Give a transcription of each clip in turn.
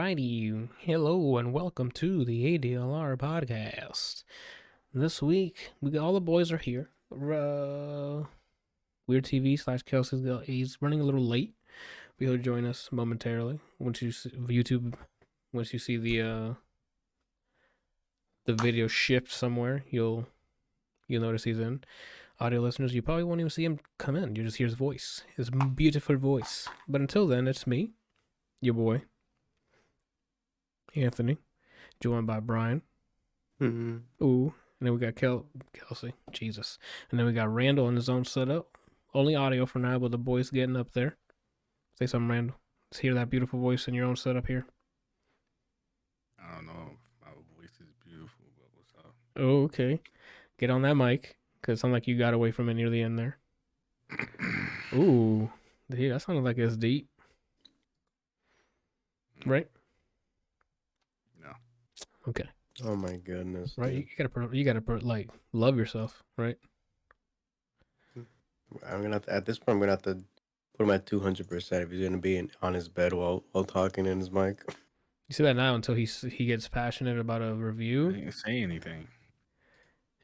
Alrighty, hello and welcome to the ADLR Podcast. This week, all the boys are here. Weird TV / Kelsey's he's running a little late. But he'll join us momentarily once you see YouTube. Once you see the video shift somewhere, you'll notice he's in. Audio listeners, you probably won't even see him come in. You just hear his voice, his beautiful voice. But until then, it's me, your boy, Anthony, joined by Brian. Mm-hmm. Ooh. And then we got Kelsey. Jesus. And then we got Randall in his own setup. Only audio for now, but the boys getting up there. Say something, Randall. Let's hear that beautiful voice in your own setup here. I don't know if my voice is beautiful, but what's up? Oh, okay. Get on that mic, because it sounded like you got away from it near the end there. Ooh. Dude, that sounded like it's deep. Right? No. Okay. Oh my goodness! Right, you gotta like love yourself, right? I'm gonna have to, at this point. I'm gonna have to put him at 200% if he's gonna be on his bed while talking in his mic. You see that now until he gets passionate about a review. I didn't say anything.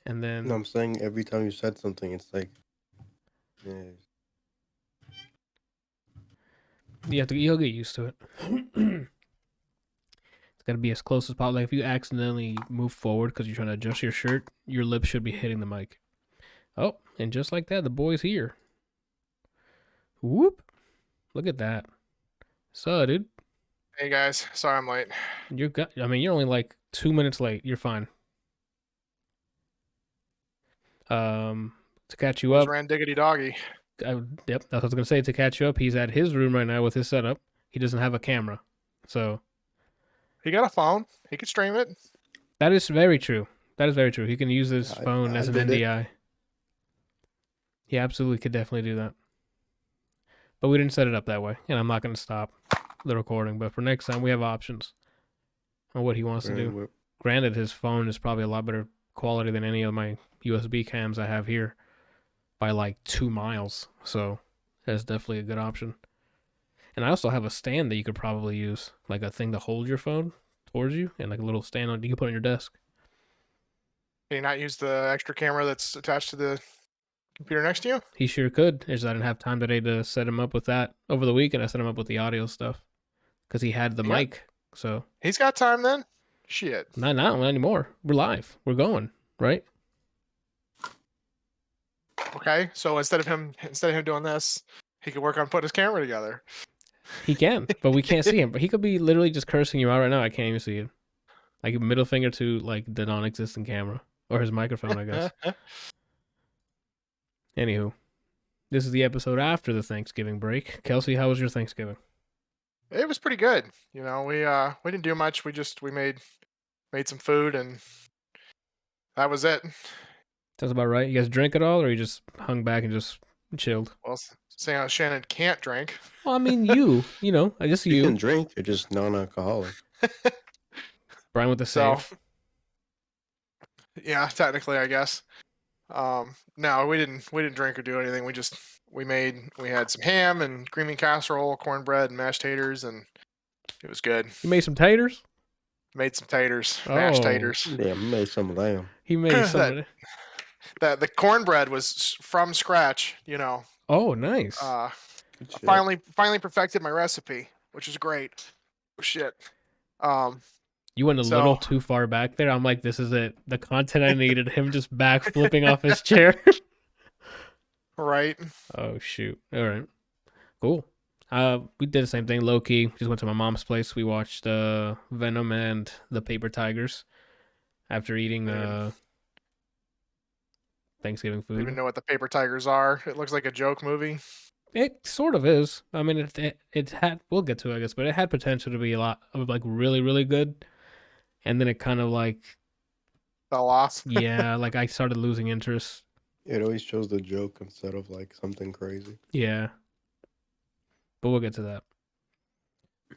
And then No, I'm saying every time you said something, it's like, yeah. You'll get used to it. Got to be as close as possible. Like if you accidentally move forward because you're trying to adjust your shirt, your lips should be hitting the mic. Oh, and just like that, the boy's here. Whoop! Look at that. So, dude. Hey guys, sorry I'm late. You're only like 2 minutes late. You're fine. To catch you up. Ran diggity doggy. Yep, that's what I was gonna say. To catch you up, he's at his room right now with his setup. He doesn't have a camera, so. He got a phone. He could stream it. That is very true. He can use his phone as an NDI. He absolutely could definitely do that. But we didn't set it up that way, and I'm not going to stop the recording. But for next time, we have options on what he wants to do. Granted, his phone is probably a lot better quality than any of my USB cams I have here by like 2 miles. So that's definitely a good option. And I also have a stand that you could probably use, like a thing to hold your phone towards you, and like a little stand you can put on your desk. Can you not use the extra camera that's attached to the computer next to you? He sure could. I didn't have time today to set him up with that. Over the weekend, I set him up with the audio stuff because he had the mic. So he's got time then. Shit. Not anymore. We're live. We're going, right? Okay, so instead of him doing this, he could work on putting his camera together. He can, but we can't see him. But he could be literally just cursing you out right now. I can't even see him. Like a middle finger to like the non-existent camera or his microphone, I guess. Anywho, this is the episode after the Thanksgiving break. Kelsey, how was your Thanksgiving? It was pretty good. You know, we didn't do much. We made some food and that was it. Sounds about right. You guys drink at all, or you just hung back and just chilled? Well, saying how Shannon can't drink. Well, I mean, you I guess you can drink. You're just non-alcoholic. Brian with the save. So, yeah, technically, I guess. No, we didn't drink or do anything. We had some ham and creamy casserole, cornbread, and mashed taters, and it was good. You made some taters? Made some taters, mashed taters. Yeah, made some lamb. He made some. The cornbread was from scratch, you know. Oh, nice. Finally perfected my recipe, which is great. Oh, shit. You went a little too far back there. I'm like, this is it. The content I needed. Him just back flipping off his chair. Right. Oh, shoot. All right. Cool. We did the same thing, low key. Just went to my mom's place. We watched Venom and the Paper Tigers after eating Thanksgiving food. I don't even know what the Paper Tigers are. It looks like a joke movie. It sort of is. I mean, it had. We'll get to it, I guess, but it had potential to be a lot of like really, really good, and then it kind of like fell off. Yeah, like I started losing interest. It always chose the joke instead of like something crazy. Yeah. But we'll get to that.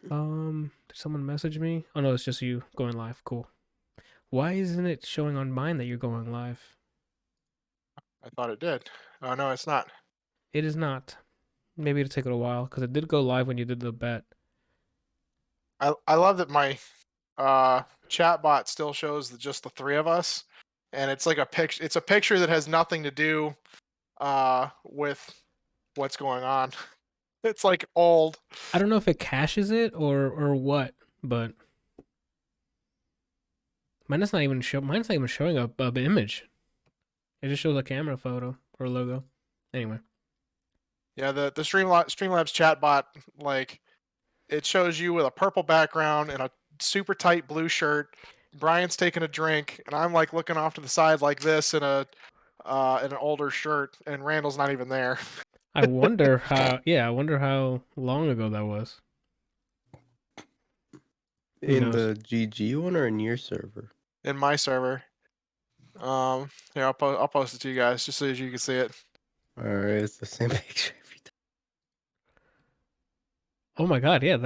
Did someone message me? Oh no, it's just you going live. Cool. Why isn't it showing on mine that you're going live? I thought it did. Oh no, it's not. It is not. Maybe it'll take a while because it did go live when you did the bet. I love that my chat bot still shows just the three of us, and it's like a picture. It's a picture that has nothing to do with what's going on. It's like old. I don't know if it caches it or what, but mine's not even showing up an image. It just shows a camera photo or a logo. Anyway. Yeah, the Streamlabs chatbot, like, it shows you with a purple background and a super tight blue shirt. Brian's taking a drink, and I'm like looking off to the side like this in an older shirt, and Randall's not even there. I wonder how long ago that was. In the GG one or in your server? In my server. Yeah, I'll post it to you guys just so as you can see it. Alright, it's the same picture every time. Oh my god, yeah,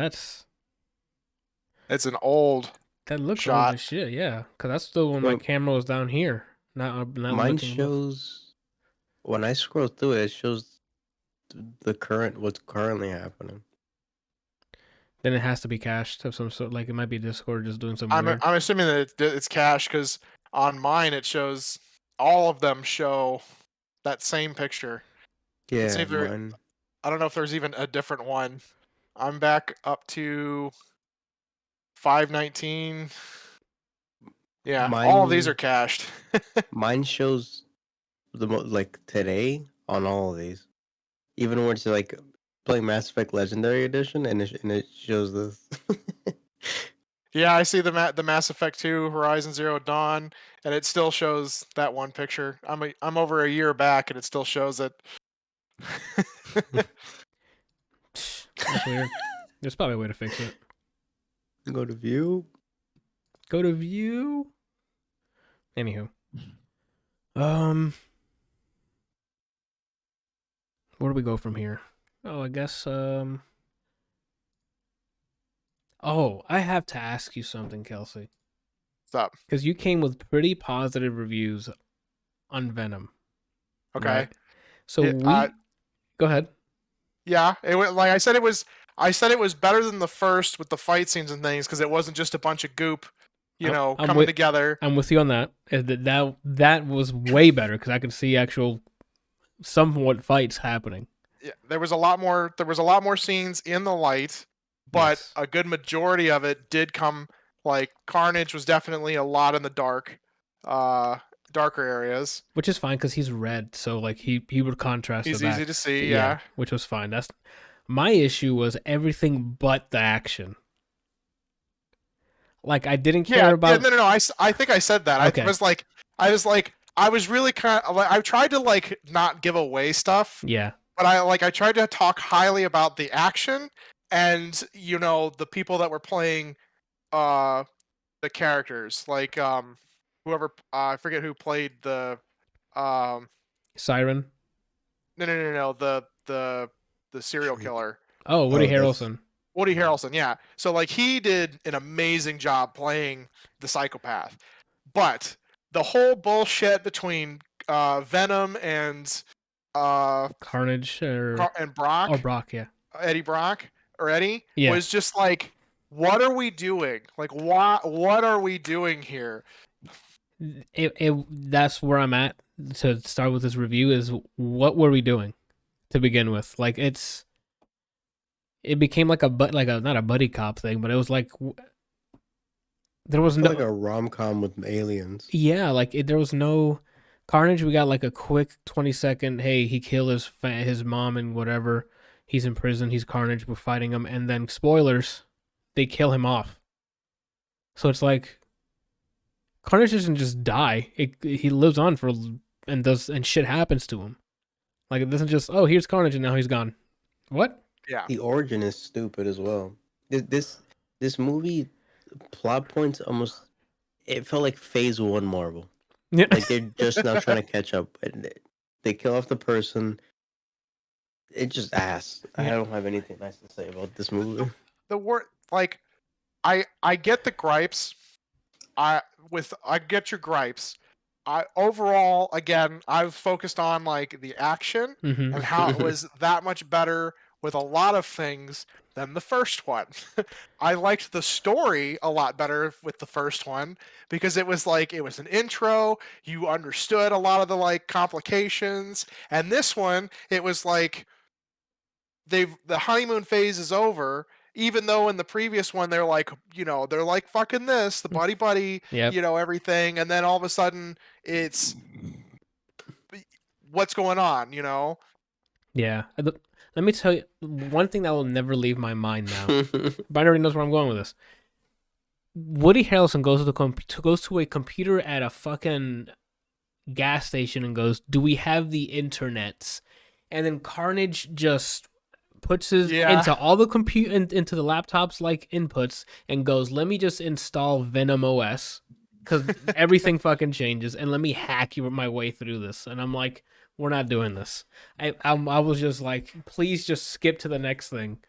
It's an old that looks shot. old as shit, yeah. Because that's still when my camera was down here. Not mine shows when I scroll through it shows what's currently happening. Then it has to be cached of some sort. Like it might be Discord just doing some I'm weird. assuming that it's cached because on mine it shows all of them show that same picture. Yeah, mine. I don't know if there's even a different one. I'm back up to 519. Yeah, all of these are cached. Mine shows like today on all of these, even when it's like playing Mass Effect Legendary Edition, and it shows this. Yeah, I see the Mass Effect 2 Horizon Zero Dawn, and it still shows that one picture. I'm over a year back, and it still shows it. That's weird. There's probably a way to fix it. Go to view. Anywho. Where do we go from here? Oh, I guess I have to ask you something, Kelsey. What's up? Because you came with pretty positive reviews on Venom. Okay. Right? So go ahead. Yeah, like I said, it was better than the first with the fight scenes and things because it wasn't just a bunch of goop, coming together. I'm with you on that. That was way better because I could see actual somewhat fights happening. Yeah, there was a lot more scenes in the light, but Yes. a good majority of it did come. Like Carnage was definitely a lot in the darker areas, which is fine because he's red, so like he would contrast. He's the back. easy to see, yeah, which was fine. That's my issue was everything but the action. Like I didn't care about. No. I think I said that. Okay. I was really kind of. I tried to like not give away stuff. Yeah. But I tried to talk highly about the action and the people that were playing the characters, like whoever I forget who played the Siren. No, the serial killer. Oh, Woody Harrelson. Woody Harrelson, yeah. So like he did an amazing job playing the psychopath, but the whole bullshit between Venom and Carnage and Brock. Oh, Brock, yeah. Eddie Brock or Eddie yeah. was just like, what are we doing? Like, what are we doing here? That's where I'm at to start with this review. Is what were we doing to begin with? Like it became like not a buddy cop thing, but it was like there was no like a rom-com with aliens. Yeah, like there was no Carnage. We got like a quick 20-second. Hey, he killed his mom and whatever. He's in prison. He's Carnage. We're fighting him, and then spoilers, they kill him off. So it's like Carnage doesn't just die. He lives on and shit happens to him. Like it doesn't just here's Carnage and now he's gone. What? Yeah. The origin is stupid as well. This movie plot points it felt like Phase 1 Marvel. Yeah. Like they're just now trying to catch up. And they kill off the person. It's just ass. Yeah. I don't have anything nice to say about this movie. The word, like, I get the gripes. I get your gripes. Overall, again, I've focused on like the action and how it was that much better with a lot of things than the first one. I liked the story a lot better with the first one because it was an intro, you understood a lot of the like complications, and this one it was like the honeymoon phase is over, even though in the previous one they're like, they're like fucking this, the buddy, Yep. Everything, and then all of a sudden it's what's going on, Yeah. Let me tell you one thing that will never leave my mind now. Brian already knows where I'm going with this. Woody Harrelson goes to a computer at a fucking gas station and goes, "Do we have the internets?" And then Carnage just puts his into all the into the laptops like inputs and goes, "Let me just install Venom OS because everything fucking changes, and let me hack my way through this." And I'm like, we're not doing this. I was just like, please just skip to the next thing.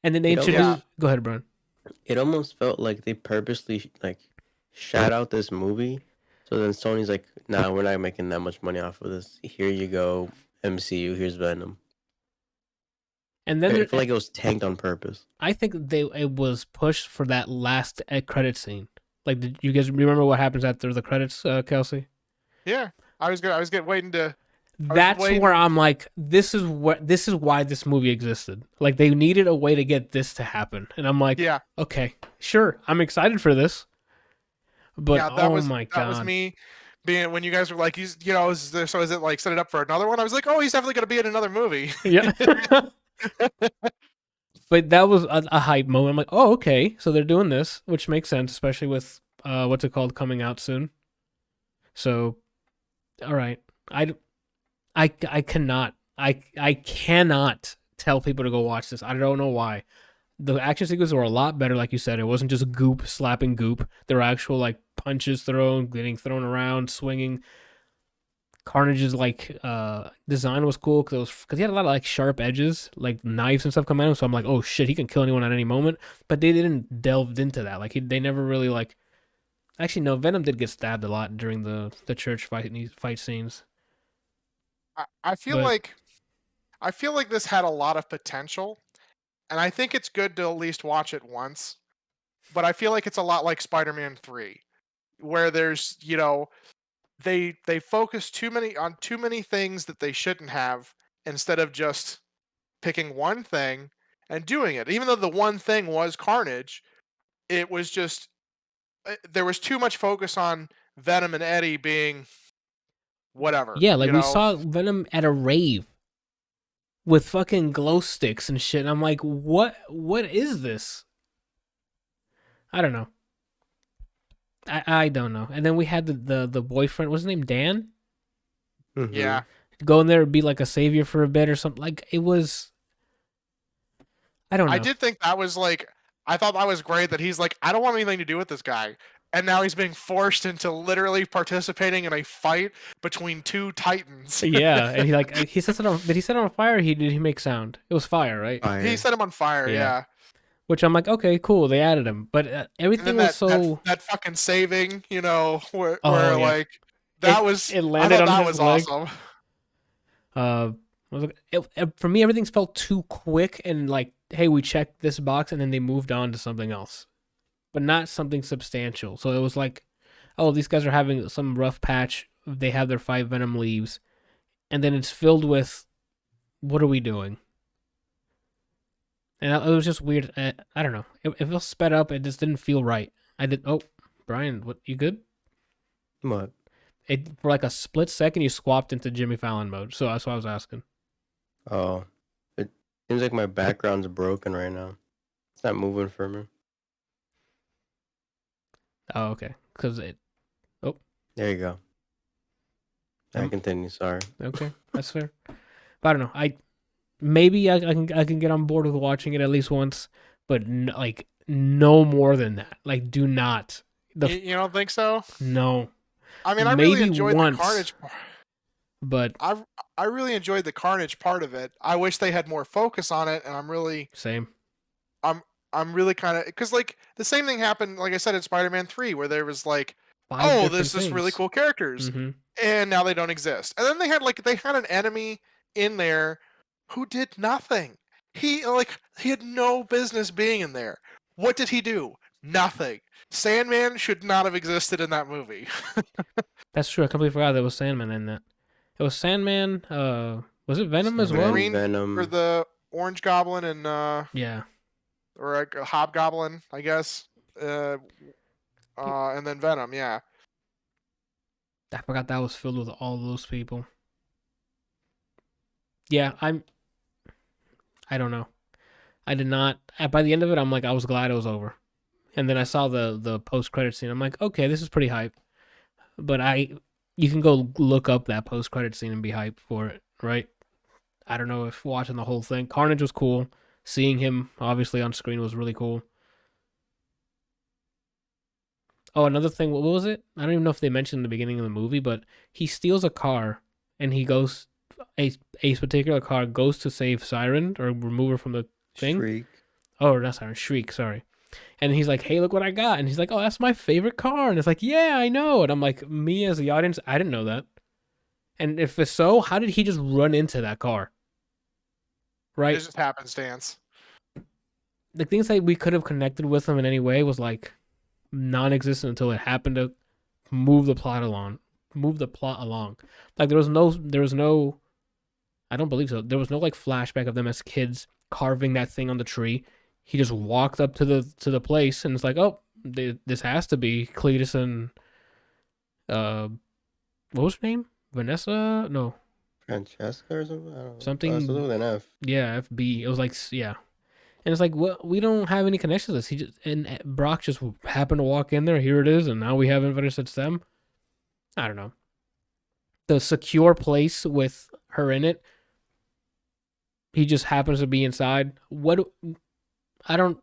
And then they introduced. Go ahead, Brian. It almost felt like they purposely like shot out this movie, so then Sony's like, "Nah, we're not making that much money off of this. Here you go, MCU. Here's Venom." And then I feel like it was tanked on purpose. I think it was pushed for that last credit scene. Like, did you guys remember what happens after the credits, Kelsey? Yeah, I was waiting to. That's where I'm like, this is why this movie existed. Like, they needed a way to get this to happen, and I'm like, yeah, okay, sure, I'm excited for this. But that was me being when you guys were like, is it like set it up for another one? I was like, oh, he's definitely gonna be in another movie. Yeah. But that was a hype moment. I'm like, oh, okay, so they're doing this, which makes sense, especially with what's it called coming out soon. So, all right, I cannot tell people to go watch this. I don't know why. The action sequences were a lot better, like you said. It wasn't just goop slapping goop. There were actual like punches getting thrown around, swinging. Carnage's like design was cool because he had a lot of like sharp edges, like knives and stuff coming at him. So I'm like, oh shit, he can kill anyone at any moment. But they didn't delve into that. Like they never really like. Actually, no. Venom did get stabbed a lot during the church fight scenes. I feel like this had a lot of potential, and I think it's good to at least watch it once. But I feel like it's a lot like Spider-Man 3, where there's they focus on too many things that they shouldn't have instead of just picking one thing and doing it. Even though the one thing was Carnage, it was just there was too much focus on Venom and Eddie being whatever. Yeah, like we saw Venom at a rave with fucking glow sticks and shit. And I'm like, what is this? I don't know. I don't know. And then we had the boyfriend. What's his name? Dan? Mm-hmm. Yeah. Go in there and be like a savior for a bit or something. Like, it was... I don't know. I did think that was like... I thought that was great that he's like, I don't want anything to do with this guy. And now he's being forced into literally participating in a fight between two titans. Yeah, and he set it on... Did he set it on fire or did he make sound? It was fire, right? Fire. He set him on fire, yeah. Which I'm like, okay, cool, they added him. But everything was so... That fucking saving, where yeah. like... That was... It landed on his leg. Awesome. For me, everything felt too quick and like, hey, we checked this box and then they moved on to something else. But not something substantial. So it was like, oh, these guys are having some rough patch. They have their 5 Venom leaves. And then it's filled with, what are we doing? And it was just weird. I don't know. It felt sped up. It just didn't feel right. Oh, Brian, what? You good? What? For like a split second, you swapped into Jimmy Fallon mode. So that's what I was asking. Oh, it seems like my background's broken right now. It's not moving for me. Oh, okay. Because it... Oh. There you go. I continue, sorry. Okay, that's fair. But I don't know. Maybe I can get on board with watching it at least once, but no more than that. Like, do not. You don't think so? No. I mean, I really enjoyed once, the Carnage part. But I really enjoyed the Carnage part of it. I wish they had more focus on it, and I'm really... Same. I'm really kind of... Because, like, the same thing happened, like I said, in Spider-Man 3, where there was, like, 5 this is really cool characters. Mm-hmm. And now they don't exist. And then they had an enemy in there who did nothing. He had no business being in there. What did he do? Nothing. Sandman should not have existed in that movie. That's true. I completely forgot there was Sandman in that. It was Sandman. Was it Venom as well? Sandman, Venom. Or the Orange Goblin and Yeah. or a Hobgoblin, I guess. And then Venom, yeah. I forgot that was filled with all those people. Yeah, I don't know. I did not. By the end of it, I'm like, I was glad it was over. And then I saw the post credit scene. I'm like, okay, this is pretty hype. But you can go look up that post credit scene and be hyped for it, right? I don't know if watching the whole thing. Carnage was cool. Seeing him obviously on screen was really cool. Oh, another thing. What was it? I don't even know if they mentioned in the beginning of the movie, but he steals a car and he goes. A particular car goes to save Siren or remove her from the thing. Shriek. Oh, not Siren, Shriek, sorry. And he's like, hey, look what I got. And he's like, oh, that's my favorite car. And it's like, yeah, I know. And I'm like, me as the audience, I didn't know that. And if it's so, how did he just run into that car? Right? It's just happenstance. The things that we could have connected with him in any way was like non-existent until it happened to move the plot along. Like there was no I don't believe so. There was no like flashback of them as kids carving that thing on the tree. He just walked up to the place and it's like, oh, this has to be Cletus and what was her name? Vanessa? No, Francesca or something? I don't know. Something- Something with an F. yeah, FB. It was like, yeah, and it's like, well, we don't have any connection to this. He just and Brock just happened to walk in there. Here it is, and now we have evidence it's them. I don't know. The secure place with her in it. He just happens to be inside. I don't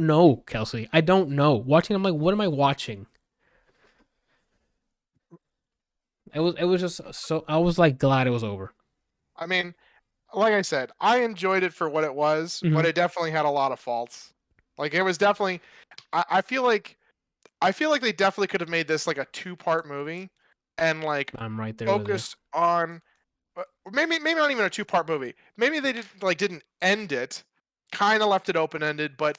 know, Kelsey. I don't know. Watching, I'm like, what am I watching? It was just so. I was like glad it was over. I mean, like I said, I enjoyed it for what it was, Mhm. but it definitely had a lot of faults. Like it was definitely. I feel like they definitely could have made this like a 2-part movie, and like I'm right there with you. focused on maybe not even a 2-part movie. Maybe they didn't end it, kind of left it open ended, but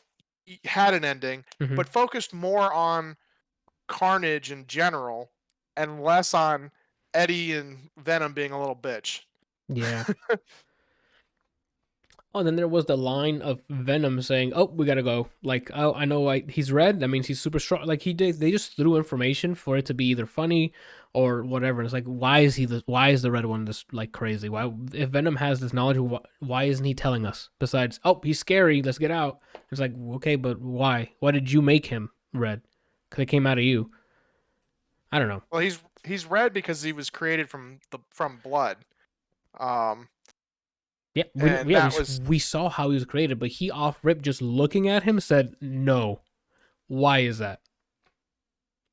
had an ending, Mhm. but focused more on Carnage in general and less on Eddie and Venom being a little bitch. Yeah. Oh, and then there was the line of Venom saying, "Oh, we gotta go." Like, oh, I know, he's red. That means he's super strong. Like they just threw information for it to be either funny or whatever. And it's like, why is the red one this like crazy? Why, if Venom has this knowledge, why isn't he telling us? Besides, oh, he's scary. Let's get out. It's like, okay, but why? Why did you make him red? Because it came out of you. I don't know. Well, he's red because he was created from blood. Yeah, And we saw how he was created, but he off rip just looking at him said no. Why is that?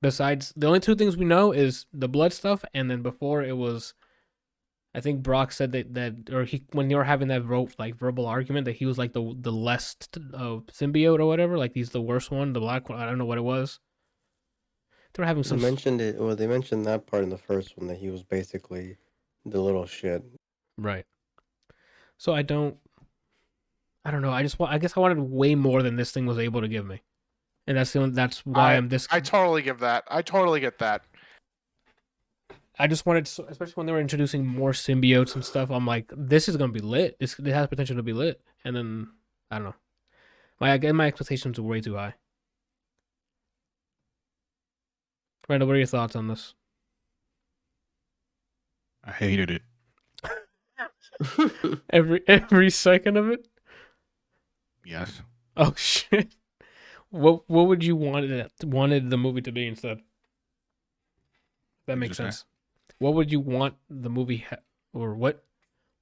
Besides, the only two things we know is the blood stuff, and then before it was, I think Brock said that or he when they were having that verbal argument that he was like the less symbiote or whatever, like he's the worst one, the black one. I don't know what it was. They were having They some. mentioned it. Well, they mentioned that part in the first one that he was basically the little shit. Right. So I don't know. I guess I wanted way more than this thing was able to give me, and that's why I'm this. I totally give that. I totally get that. I just wanted, especially when they were introducing more symbiotes and stuff. I'm like, this is gonna be lit. It has potential to be lit, and then I don't know. My expectations were way too high. Randall, what are your thoughts on this? I hated it. Every second of it. Yes. Oh shit! What would you wanted the movie to be instead? That makes What'd you sense. What would you want the movie or what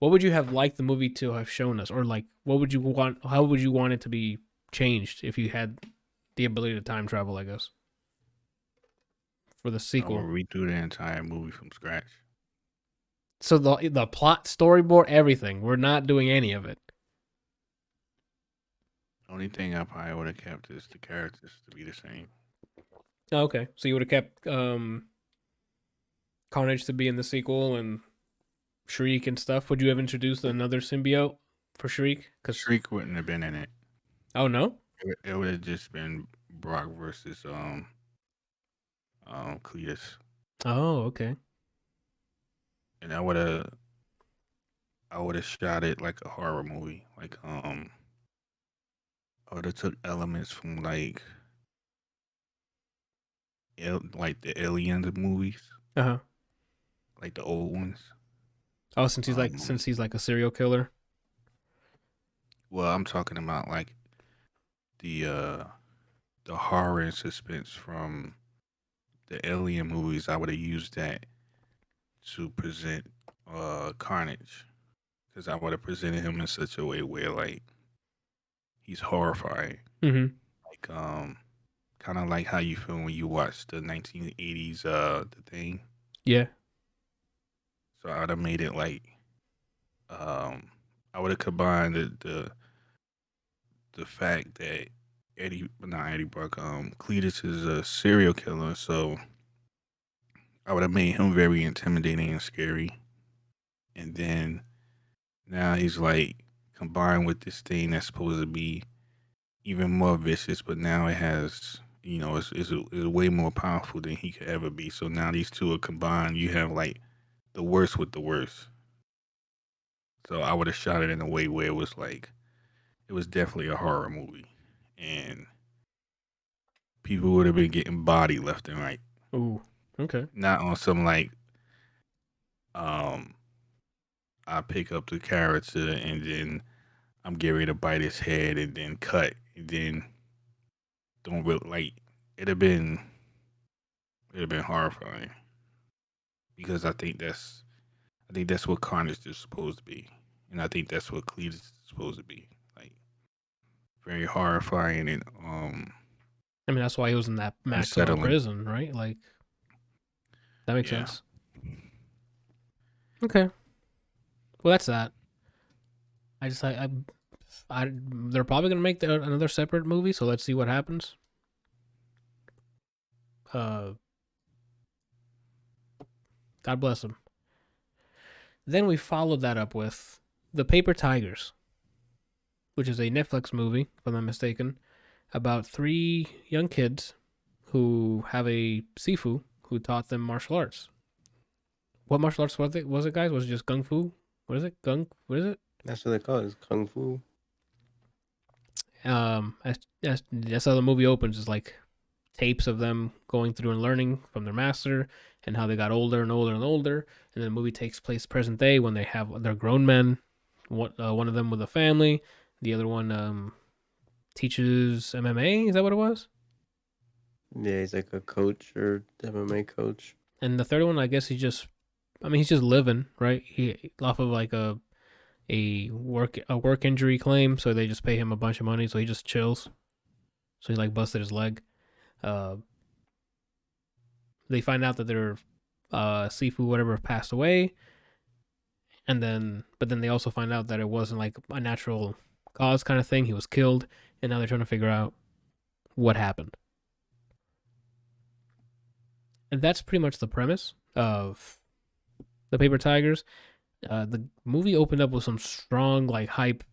would you have liked the movie to have shown us, or like what would you want? How would you want it to be changed if you had the ability to time travel? I guess for the I sequel. will redo the entire movie from scratch. So the plot, storyboard, everything. We're not doing any of it. Only thing I probably would have kept is the characters to be the same. Oh, okay, so you would have kept Carnage to be in the sequel and Shriek and stuff. Would you have introduced another symbiote for Shriek? Cause Shriek wouldn't have been in it. oh no. It would have just been Brock versus Cletus, Oh, okay. and I would have shot it like a horror movie. Like I would have took elements from like like the Alien movies, Uh-huh. like the old ones. Oh, since he's like a serial killer. Well, I'm talking about like the horror and suspense from the Alien movies. I would have used that to present Carnage, because I would have presented him in such a way where like he's horrifying. Mm-hmm. Like kind of like how you feel when you watch the 1980s The Thing. Yeah. So I would have made it like I would have combined the fact that Eddie Brock, Cletus is a serial killer, so I would have made him very intimidating and scary. And then now he's like combined with this thing that's supposed to be even more vicious, but now it has, it's way more powerful than he could ever be. So now these two are combined. You have like the worst with the worst. So I would have shot it in a way where it was definitely a horror movie, and people would have been getting bodied left and right. Ooh. Okay. Not on some like, I pick up the character and then I'm getting ready to bite his head and then cut and then don't really like. It'd have been horrifying, because I think that's what Carnage is supposed to be, and I think that's what Cletus is supposed to be, like very horrifying and I mean, that's why he was in that maximum unsettling. prison, right? Like, that makes Yeah. sense. Okay. Well, that's that. They're probably gonna make another separate movie, so let's see what happens. God bless them. Then we followed that up with The Paper Tigers, which is a Netflix movie, if I'm not mistaken, about 3 young kids who have a sifu who taught them martial arts. What martial arts was it, guys? Was it just Kung Fu? What is it? What is it? That's what they call it. It's Kung Fu. That's how the movie opens, is like tapes of them going through and learning from their master and how they got older and older and older. And then the movie takes place present day when they're grown men. One of them with a family, the other one teaches MMA. Is that what it was? Yeah, he's like a coach or MMA coach. And the third one, I guess he's just living, right? He off of like a work injury claim, so they just pay him a bunch of money, so he just chills. So he like busted his leg. They find out that their Sifu whatever passed away, but then they also find out that it wasn't like a natural cause kind of thing. He was killed, and now they're trying to figure out what happened. And that's pretty much the premise of The Paper Tigers. The movie opened up with some strong, like, hype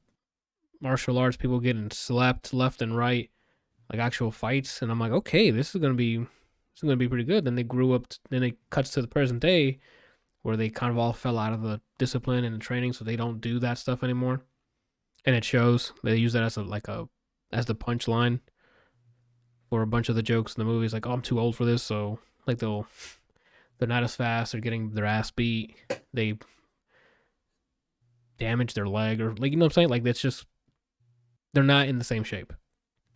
martial arts, people getting slapped left and right, like actual fights, and I'm like, okay, this is gonna be pretty good. Then they grew up. Then it cuts to the present day, where they kind of all fell out of the discipline and the training, so they don't do that stuff anymore, and it shows. They use that as as the punchline for a bunch of the jokes in the movies. Like, oh, I'm too old for this, so like they're not as fast. They're getting their ass beat. They damage their leg, or like, you know what I'm saying? Like, that's just, they're not in the same shape,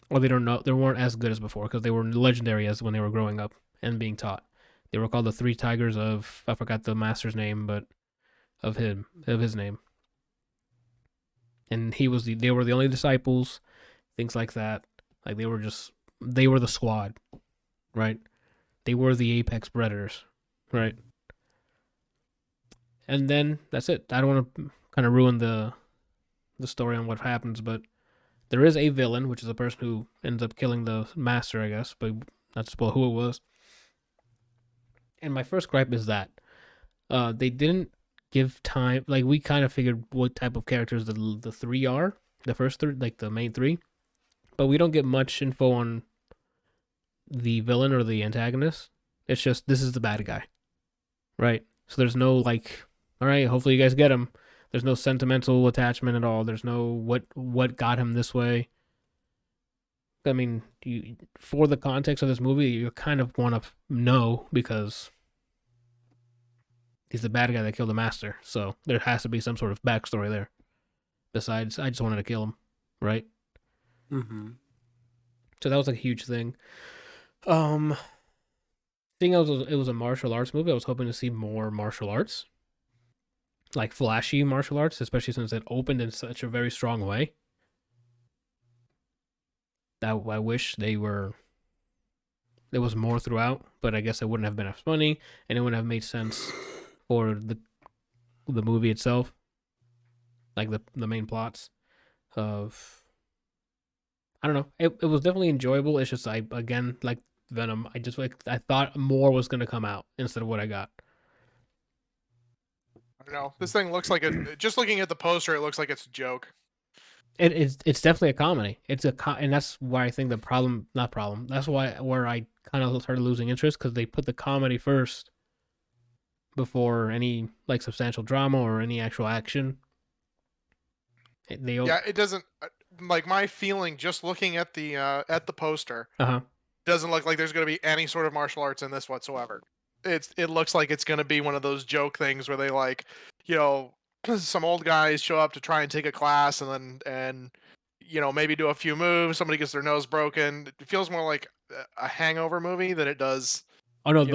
or they weren't as good as before, because they were legendary as when they were growing up and being taught. They were called the 3 Tigers of, I forgot the master's name, but of his name. And they were the only disciples, things like that. Like, they were the squad, right? They were the apex predators, right? And then that's it. I don't want to kind of ruin the story on what happens, but there is a villain, which is a person who ends up killing the master, I guess, but not to spoil who it was. And my first gripe is that they didn't give time. Like, we kind of figured what type of characters the three are, the first three, like the main three, but we don't get much info on the villain or the antagonist. It's just, this is the bad guy, right? So there's no like, all right, hopefully you guys get him. There's no sentimental attachment at all. There's no what got him this way. I mean, for the context of this movie, you kind of want to know because he's the bad guy that killed the master. So there has to be some sort of backstory there. Besides, I just wanted to kill him, right? Mm-hmm. So that was like a huge thing. Seeing it was a martial arts movie, I was hoping to see more martial arts, like flashy martial arts, especially since it opened in such a very strong way. That I wish there was more throughout, but I guess it wouldn't have been as funny, and it wouldn't have made sense for the movie itself, like the main plots of. I don't know. It was definitely enjoyable. It's just again, like Venom, I thought more was gonna come out instead of what I got. I don't know. This thing looks like just looking at the poster, it looks like it's a joke. It's definitely a comedy. And that's why I think that's where I kind of started losing interest, because they put the comedy first before any like substantial drama or any actual action. It doesn't, like, my feeling just looking at the poster. Doesn't look like there's going to be any sort of martial arts in this whatsoever. It looks like it's going to be one of those joke things where they, like, some old guys show up to try and take a class and maybe do a few moves. Somebody gets their nose broken. It feels more like a Hangover movie than it does. Oh no,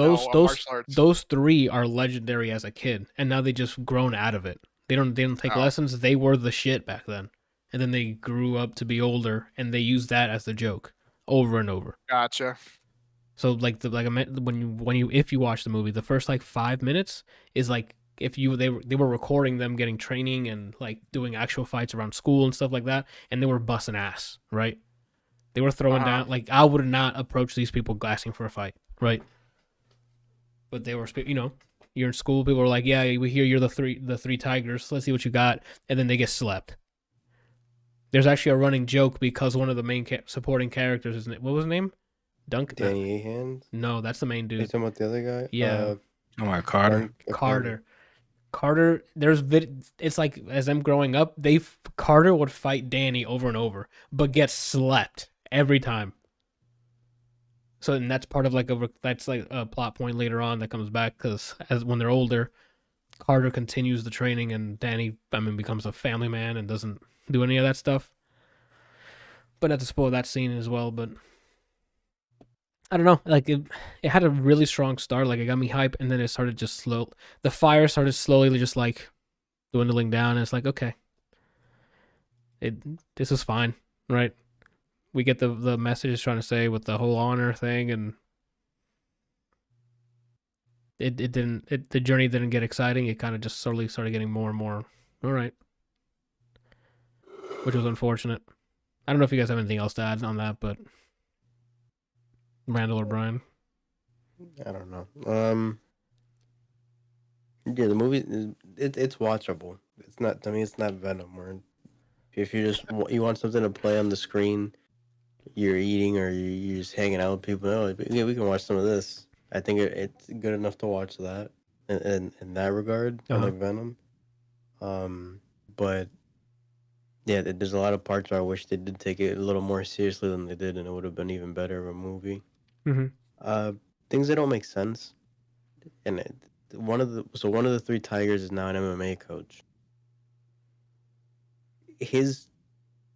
those three are legendary as a kid, and now they just grown out of it. They don't take lessons. They were the shit back then, and then they grew up to be older, and they use that as the joke over and over. Gotcha. So if you watch the movie, the first like 5 minutes is like they were recording them getting training and like doing actual fights around school and stuff like that, and they were busting ass, right? They were throwing down. Like, I would not approach these people asking for a fight, right? But they were, you're in school. People are like, yeah, we hear you're the three tigers. Let's see what you got, and then they get slept. There's actually a running joke because one of the main supporting characters is, what was his name? Duncan. Danny Ahans? No, that's the main dude. Are you talking about the other guy? Yeah. Carter. Carter. It's like, as I'm growing up, Carter would fight Danny over and over, but get slept every time. So, and that's part of that's like a plot point later on that comes back, because when they're older, Carter continues the training and Danny, becomes a family man and doesn't do any of that stuff. But not to spoil that scene as well, but I don't know. Like, it had a really strong start. Like, it got me hype, and then it started just slow. The fire started slowly just like dwindling down, and it's like, okay, this is fine, right? We get the message it's trying to say with the whole honor thing, and the journey didn't get exciting. It kind of just slowly started getting more and more, all right, which was unfortunate. I don't know if you guys have anything else to add on that, but Randall or Brian? I don't know. Yeah, the movie, it's watchable. It's not, to me, it's not Venom, or if you want something to play on the screen, you're eating or you're just hanging out with people, yeah, we can watch some of this. I think it's good enough to watch that in that regard, like Venom. But yeah, there's a lot of parts where I wish they did take it a little more seriously than they did, and it would have been even better of a movie. Things that don't make sense, and one of the three tigers is now an MMA coach.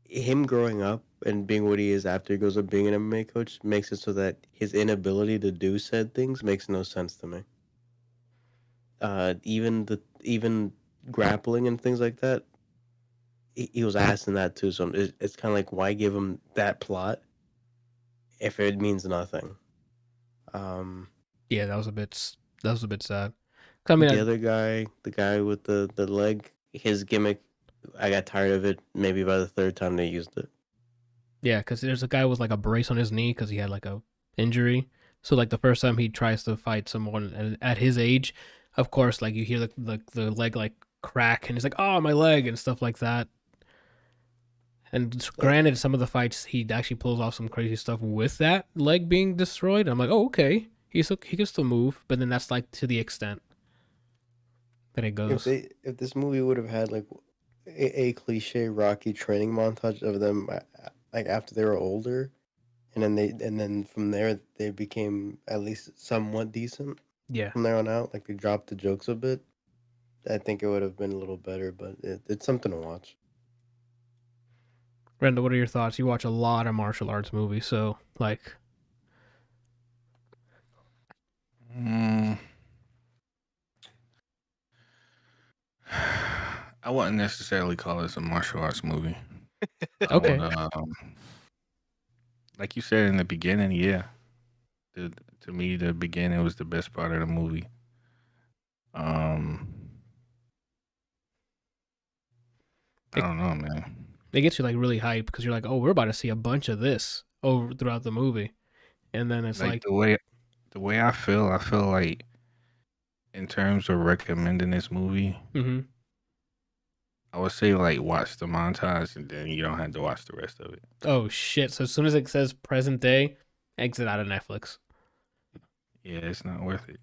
Him growing up and being what he is after he goes up being an MMA coach makes it so that his inability to do said things makes no sense to me. Even grappling and things like that, he was asked in that too. So it's kind of like, why give him that plot if it means nothing? Yeah, that was a bit sad. The other guy, the guy with the leg, his gimmick, I got tired of it maybe by the third time they used it. Yeah, because there's a guy with like a brace on his knee because he had like a injury. So like the first time he tries to fight someone at his age, of course, like you hear the leg like crack, and he's like, "Oh, my leg," and stuff like that. And granted, some of the fights he actually pulls off some crazy stuff with that leg being destroyed. I'm like, oh, okay, he can still move, but then that's like to the extent that it goes. If this movie would have had like a cliche Rocky training montage of them like after they were older, and then from there they became at least somewhat decent. Yeah. From there on out, like they dropped the jokes a bit. I think it would have been a little better, but it's something to watch. Brenda, what are your thoughts? You watch a lot of martial arts movies, so like. I wouldn't necessarily call this a martial arts movie. Okay. Like you said in the beginning, yeah. To me, the beginning was the best part of the movie. I don't know, man. It gets you like really hyped because you're like, oh, we're about to see a bunch of this over throughout the movie, and then it's like the way I feel like in terms of recommending this movie, I would say like watch the montage and then you don't have to watch the rest of it. Oh shit! So as soon as it says present day, exit out of Netflix. Yeah, it's not worth it.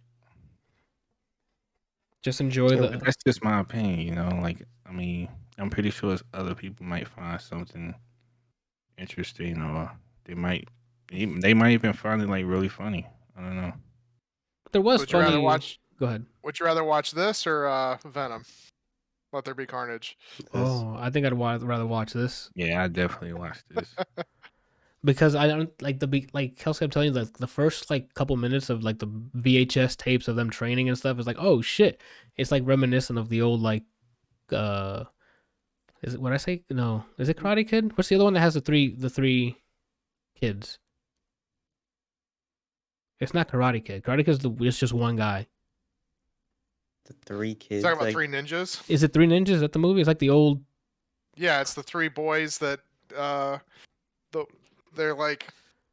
Just enjoy the. That's just my opinion, you know. Like, I mean, I'm pretty sure other people might find something interesting, or they might even find it like really funny. I don't know. There was Would funny. You rather watch, Go ahead. Would you rather watch this or Venom? Let There Be Carnage. Oh, I think I'd rather watch this. Yeah, I definitely watch this. Because I don't like like Kelsey. I'm telling you, the first like couple minutes of like the VHS tapes of them training and stuff is like, oh shit! It's like reminiscent of the old like, is it what I say? No, is it Karate Kid? What's the other one that has the three kids? It's not Karate Kid. Karate Kid's it's just one guy. The three kids. Talking about Three Ninjas. Is it Three Ninjas? Is that the movie? It's like the old. Yeah, it's the three boys that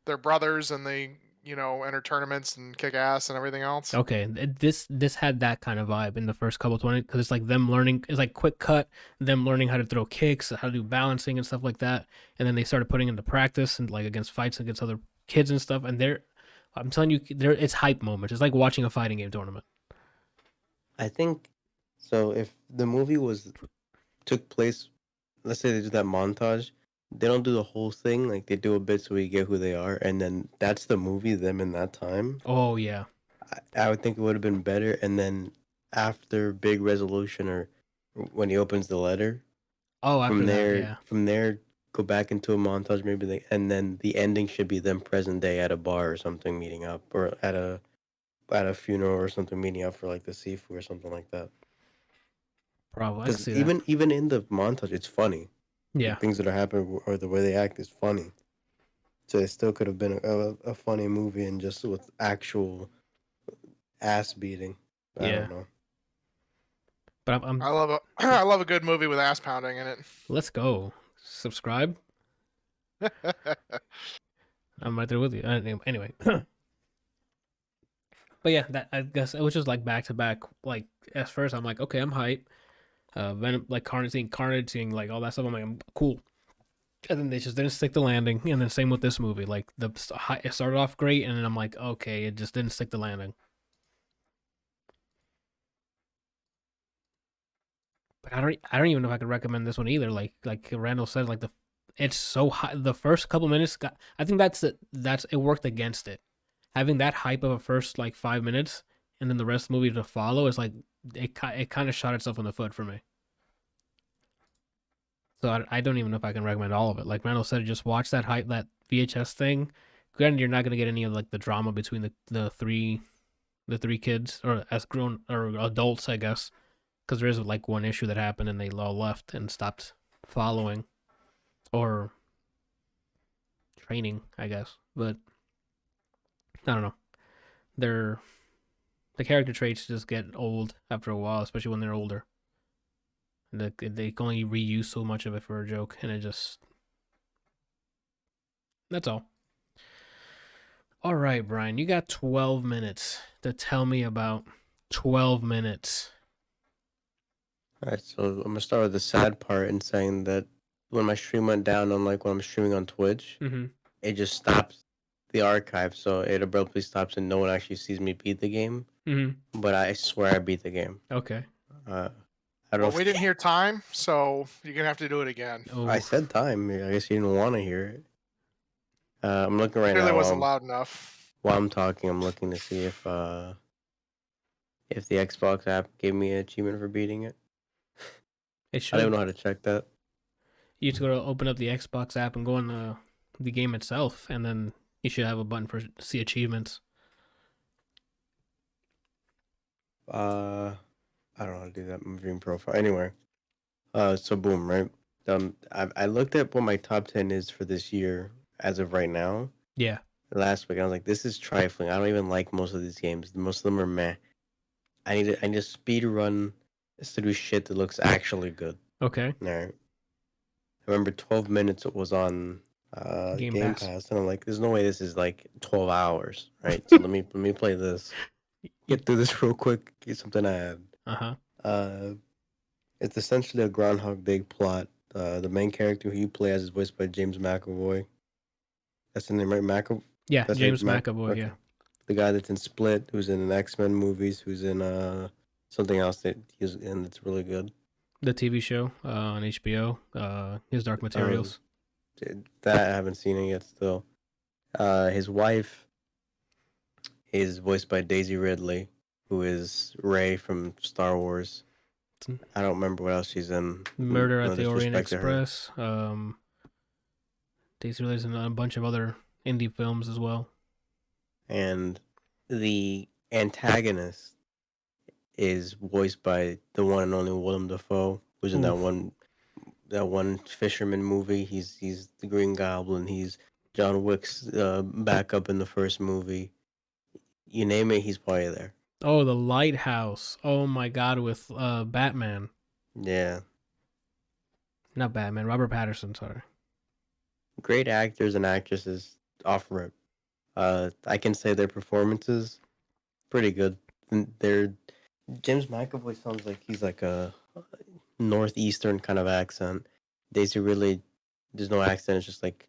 they're brothers and they enter tournaments and kick ass and everything else. Okay, this had that kind of vibe in the first couple 20 because it's like them learning. It's like quick cut, them learning how to throw kicks, how to do balancing and stuff like that, and then they started putting into practice and like against fights against other kids and stuff. And I'm telling you, it's hype moments. It's like watching a fighting game tournament. I think so. If the movie took place, let's say they do that montage, they don't do the whole thing. Like they do a bit so we get who they are, and then that's the movie. Them in that time. Oh yeah. I would think it would have been better. And then after big resolution or when he opens the letter. Oh, after from there, go back into a montage maybe, and then the ending should be them present day at a bar or something meeting up, or at a funeral or something meeting up for like the seafood or something like that. Probably. Because even in the montage, it's funny. Yeah. The things that are happening or the way they act is funny. So it still could have been a funny movie and just with actual ass beating. I don't know. But I love a good movie with ass pounding in it. Let's go. Subscribe. I'm right there with you. Anyway. But yeah, that I guess it was just like back to back. Like at first, I'm like, okay, I'm hype. Venom, like Carnage, seeing like all that stuff. I'm like, I'm cool. And then they just didn't stick the landing. And then same with this movie. Like it started off great, and then I'm like, okay, it just didn't stick the landing. But I don't even know if I could recommend this one either. Like Randall said, like it's so high. The first couple minutes, I think it worked against it. Having that hype of a first like 5 minutes and then the rest of the movie to follow is like it kind of shot itself in the foot for me. So I don't even know if I can recommend all of it. Like Randall said, just watch that VHS thing. Granted, you're not gonna get any of like the drama between the three kids or as grown or adults, I guess, because there is like one issue that happened and they all left and stopped following or training, I guess. But I don't know. The character traits just get old after a while, especially when they're older. They can only reuse so much of it for a joke, and it just... That's all. All right, Brian, you got 12 minutes to tell me about 12 minutes. All right, so I'm gonna start with the sad part and saying that when my stream went down on like when I'm streaming on Twitch, it just stops the archive, so it abruptly stops and no one actually sees me beat the game. But I swear I beat the game. Okay. I don't. Well, we didn't hear time, so you're gonna have to do it again. Oh. I said time. I guess you didn't want to hear it. I'm looking right Clearly now. wasn't loud enough. While I'm talking, I'm looking to see if the Xbox app gave me an achievement for beating it. It should. I don't even know how to check that. You just go to open up the Xbox app and go on the game itself, and then you should have a button for see achievements. I don't know how to do that moving profile. Anyway, so boom, right? I looked at what my top 10 is for this year as of right now. Yeah. Last week I was like, this is trifling. I don't even like most of these games. Most of them are meh. I need to speed run just to do shit that looks actually good. Okay. All right. I remember 12 minutes it was on Game Pass, and I'm like, there's no way this is like 12 hours, right? So let me play this. Get through this real quick. Get something to add. It's essentially a Groundhog Day plot. The main character who you play as is voiced by James McAvoy. That's the name, right? Yeah, that's James right? McAvoy. Okay. Yeah. The guy that's in Split, who's in the X-Men movies, who's in something else that he's in that's really good. The TV show on HBO, His Dark Materials. That I haven't seen it yet still. His wife is voiced by Daisy Ridley, who is Rey from Star Wars. I don't remember what else she's in. Murder at the Orient Express. Daisy Ridley's in a bunch of other indie films as well. And the antagonist is voiced by the one and only Willem Dafoe, who's in that one fisherman movie. He's the Green Goblin. He's John Wick's backup in the first movie. You name it, he's probably there. Oh, The Lighthouse. Oh my God, with Batman. Yeah. Not Batman, Robert Pattinson, sorry. Great actors and actresses off rip. I can say their performances pretty good. James McAvoy sounds like he's like a northeastern kind of accent. Daisy really, there's no accent. It's just like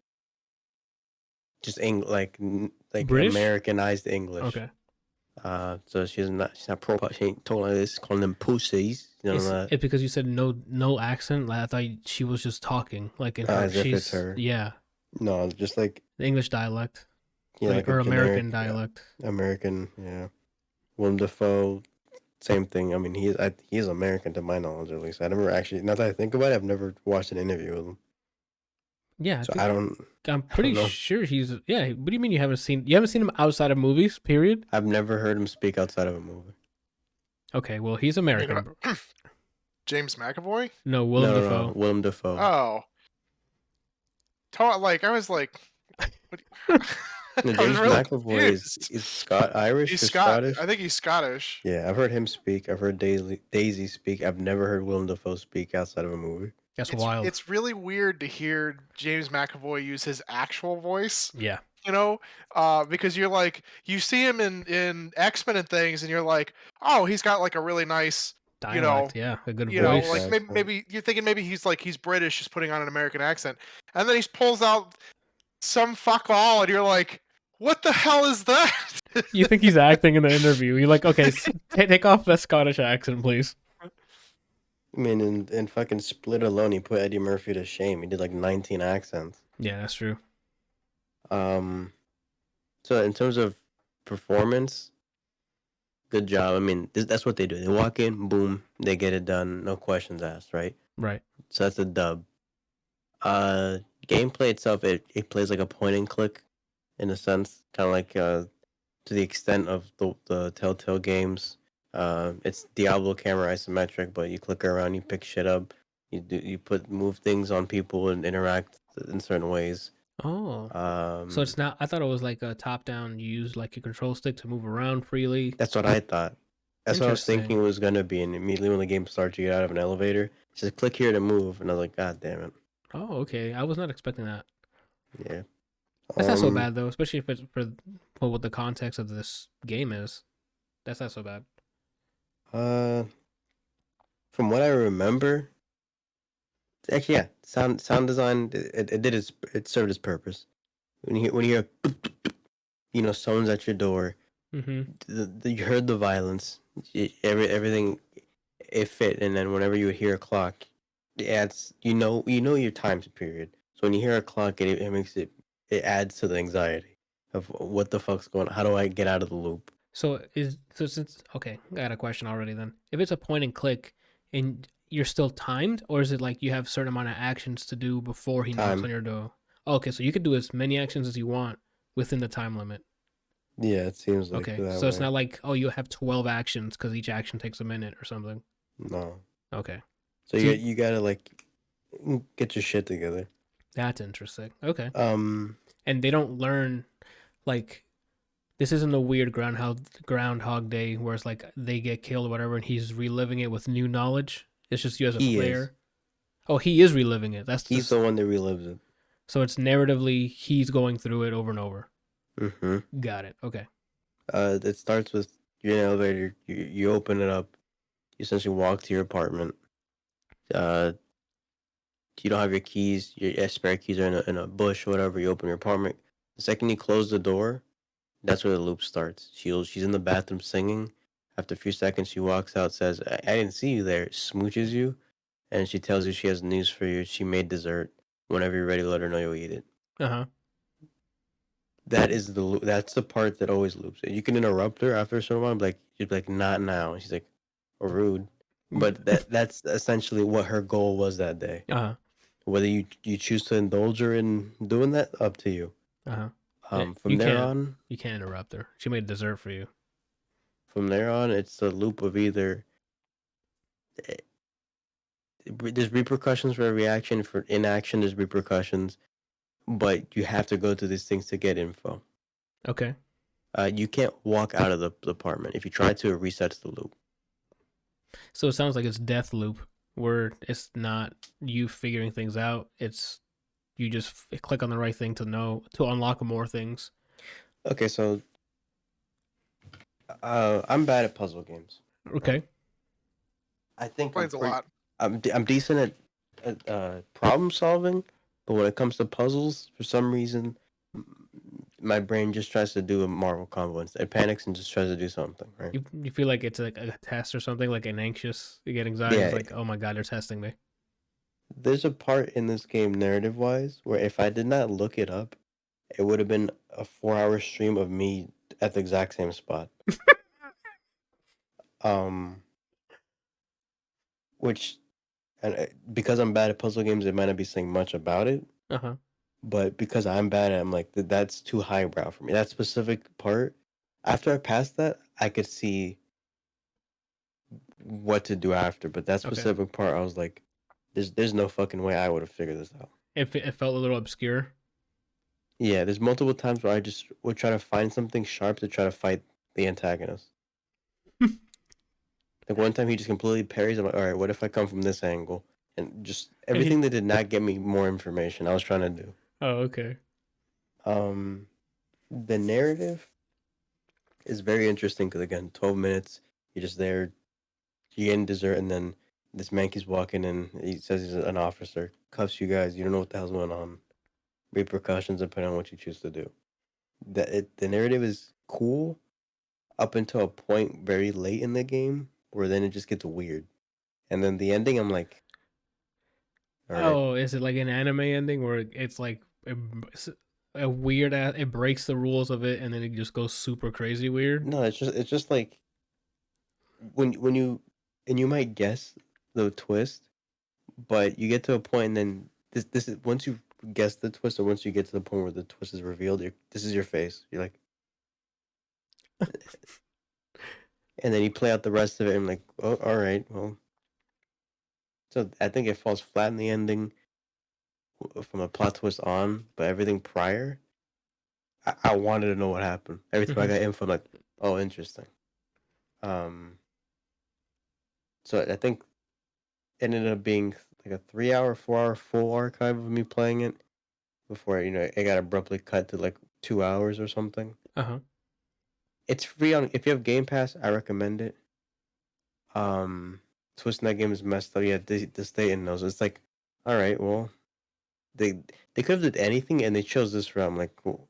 like British? Americanized English. Okay. So she's not proper. She ain't talking like this, calling them pussies. You know it's because you said no accent. Like, I thought she was just talking like in her. As if it's her. Yeah. No, just like the English dialect. Yeah, like or American generic, dialect. Yeah. American, yeah. Willem Dafoe, same thing. I mean, he's American to my knowledge, at least. I never actually, now that I think about it, I've never watched an interview with him. Yeah, so I'm pretty sure he's. Yeah, what do you mean you haven't seen him outside of movies? Period. I've never heard him speak outside of a movie. Okay, well he's American. James McAvoy? No, Willem Dafoe. No, Willem Dafoe. Oh, I was like. No, James McAvoy is Irish. He's Scottish. I think he's Scottish. Yeah, I've heard him speak. I've heard Daisy speak. I've never heard Willem Dafoe speak outside of a movie. That's wild. It's really weird to hear James McAvoy use his actual voice. Yeah. You know, because you're like, you see him in X-Men and things, and you're like, oh, he's got like a really nice dialect, yeah, a good voice. You know, like maybe you're thinking maybe he's British, just putting on an American accent, and then he pulls out some fuck all, and you're like, what the hell is that? You think he's acting in the interview? You're like, okay, take off that Scottish accent, please. I mean, in fucking Split alone, he put Eddie Murphy to shame. He did like 19 accents. Yeah, that's true. So in terms of performance, good job. I mean, that's what they do. They walk in, boom, they get it done, no questions asked, right? Right. So that's a dub. Gameplay itself, it plays like a point and click, in a sense, kind of like to the extent of the Telltale games. It's Diablo camera isometric, but you click around, you pick shit up, you move things on people and interact in certain ways. Oh, so it's not. I thought it was like a top down. You use like your control stick to move around freely. That's what I thought. That's what I was thinking it was gonna be. And immediately when the game starts, you get out of an elevator. It says click here to move, and I was like, God damn it. Oh, okay. I was not expecting that. Yeah. That's not so bad though, especially if it's for what the context of this game is. That's not so bad. From what I remember, actually, yeah, sound design. It served its purpose. When you hear someone's at your door, you heard the violence, everything, it fit, and then whenever you would hear a clock, it adds. Your time period. So when you hear a clock, it makes it adds to the anxiety of what the fuck's going on. How do I get out of the loop? So since okay, I got a question already then. If it's a point and click and you're still timed, or is it like you have a certain amount of actions to do before he knocks on your door? Okay, so you could do as many actions as you want within the time limit. Yeah, it seems like okay, that so it's way. not like you have 12 actions because each action takes a minute or something. No. Okay. So you gotta like get your shit together. That's interesting. Okay. And they don't learn like this isn't a weird Groundhog Day where it's like they get killed or whatever and he's reliving it with new knowledge. It's just you as a player. Is. Oh, he is reliving it. He's the one that relives it. So it's narratively he's going through it over and over. Mm-hmm. Got it. Okay. It starts with you're in an elevator. You open it up. You essentially walk to your apartment. You don't have your keys. Your spare keys are in a bush or whatever. You open your apartment. The second you close the door, that's where the loop starts. She's in the bathroom singing. After a few seconds, she walks out, says, I didn't see you there, smooches you, and she tells you she has news for you. She made dessert. Whenever you're ready, let her know you'll eat it. Uh-huh. That's the part that always loops. You can interrupt her after a certain while, she'd be like, not now. And she's like, or rude. But that's essentially what her goal was that day. Uh-huh. Whether you choose to indulge her in doing that, up to you. Uh-huh. From there on, you can't interrupt her. She made dessert for you. From there on, it's a loop of either there's repercussions for every action. For inaction, there's repercussions, but you have to go through these things to get info. Okay. You can't walk out of the apartment. If you try to, it resets the loop. So it sounds like it's death loop, where it's not you figuring things out. It's you just click on the right thing to unlock more things. Okay, so I'm bad at puzzle games. Okay. I think Explains a lot. I'm decent at problem solving, but when it comes to puzzles, for some reason, my brain just tries to do a Marvel combo instead. It panics and just tries to do something, right? You feel like it's like a test or something, like you get anxiety. Yeah. It's like, oh my god, they're testing me. There's a part in this game, narrative-wise, where if I did not look it up, it would have been a 4-hour stream of me at the exact same spot. Which, and because I'm bad at puzzle games, it might not be saying much about it. Uh-huh. But because I'm bad at it, I'm like, that's too highbrow for me. That specific part, after I passed that, I could see what to do after. But that specific part, I was like, there's no fucking way I would have figured this out. It felt a little obscure. Yeah, there's multiple times where I just would try to find something sharp to try to fight the antagonist. Like one time he just completely parries. I'm like, all right, what if I come from this angle? And just everything that did not get me more information, I was trying to do. Oh, okay. The narrative is very interesting because again, 12 minutes, you're just there, you getting dessert, and then this man keeps walking in. He says he's an officer, cuffs you guys. You don't know what the hell's going on. Repercussions depending on what you choose to do. The narrative is cool up until a point very late in the game where then it just gets weird, and then the ending, I'm like, all right. Oh, is it like an anime ending where it's like a weird ass? It breaks the rules of it, and then it just goes super crazy weird. No, it's just like when you might guess the twist, but you get to a point, and then this is once you guess the twist, or once you get to the point where the twist is revealed, this is your face. You're like. And then you play out the rest of it, and I'm like, oh, all right, well. So I think it falls flat in the ending from a plot twist on, but everything prior, I wanted to know what happened. Every time I got info, I'm like, oh, interesting. So I think it ended up being like a 3-hour, 4-hour full archive of me playing it before, it got abruptly cut to like 2 hours or something. Uh-huh. It's free if you have Game Pass, I recommend it. twisting that game is messed up. Yeah, the state knows. It's like, all right, well, they could have did anything, and they chose this route. I'm like, well,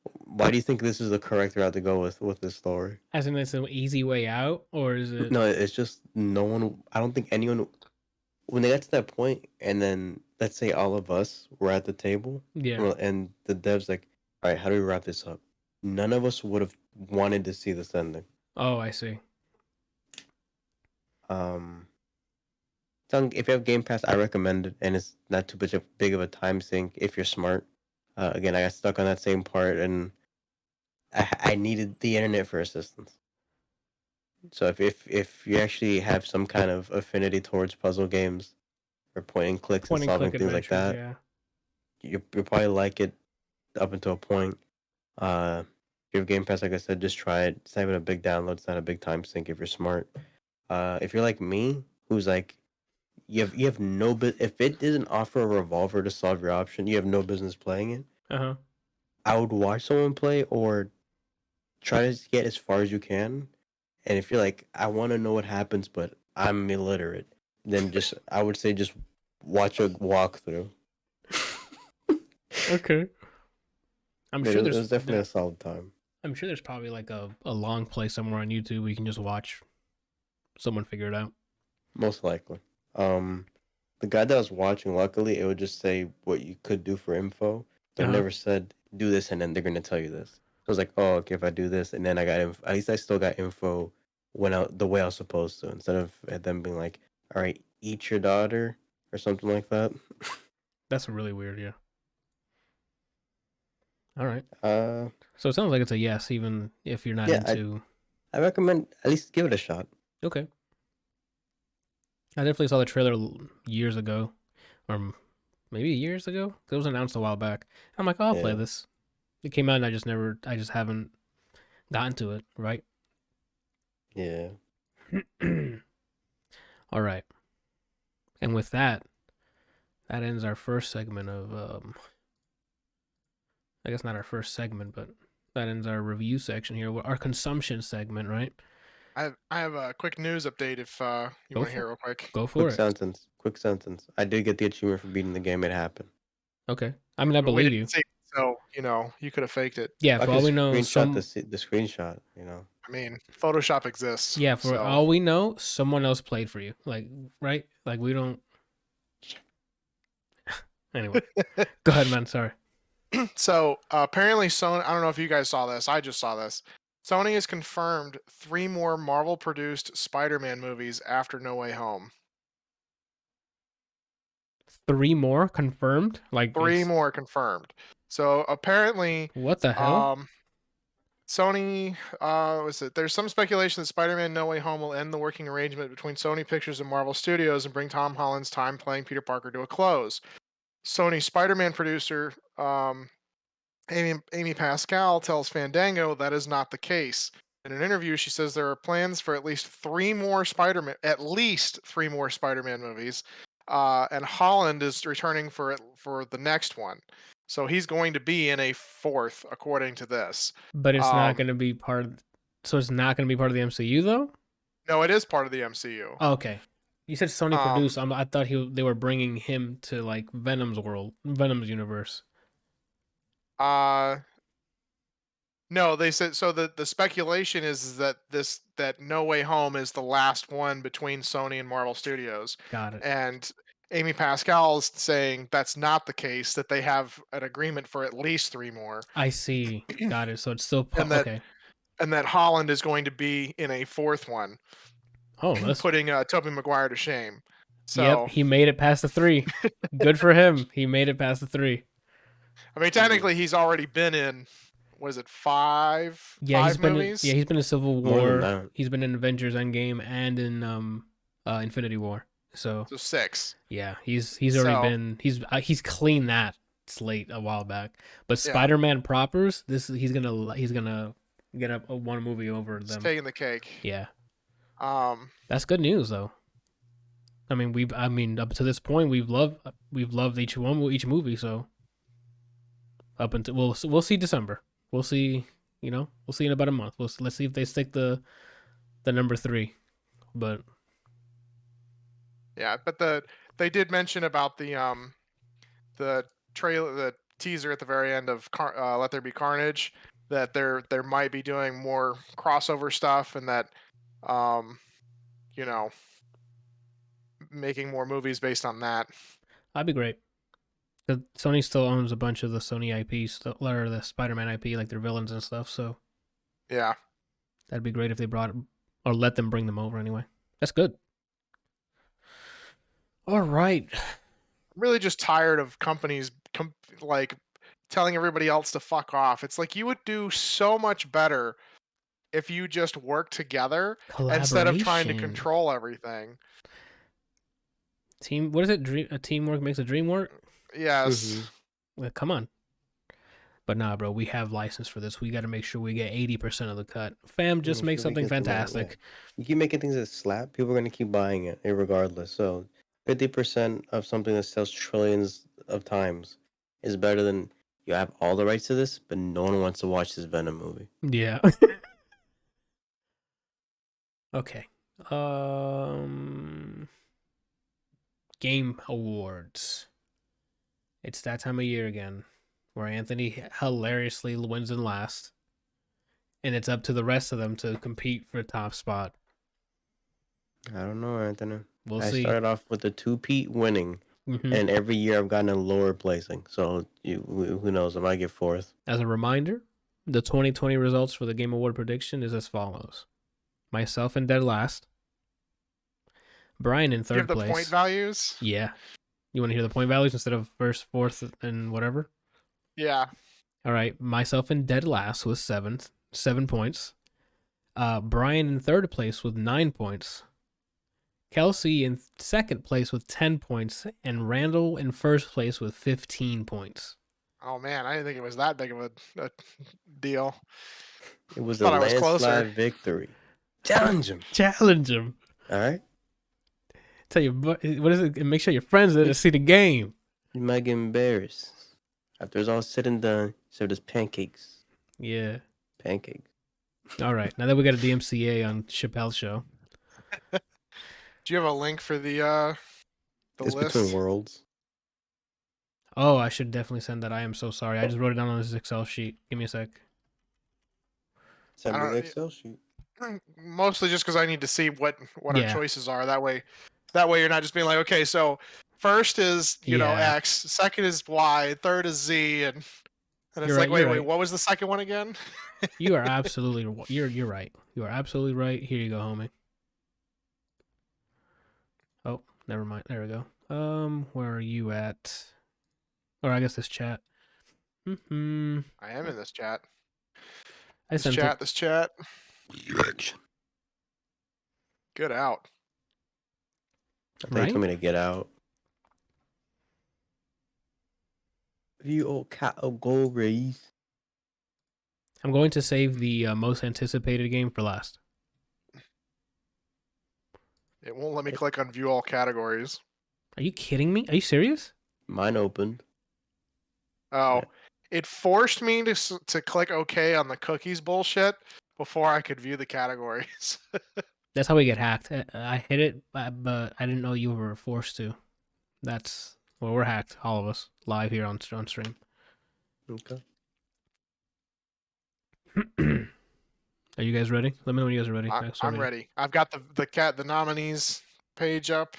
why do you think this is the correct route to go with this story? As in, it's an easy way out, or is it? No, it's just no one. I don't think anyone. When they got to that point, and then let's say all of us were at the table, Yeah. and the devs like, all right, how do we wrap this up? None of us would have wanted to see this ending. Oh, I see. If you have Game Pass, I recommend it, and it's not too big of a time sink if you're smart. Again, I got stuck on that same part, and I needed the internet for assistance. So if you actually have some kind of affinity towards puzzle games or point and clicks and solving things like that, yeah. you'll probably like it up until a point. If you have Game Pass, like I said, just try it. It's not even a big download. It's not a big time sink if you're smart. If you're like me, who's like, you have no if it doesn't offer a revolver to solve your option, you have no business playing it. I would watch someone play or try to get as far as you can. And if you're like, I want to know what happens, but I'm illiterate, then I would say just watch a walkthrough. Okay. I'm sure there's definitely a solid time. I'm sure there's probably like a long play somewhere on YouTube where you can just watch someone figure it out. Most likely. The guy that I was watching, luckily, it would just say what you could do for info. They never said, do this, and then they're going to tell you this. I was like, oh, okay, if I do this, and then I got info, at least I still got info the way I was supposed to, instead of them being like, all right, eat your daughter, or something like that. That's really weird, yeah. All right. So it sounds like it's a yes, even if you're not into... I recommend at least give it a shot. Okay. I definitely saw the trailer years ago, or maybe years ago. It was announced a while back. I'm like, oh, I'll play this. It came out and I just haven't gotten to it, right? Yeah. All right. And with that ends our first segment of, I guess not our first segment, but that ends our review section here, our consumption segment, right? I have a quick news update if you want to hear real quick. Go for it. Quick sentence. I did get the achievement for beating the game. It happened. Okay. I mean, I believe you. So, you could have faked it. Yeah, for all we know, the screenshot, I mean, Photoshop exists. Yeah, for all we know, someone else played for you. Like, right? Like, we don't... Anyway. Go ahead, man. Sorry. So, apparently Sony... I don't know if you guys saw this. I just saw this. Sony has confirmed 3 more Marvel-produced Spider-Man movies after No Way Home. 3 more confirmed? Like 3 more confirmed. So apparently, what the hell? Sony, there's some speculation that Spider-Man No Way Home will end the working arrangement between Sony Pictures and Marvel Studios and bring Tom Holland's time playing Peter Parker to a close. Sony Spider-Man producer Amy Pascal tells Fandango that is not the case. In an interview, she says there are plans for at least 3 more Spider-Man movies. And Holland is returning for the next one, so he's going to be in a 4th, according to this. But it's not going to be part of. So it's not going to be part of the MCU, though. No, it is part of the MCU. Oh, okay, you said Sony produced. I thought they were bringing him to like Venom's universe. No, they said so. The speculation is that No Way Home is the last one between Sony and Marvel Studios. Got it. And Amy Pascal is saying that's not the case, that they have an agreement for at least 3 more. I see. Got it. So it's still okay. And that Holland is going to be in a 4th one. Oh, that's putting Tobey Maguire to shame. So, yep, he made it past the 3. Good for him. He made it past the 3. I mean, technically, he's already been in. What is it? 5? Yeah, 5 movies. He's been in Civil War. He's been in Avengers Endgame and in Infinity War. So 6. Yeah, he's already been. He's cleaned that slate a while back. But Spider-Man propers, he's gonna get up one movie over them. He's taking the cake. Yeah. That's good news though. I mean, up to this point, we've loved each movie. So up until we'll see December. We'll see. We'll see in about a month. Let's see if they stick the number 3. But Yeah, but they did mention about the trailer, the teaser at the very end of Let There Be Carnage, that there might be doing more crossover stuff, and that you know, making more movies based on that. That'd be great. Sony still owns a bunch of the Sony IPs, or the Spider-Man IP, like their villains and stuff. So Yeah, that'd be great if they brought or let them bring them over anyway. That's good. All right. I'm really just tired of companies like telling everybody else to fuck off. It's like you would do so much better if you just work together instead of trying to control everything. What is it? A teamwork makes a dream work? Yes. Well, come on. But nah, bro, we have license for this. We got to make sure we get 80% of the cut. Fam, just make something fantastic. You keep making things that slap, people are going to keep buying it, regardless. So 50% of something that sells trillions of times is better than you have all the rights to this, but no one wants to watch this Venom movie. Yeah. Okay. Game Awards. It's that time of year again, where Anthony hilariously wins in last, and it's up to the rest of them to compete for top spot. I don't know, Anthony. We'll I see. started off with the 2-peat winning, and every year I've gotten a lower placing. So who knows? I might get 4th. As a reminder, the 2020 results for the Game Award prediction is as follows: myself in dead last, Brian in third place. Give the point values? Yeah. You want to hear the point values instead of first, fourth, and whatever? Yeah. All right. Myself in dead last with 7 points. Brian in third place with 9 points. Kelsey in second place with 10 points. And Randall in first place with 15 points. Oh, man. I didn't think it was that big of a deal. It was a landslide victory. Challenge him. Challenge him. All right. Tell you, what is it? Make sure your friends there to see the game. You might get embarrassed. After it's all said and done, serve us pancakes. Yeah. Pancakes. All right. Now that we got a DMCA on Chappelle's show. Do you have a link for the it's list? Between Worlds. Oh, I should definitely send that. I am so sorry. I just wrote it down on this Excel sheet. Give me a sec. Send me the Excel sheet. Mostly just because I need to see what our choices are. That way you're not just being like, okay, so first is you know X, second is Y, third is Z, and it's like, wait, what was the second one again? You are absolutely you're right. You are absolutely right. Here you go, homie. Oh, never mind. There we go. Where are you at? Or I guess this chat. I am in this chat. This chat. Get out. They told me to get out. You old cat of gold rays. I'm going to save the most anticipated game for last. It won't let me click on view all categories. Are you kidding me? Are you serious? Mine opened. Oh, it forced me to click OK on the cookies bullshit before I could view the categories. That's how we get hacked. I hit it, but I didn't know you were forced to. We're hacked, all of us, live here on stream. Okay. Are you guys ready? Let me know when you guys are ready. I'm ready. I've got the nominees page up.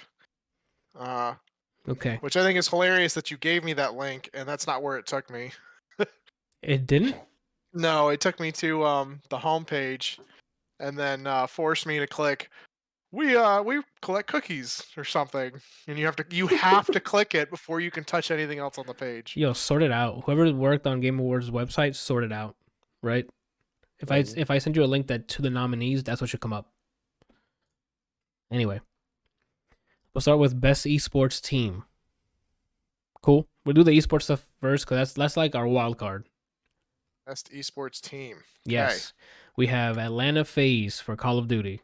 Okay. Which I think is hilarious that you gave me that link, and that's not where it took me. It didn't? No, it took me to the home page, and then forced me to click. We collect cookies or something, and you have to click it before you can touch anything else on the page. Yo, sort it out. Whoever worked on Game Awards website, sort it out, right? If I send you a link to the nominees, that's what should come up. Anyway, we'll start with best esports team. Cool. We'll do the esports stuff first because that's like our wild card. Best esports team. Yes, we have Atlanta FaZe for Call of Duty.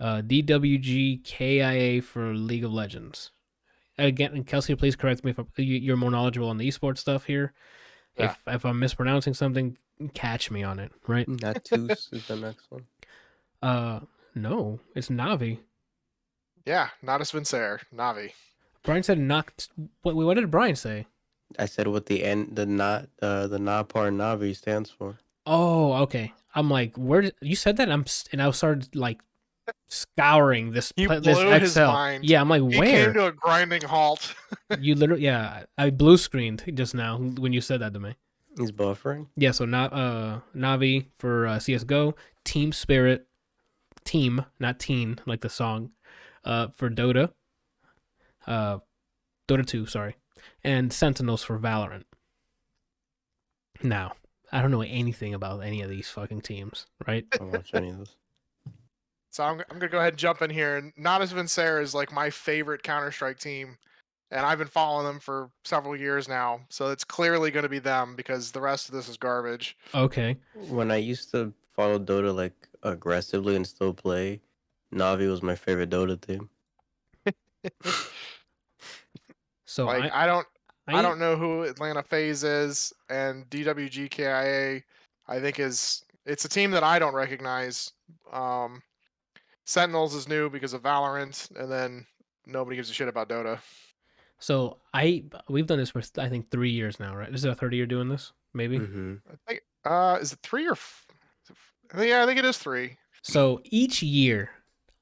DWG KIA for League of Legends. Again, and Kelsey, please correct me if you're more knowledgeable on the esports stuff here. Yeah. If I'm mispronouncing something, catch me on it, right? Natus is the next one. No, it's Navi. Yeah, Natus Vincere, Navi. Brian said knocked. What did Brian say? I said what the NAPAR Navi stands for. Oh, okay. I'm like, where you said that? And I started like scouring this You this blew his Excel. mind. Yeah, I'm like, He where? came to a grinding halt. You literally, yeah, I blue screened just now when you said that to me. He's buffering. Yeah, so not Navi for CS:GO, Team Spirit, Team, not Teen, like the song, for Dota, Dota 2, sorry, and Sentinels for Valorant. Now, I don't know anything about any of these fucking teams, right? I don't watch any of this. So I'm gonna go ahead and jump in here. And Natus Vincere is like my favorite Counter-Strike team, and I've been following them for several years now. So it's clearly going to be them because the rest of this is garbage. Okay. When I used to follow Dota like aggressively and still play, Navi was my favorite Dota team. So Like I don't know who Atlanta FaZe is, and DWGKIA I think it's a team that I don't recognize. Sentinels is new because of Valorant, and then nobody gives a shit about Dota. So we've done this for I think 3 years now, right? This is our third year doing this, maybe. Mm-hmm. I think is it 3 or? Yeah, I think it is 3. So each year,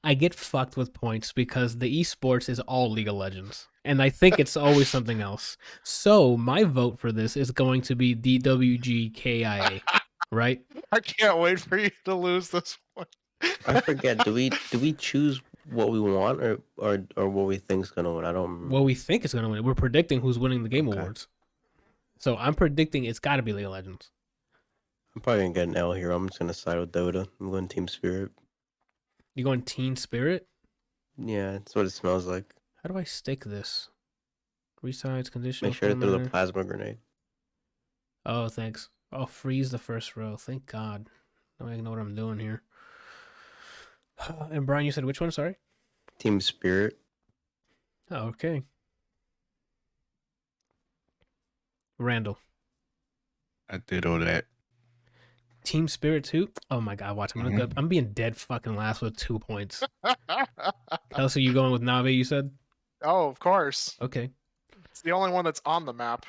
I get fucked with points because the esports is all League of Legends, and I think it's always something else. So my vote for this is going to be DWGKIA, right? I can't wait for you to lose this one. I forget. Do we choose what we want or what we think's gonna win? I don't remember. What we think is going to win. We're predicting who's winning the game Okay. awards. So I'm predicting it's got to be League of Legends. I'm probably gonna get an L here. I'm just gonna side with Dota. I'm going Team Spirit. You going Teen Spirit? Yeah, that's what it smells like. How do I stick this? Resize conditional. Make sure to throw the format. plasma grenade. Oh, thanks. I'll freeze the first row. Thank God. Now I know what I'm doing here. And Brian, you said which one? Sorry. Team Spirit. Oh, okay. Randall. I did all that. Team Spirit 2? Oh my God, watch. I'm being dead fucking last with 2 points. Kelsey, you going with Navi, you said? Oh, of course. Okay. It's the only one that's on the map.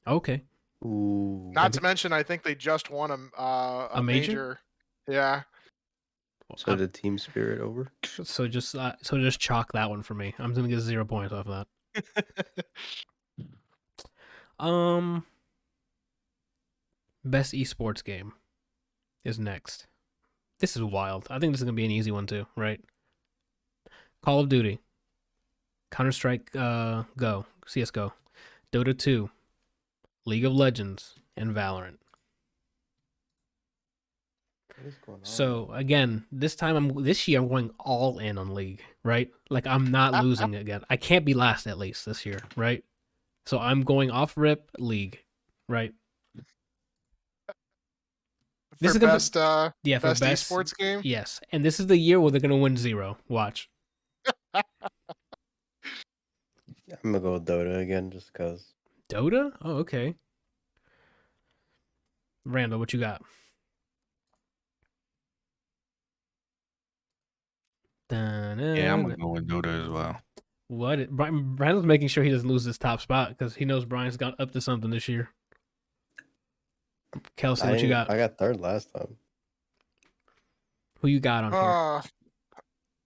Okay. Ooh. Not to mention, I think they just won a major? Yeah. So the Team Spirit over. So just chalk that one for me. I'm gonna get 0 points off of that. Best esports game is next. This is wild. I think this is gonna be an easy one too, right? Call of Duty, Counter-Strike, Go, CS:GO, Dota 2, League of Legends, and Valorant. What is going on? So again, this year I'm going all in on League, right? Like I'm not losing again. I can't be last at least this year, right? So I'm going off rip League, right? This is best for best esports game. Yes, and this is the year where they're gonna win 0. Watch. I'm gonna go with Dota again, just cause. Dota? Oh, okay. Randall, what you got? Yeah, I'm gonna go with Dota as well. What? Randall's making sure he doesn't lose his top spot because he knows Brian's got up to something this year. Kelsey, what you got? I got third last time. Who you got on here?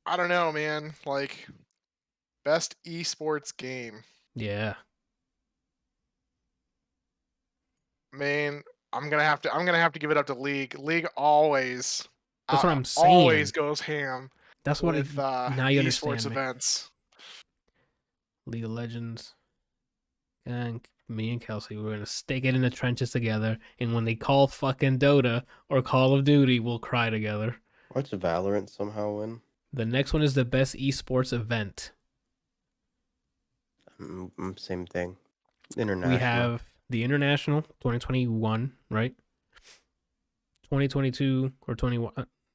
I don't know, man. Like best esports game. Yeah. Man, I'm gonna have to give it up to League. League always. That's what I'm saying. Always goes ham. That's what with now you understand esports me. events. League of Legends. And me and Kelsey, we're gonna stick it in the trenches together. And when they call fucking Dota or Call of Duty, we'll cry together. Watch Valorant somehow win. The next one is the best esports event. Same thing. International. We have the International 2021, right? 2022 or 21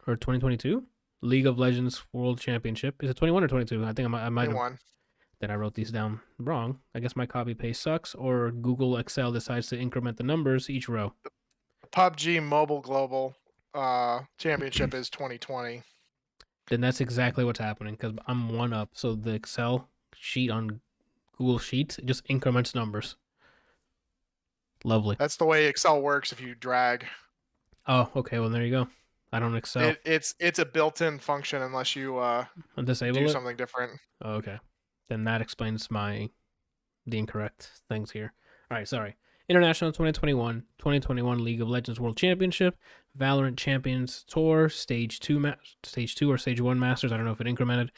or 2022 League of Legends World Championship. Is it 21 or 22? I think I might have. Then I wrote these down wrong. I guess my copy paste sucks, or Google Excel decides to increment the numbers each row. PUBG Mobile Global Championship is 2020. Then that's exactly what's happening because I'm 1 up. So the Excel sheet on Google Sheets, it just increments numbers. Lovely. That's the way Excel works if you drag. Oh, okay. Well, there you go. I don't Excel. It's a built-in function unless you Disable do it. something different. Oh, okay. Then that explains the incorrect things here. All right, sorry. International 2021 League of Legends World Championship, Valorant Champions Tour, Stage 2 or Stage 1 Masters, I don't know if it incremented.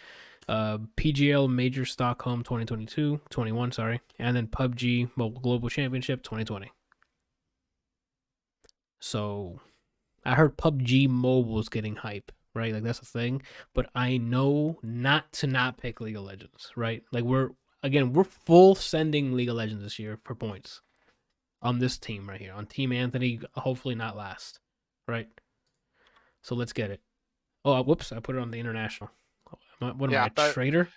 PGL Major Stockholm 21, sorry, and then PUBG Mobile Global Championship 2020. So, I heard PUBG Mobile is getting hype, right? Like that's a thing, but I know not to not pick League of Legends, right? Like we're full sending League of Legends this year for points on this team right here, on Team Anthony, hopefully not last, right? So let's get it. Oh, whoops, I put it on the international. What am I, a traitor?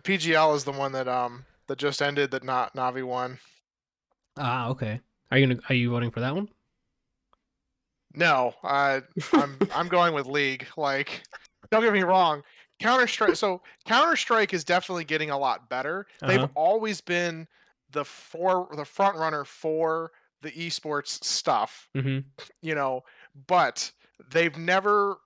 PGL is the one that just ended that Navi won. Ah, okay. Are you voting for that one? No, I'm going with League. Like, don't get me wrong, Counter-Strike is definitely getting a lot better. They've always been the front runner for the esports stuff, but they've never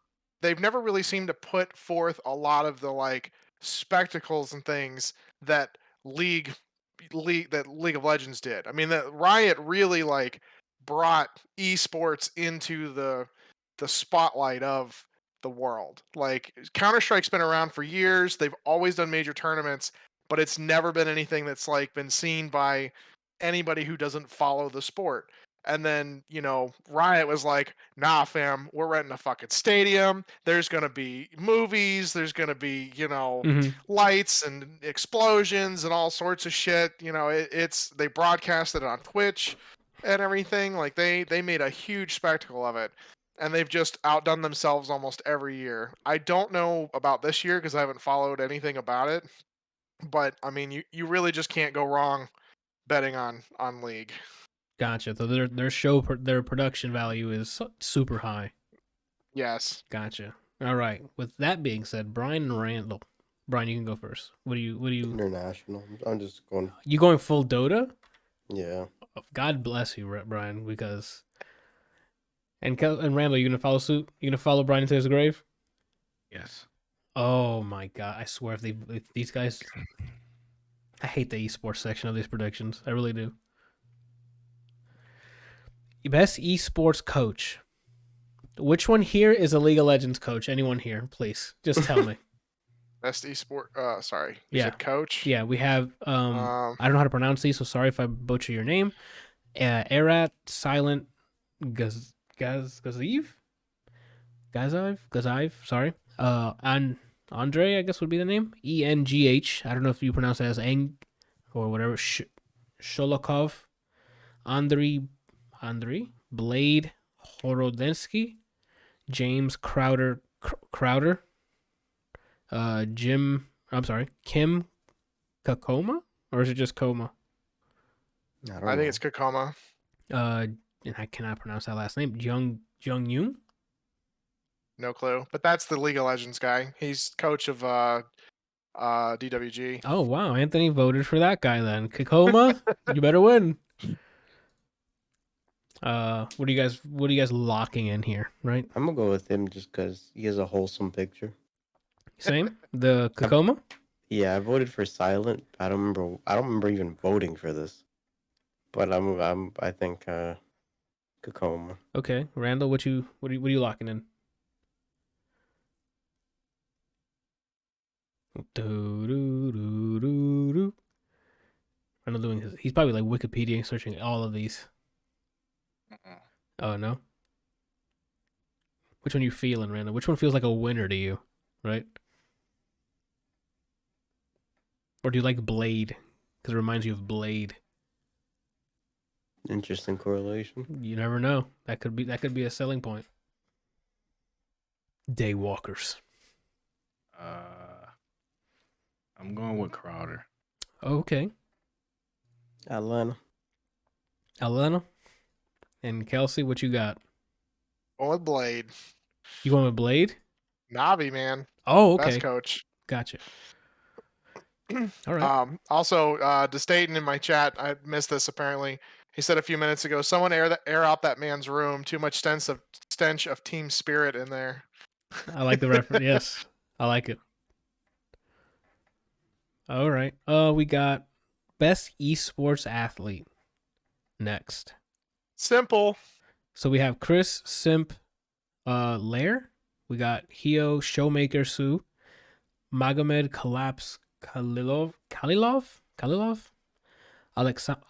really seemed to put forth a lot of the like spectacles and things that League of Legends did. I mean, that Riot really like brought esports into the spotlight of the world. Like Counter-Strike's been around for years. They've always done major tournaments, but it's never been anything that's like been seen by anybody who doesn't follow the sport. And then, Riot was like, nah, fam, we're renting a fucking stadium. There's going to be movies. There's going to be, lights and explosions and all sorts of shit. They broadcasted it on Twitch and everything. Like they made a huge spectacle of it. And they've just outdone themselves almost every year. I don't know about this year because I haven't followed anything about it. But, I mean, you really just can't go wrong betting on League. Gotcha. So their production value is super high. Yes. Gotcha. All right. With that being said, Brian and Randall. Brian, you can go first. What do you? International. I'm just going. You going full Dota? Yeah. God bless you, Brian, because. And Randall, you gonna follow suit? You gonna follow Brian into his grave? Yes. Oh my God! I swear, if these guys, I hate the esports section of these predictions. I really do. Best esports coach. Which one here is a League of Legends coach? Anyone here, please, just tell me. Best esport. Sorry, you said coach. Yeah, we have. I don't know how to pronounce these, so sorry if I butcher your name. Arat, Silent, Gaziv. Sorry. And Andre, I guess would be the name. ENGH. I don't know if you pronounce it as Eng or whatever. Sholokov. Andrei Blade Horodensky. James Crowder. Kim Kakoma? Or is it just Coma? I think it's Kakoma. And I cannot pronounce that last name. Jung Yoon? No clue. But that's the League of Legends guy. He's coach of DWG. Oh wow, Anthony voted for that guy then. Kakoma, you better win. What are you guys locking in here, right? I'm gonna go with him just because he has a wholesome picture. Same? The Kakoma? Yeah, I voted for Silent. I don't remember even voting for this. But I think Kakoma. Okay. Randall, what are you locking in? Randall doing he's probably like Wikipedia searching all of these. Oh no. Which one are you feeling, Randall? Which one feels like a winner to you, right? Or do you like Blade? Because it reminds you of Blade. Interesting correlation. You never know. That could be a selling point. Daywalkers. I'm going with Crowder. Okay. Atlanta. And Kelsey, what you got? Going with Blade. You going with Blade? Navi, man. Oh, okay. Best coach. Gotcha. All right. Also, Destaten in my chat, I missed this apparently. He said a few minutes ago, someone air out that man's room. Too much stench of team spirit in there. I like the reference. Yes, I like it. All right. We got best esports athlete next. Simple. So we have Chris Simp Lair. We got Hio Showmaker Sue. Magomed Kalilov.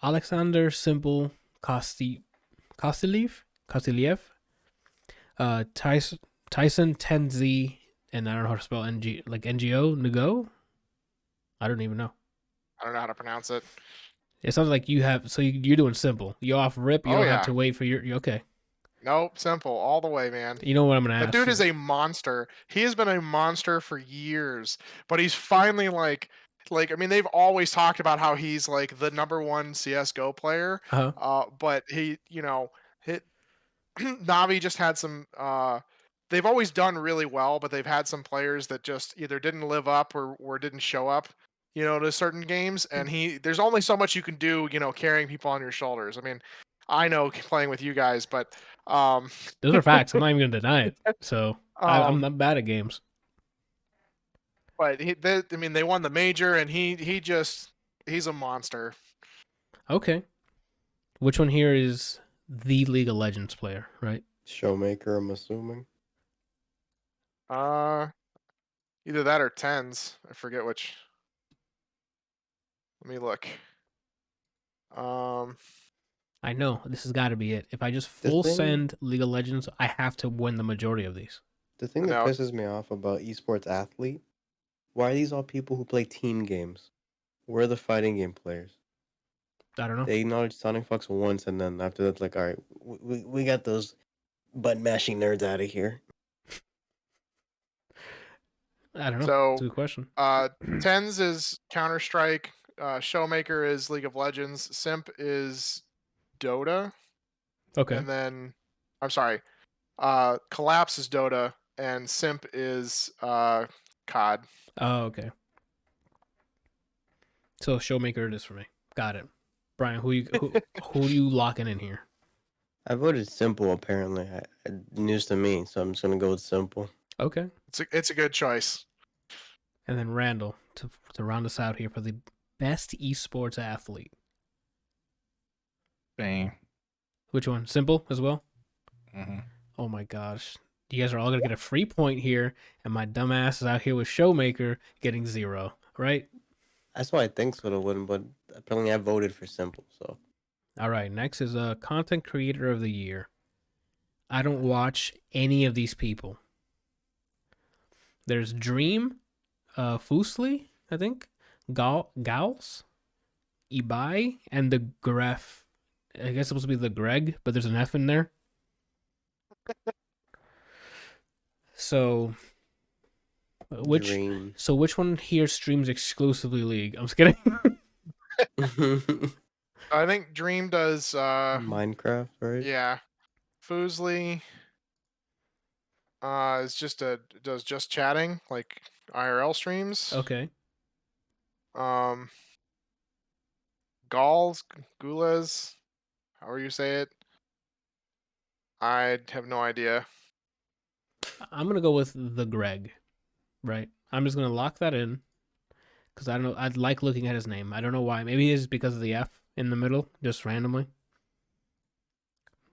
Alexander Simple Kostiliev. Tyson Tenzi, and I don't know how to spell NGO Ngo. I don't even know. I don't know how to pronounce it. It sounds like you have. So you're doing simple. You off rip. You don't have to wait for your. Okay. Nope, simple all the way, man. You know what I'm gonna ask? That dude is a monster. He has been a monster for years, but he's finally like I mean, they've always talked about how he's like the #1 CS:GO player. But he, Navi just had some. They've always done really well, but they've had some players that just either didn't live up or didn't show up, to certain games. And there's only so much you can do, carrying people on your shoulders. I mean, I know playing with you guys, but those are facts. I'm not even gonna deny it. So I'm not bad at games. But they won the major, and he's a monster. Okay. Which one here is the League of Legends player, right? Showmaker, I'm assuming. Either that or Tens. I forget which. Let me look. I know this has got to be it. If I just send League of Legends, I have to win the majority of these. The thing that pisses me off about esports athlete, why are these all people who play team games? Where are the fighting game players? I don't know. They acknowledge Sonic Fox once, and then after that's like, all right, we got those button mashing nerds out of here. I don't know. So, that's a good question. Tens is Counter-Strike. Showmaker is League of Legends. Simp is Dota. Okay. And then, I'm sorry, Collapse is Dota, and Simp is COD. Oh, okay. So Showmaker it is for me. Got it. Brian, who you locking in here? I voted Simple, apparently. News to me, so I'm just going to go with Simple. Okay. It's a good choice. And then Randall, to round us out here for the best esports athlete. Bang. Which one? Simple as well? Mm-hmm. Oh my gosh. You guys are all going to get a free point here, and my dumb ass is out here with Showmaker getting 0, right? That's why I think so to win, but apparently I voted for Simple, so. All right, next is a content creator of the year. I don't watch any of these people. There's Dream, Fusli, I think, Gals, Ibai, and the Gref. I guess it's supposed to be the Greg, but there's an F in there. So, which one here streams exclusively League? I'm just kidding. I think Dream does Minecraft, right? Yeah. Fusli does just chatting, like IRL streams. Okay. Gules, however you say it. I have no idea. I'm gonna go with the Greg, right? I'm just gonna lock that in because I don't know. I'd like looking at his name. I don't know why. Maybe it's because of the F in the middle, just randomly.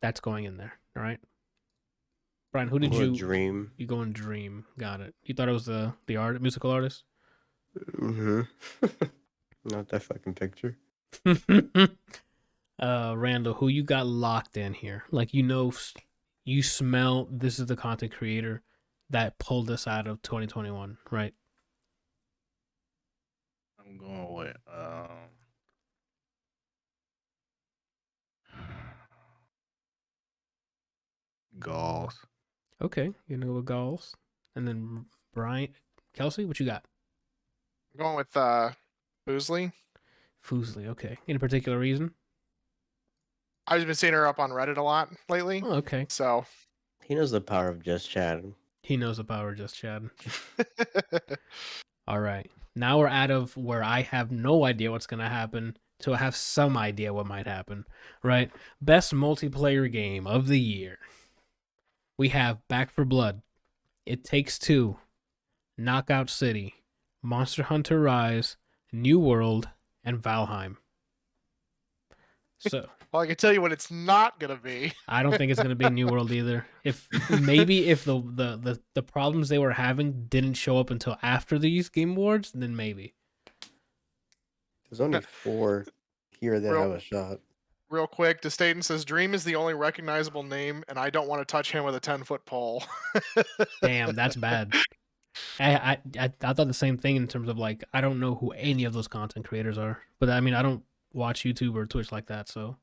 That's going in there. All right. Brian, who did you Dream? You go in Dream. Got it. You thought it was the musical artist? Mm-hmm. Not that fucking picture. Randall, who you got locked in here? Like, you smell this is the content creator that pulled us out of 2021, right? I'm going with Gauls. Okay, you're gonna go with Gauls. And then Brian, Kelsey, what you got? I'm going with Fusli. Fusli, okay. Any particular reason? I've been seeing her up on Reddit a lot lately. Oh, okay. So he knows the power of just chatting. He knows the power, just Chad. All right. Now we're out of where I have no idea what's going to happen to I have some idea what might happen, right? Best multiplayer game of the year. We have Back 4 Blood, It Takes Two, Knockout City, Monster Hunter Rise, New World, and Valheim. So, well, I can tell you what it's not gonna be. I don't think it's gonna be New World either. If the problems they were having didn't show up until after these Game Awards, then maybe. There's only 4 here that have a shot. Real quick, Destaten says Dream is the only recognizable name, and I don't want to touch him with a 10-foot pole. Damn, that's bad. I thought the same thing in terms of like I don't know who any of those content creators are, but I mean I don't watch YouTube or Twitch like that, so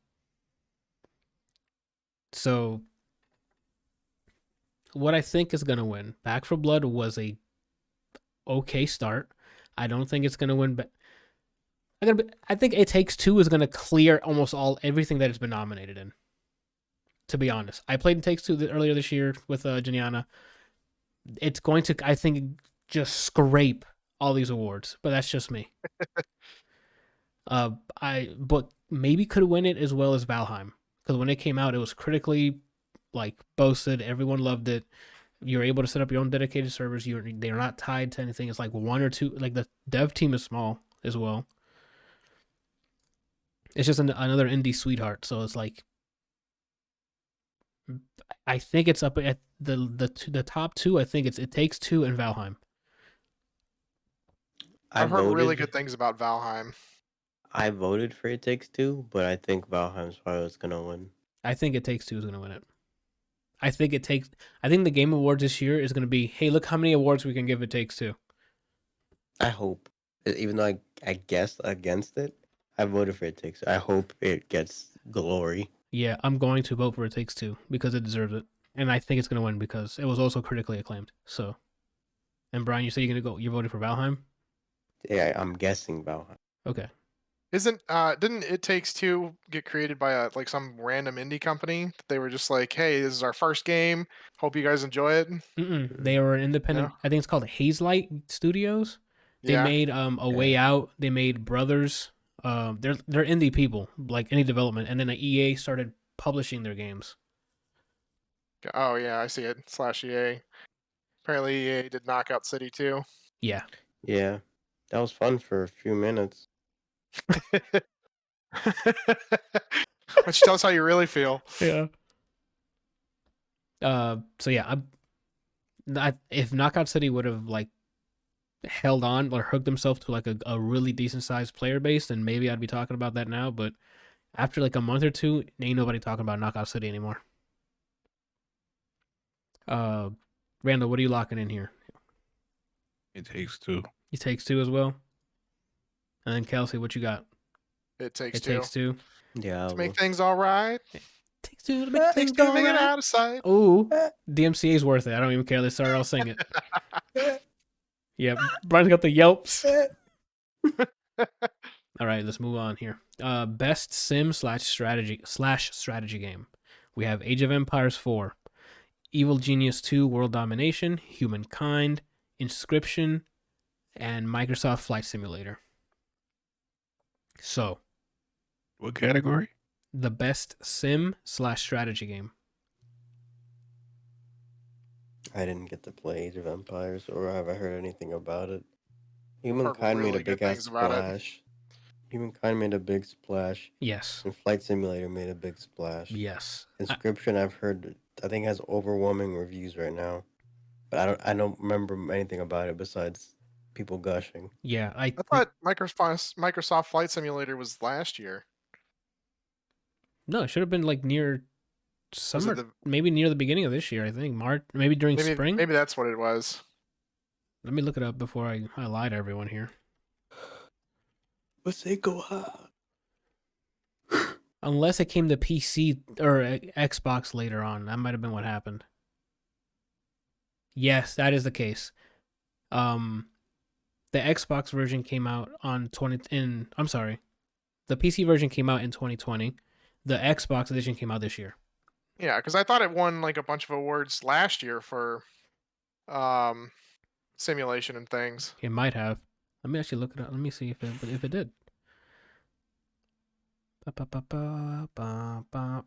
what I think is gonna win. Back 4 Blood was a okay start. I don't think it's gonna win, but I think It Takes Two is gonna clear almost everything that it's been nominated in. To be honest, I played It Takes Two earlier this year with Janiana. It's going to, I think, just scrape all these awards, but that's just me. But maybe could win it as well as Valheim, because when it came out, it was critically boasted. Everyone loved it. You're able to set up your own dedicated servers. They're not tied to anything. It's like 1 or 2. Like the dev team is small as well. It's just another indie sweetheart. So it's like, I think it's up at the top 2. I think It Takes Two and Valheim. I've heard really good things about Valheim. I voted for It Takes Two, but I think Valheim's probably what's gonna win. I think It Takes Two is gonna win it. I think the Game Awards this year is gonna be, hey, look how many awards we can give It Takes Two. I hope, even though I guessed against it, I voted for It Takes Two. I hope it gets glory. Yeah, I'm going to vote for It Takes Two because it deserves it, and I think it's gonna win because it was also critically acclaimed. So, and Brian, you said you're voting for Valheim? Yeah, I'm guessing Valheim. Okay. Didn't It Takes Two get created by some random indie company? They were just like, hey, this is our first game. Hope you guys enjoy it. They were an independent. No? I think it's called Hazelight Studios. They made A Way Out. They made Brothers. They're indie people, like indie development, and then EA started publishing their games. Oh yeah, I see it. /EA. Apparently EA did Knockout City too. Yeah. Yeah, that was fun for a few minutes. Which tells how you really feel. Yeah. So yeah, if Knockout City would have held on or hooked himself to a really decent sized player base, then maybe I'd be talking about that now. But after a month or two, ain't nobody talking about Knockout City anymore. Randall, what are you locking in here? It Takes Two. It Takes Two as well. And then Kelsey, what you got? It Takes It Two. Takes Two. Yeah, To make things all right. Takes Two to make things go Make it right. out of sight. Ooh, DMCA's worth it. I don't even care. Let's start. I'll sing it. Yeah, Brian's got the yelps. All right, let's move on here. Best sim/strategy game. We have Age of Empires 4, Evil Genius 2 World Domination, Humankind, Inscription, and Microsoft Flight Simulator. So, what category? The best sim/strategy game. I didn't get to play Age of Empires, or have I heard anything about it? Humankind made a big ass splash. Humankind made a big splash. Yes. And Flight Simulator made a big splash. Yes. Inscription, I've heard, I think has overwhelming reviews right now, but I don't remember anything about it besides people gushing. Yeah, I thought Microsoft Flight Simulator was last year. No, it should have been near summer, maybe near the beginning of this year. I think March, maybe during spring. Maybe that's what it was. Let me look it up before I lie to everyone here. Let's say go hard. Unless it came to PC or Xbox later on, that might have been what happened. Yes, that is the case. The Xbox version came out the PC version came out in 2020. The Xbox edition came out this year. Yeah, because I thought it won a bunch of awards last year for simulation and things. It might have. Let me actually look it up. Let me see if it did.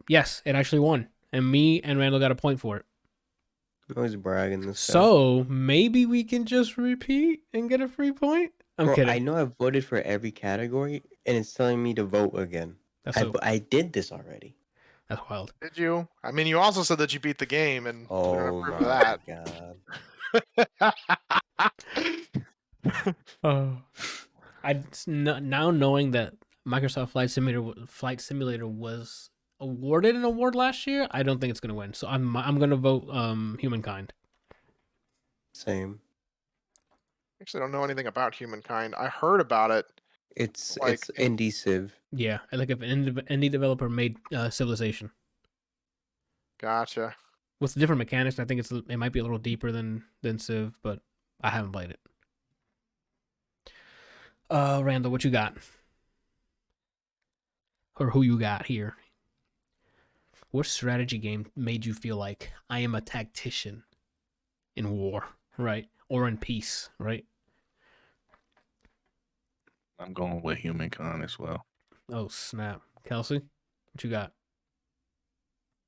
Yes, it actually won, and me and Randall got a point for it. Always bragging this. So maybe we can just repeat and get a free point. I'm kidding. I know I voted for every category, and it's telling me to vote again. I did this already. That's wild. Did you? I mean, you also said that you beat the game, and oh we don't my god. Now knowing that Microsoft Flight Simulator was awarded an award last year, I don't think it's gonna win. So I'm gonna vote Humankind. Same. Actually, don't know anything about Humankind. I heard about it. It's indie Civ. Yeah, like if an indie developer made Civilization. Gotcha. With different mechanics, I think it might be a little deeper than Civ, but I haven't played it. Randall, what you got? Or who you got here? What strategy game made you feel like I am a tactician in war, right? Or in peace, right? I'm going with Humankind as well. Oh, snap. Kelsey, what you got?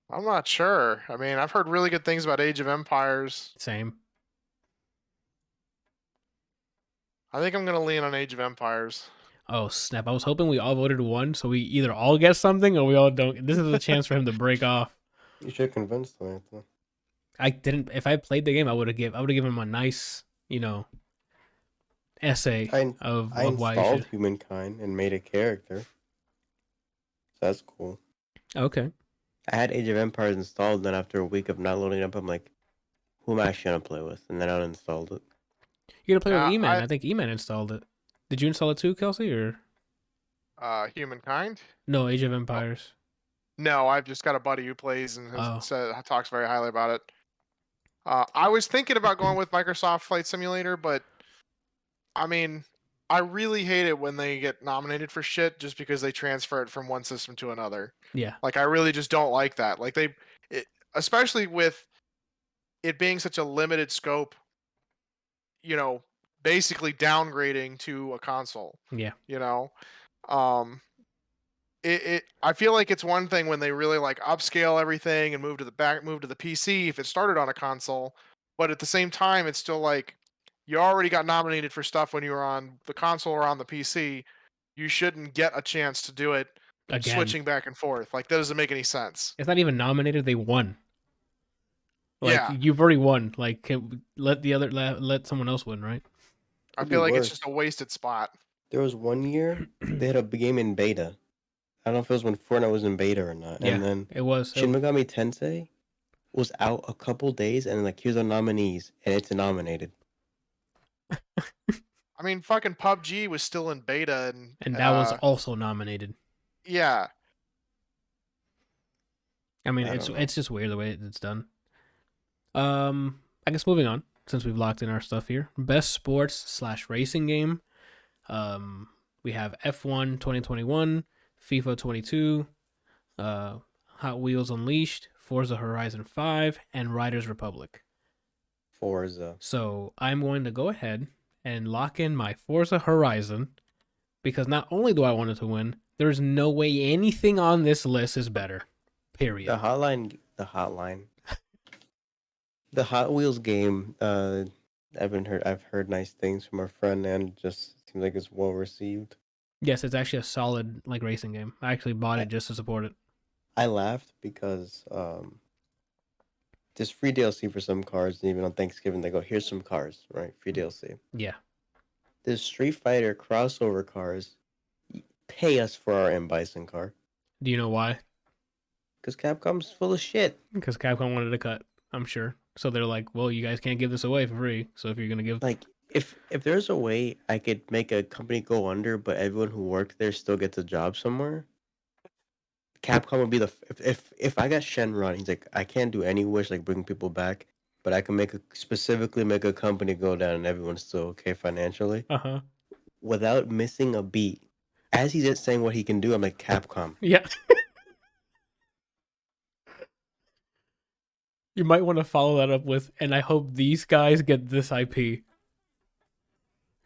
I'm not sure. I mean, I've heard really good things about Age of Empires. Same. I think I'm going to lean on Age of Empires. Oh, snap. I was hoping we all voted one, so we either all get something or we all don't. This is a chance for him to break off. You should convince them, Anthony. I didn't. If I played the game, I would have given him a nice, essay of why you should. I installed Humankind and made a character. So that's cool. Okay. I had Age of Empires installed, then after a week of not loading up, I'm like, who am I actually going to play with? And then I uninstalled it. You gotta play with E-Man. I think E-Man installed it. Did you install it too, Kelsey, or? Humankind? No, Age of Empires. No, I've just got a buddy who plays and talks very highly about it. I was thinking about going with Microsoft Flight Simulator, but I mean, I really hate it when they get nominated for shit just because they transfer it from one system to another. Yeah. Like, I really just don't like that. Like, especially with it being such a limited scope, basically downgrading to a console. Yeah. I feel like it's one thing when they really like upscale everything and move to the PC if it started on a console, but at the same time, it's still like you already got nominated for stuff when you were on the console or on the PC. You shouldn't get a chance to do it again, switching back and forth. Like, that doesn't make any sense. It's not even nominated; they won. Like, you've already won. Like, let someone else win, right? I feel like it's just a wasted spot. There was one year they had a game in beta. I don't know if it was when Fortnite was in beta or not. Yeah, and then it was. Shin Megami Tensei was out a couple days, and like, here's the nominees, and it's nominated. I mean, fucking PUBG was still in beta, and that was also nominated. Yeah. I mean, it's just weird the way it's done. I guess moving on, since we've locked in our stuff here. Best sports/racing game. We have F1 2021, FIFA 22, Hot Wheels Unleashed, Forza Horizon 5, and Riders Republic. Forza. So I'm going to go ahead and lock in my Forza Horizon, because not only do I want it to win, there's no way anything on this list is better. Period. The Hot Wheels game, I've heard nice things from our friend, and it just seems like it's well received. Yes, it's actually a solid racing game. I actually bought it just to support it. I laughed because there's free DLC for some cars, and even on Thanksgiving they go, here's some cars, right? Free DLC. Yeah. There's Street Fighter crossover cars. Pay us for our M. Bison car. Do you know why? Because Capcom's full of shit. Because Capcom wanted a cut, I'm sure. So they're like, well, you guys can't give this away for free. So if you're going to give... Like, if there's a way I could make a company go under, but everyone who worked there still gets a job somewhere, Capcom would be the... If I got Shenron, he's like, I can't do any wish, like bring people back, but I can specifically make a company go down and everyone's still okay financially. Uh-huh. Without missing a beat. As he's just saying what he can do, I'm like, Capcom. Yeah. You might want to follow that up with, and I hope these guys get this IP.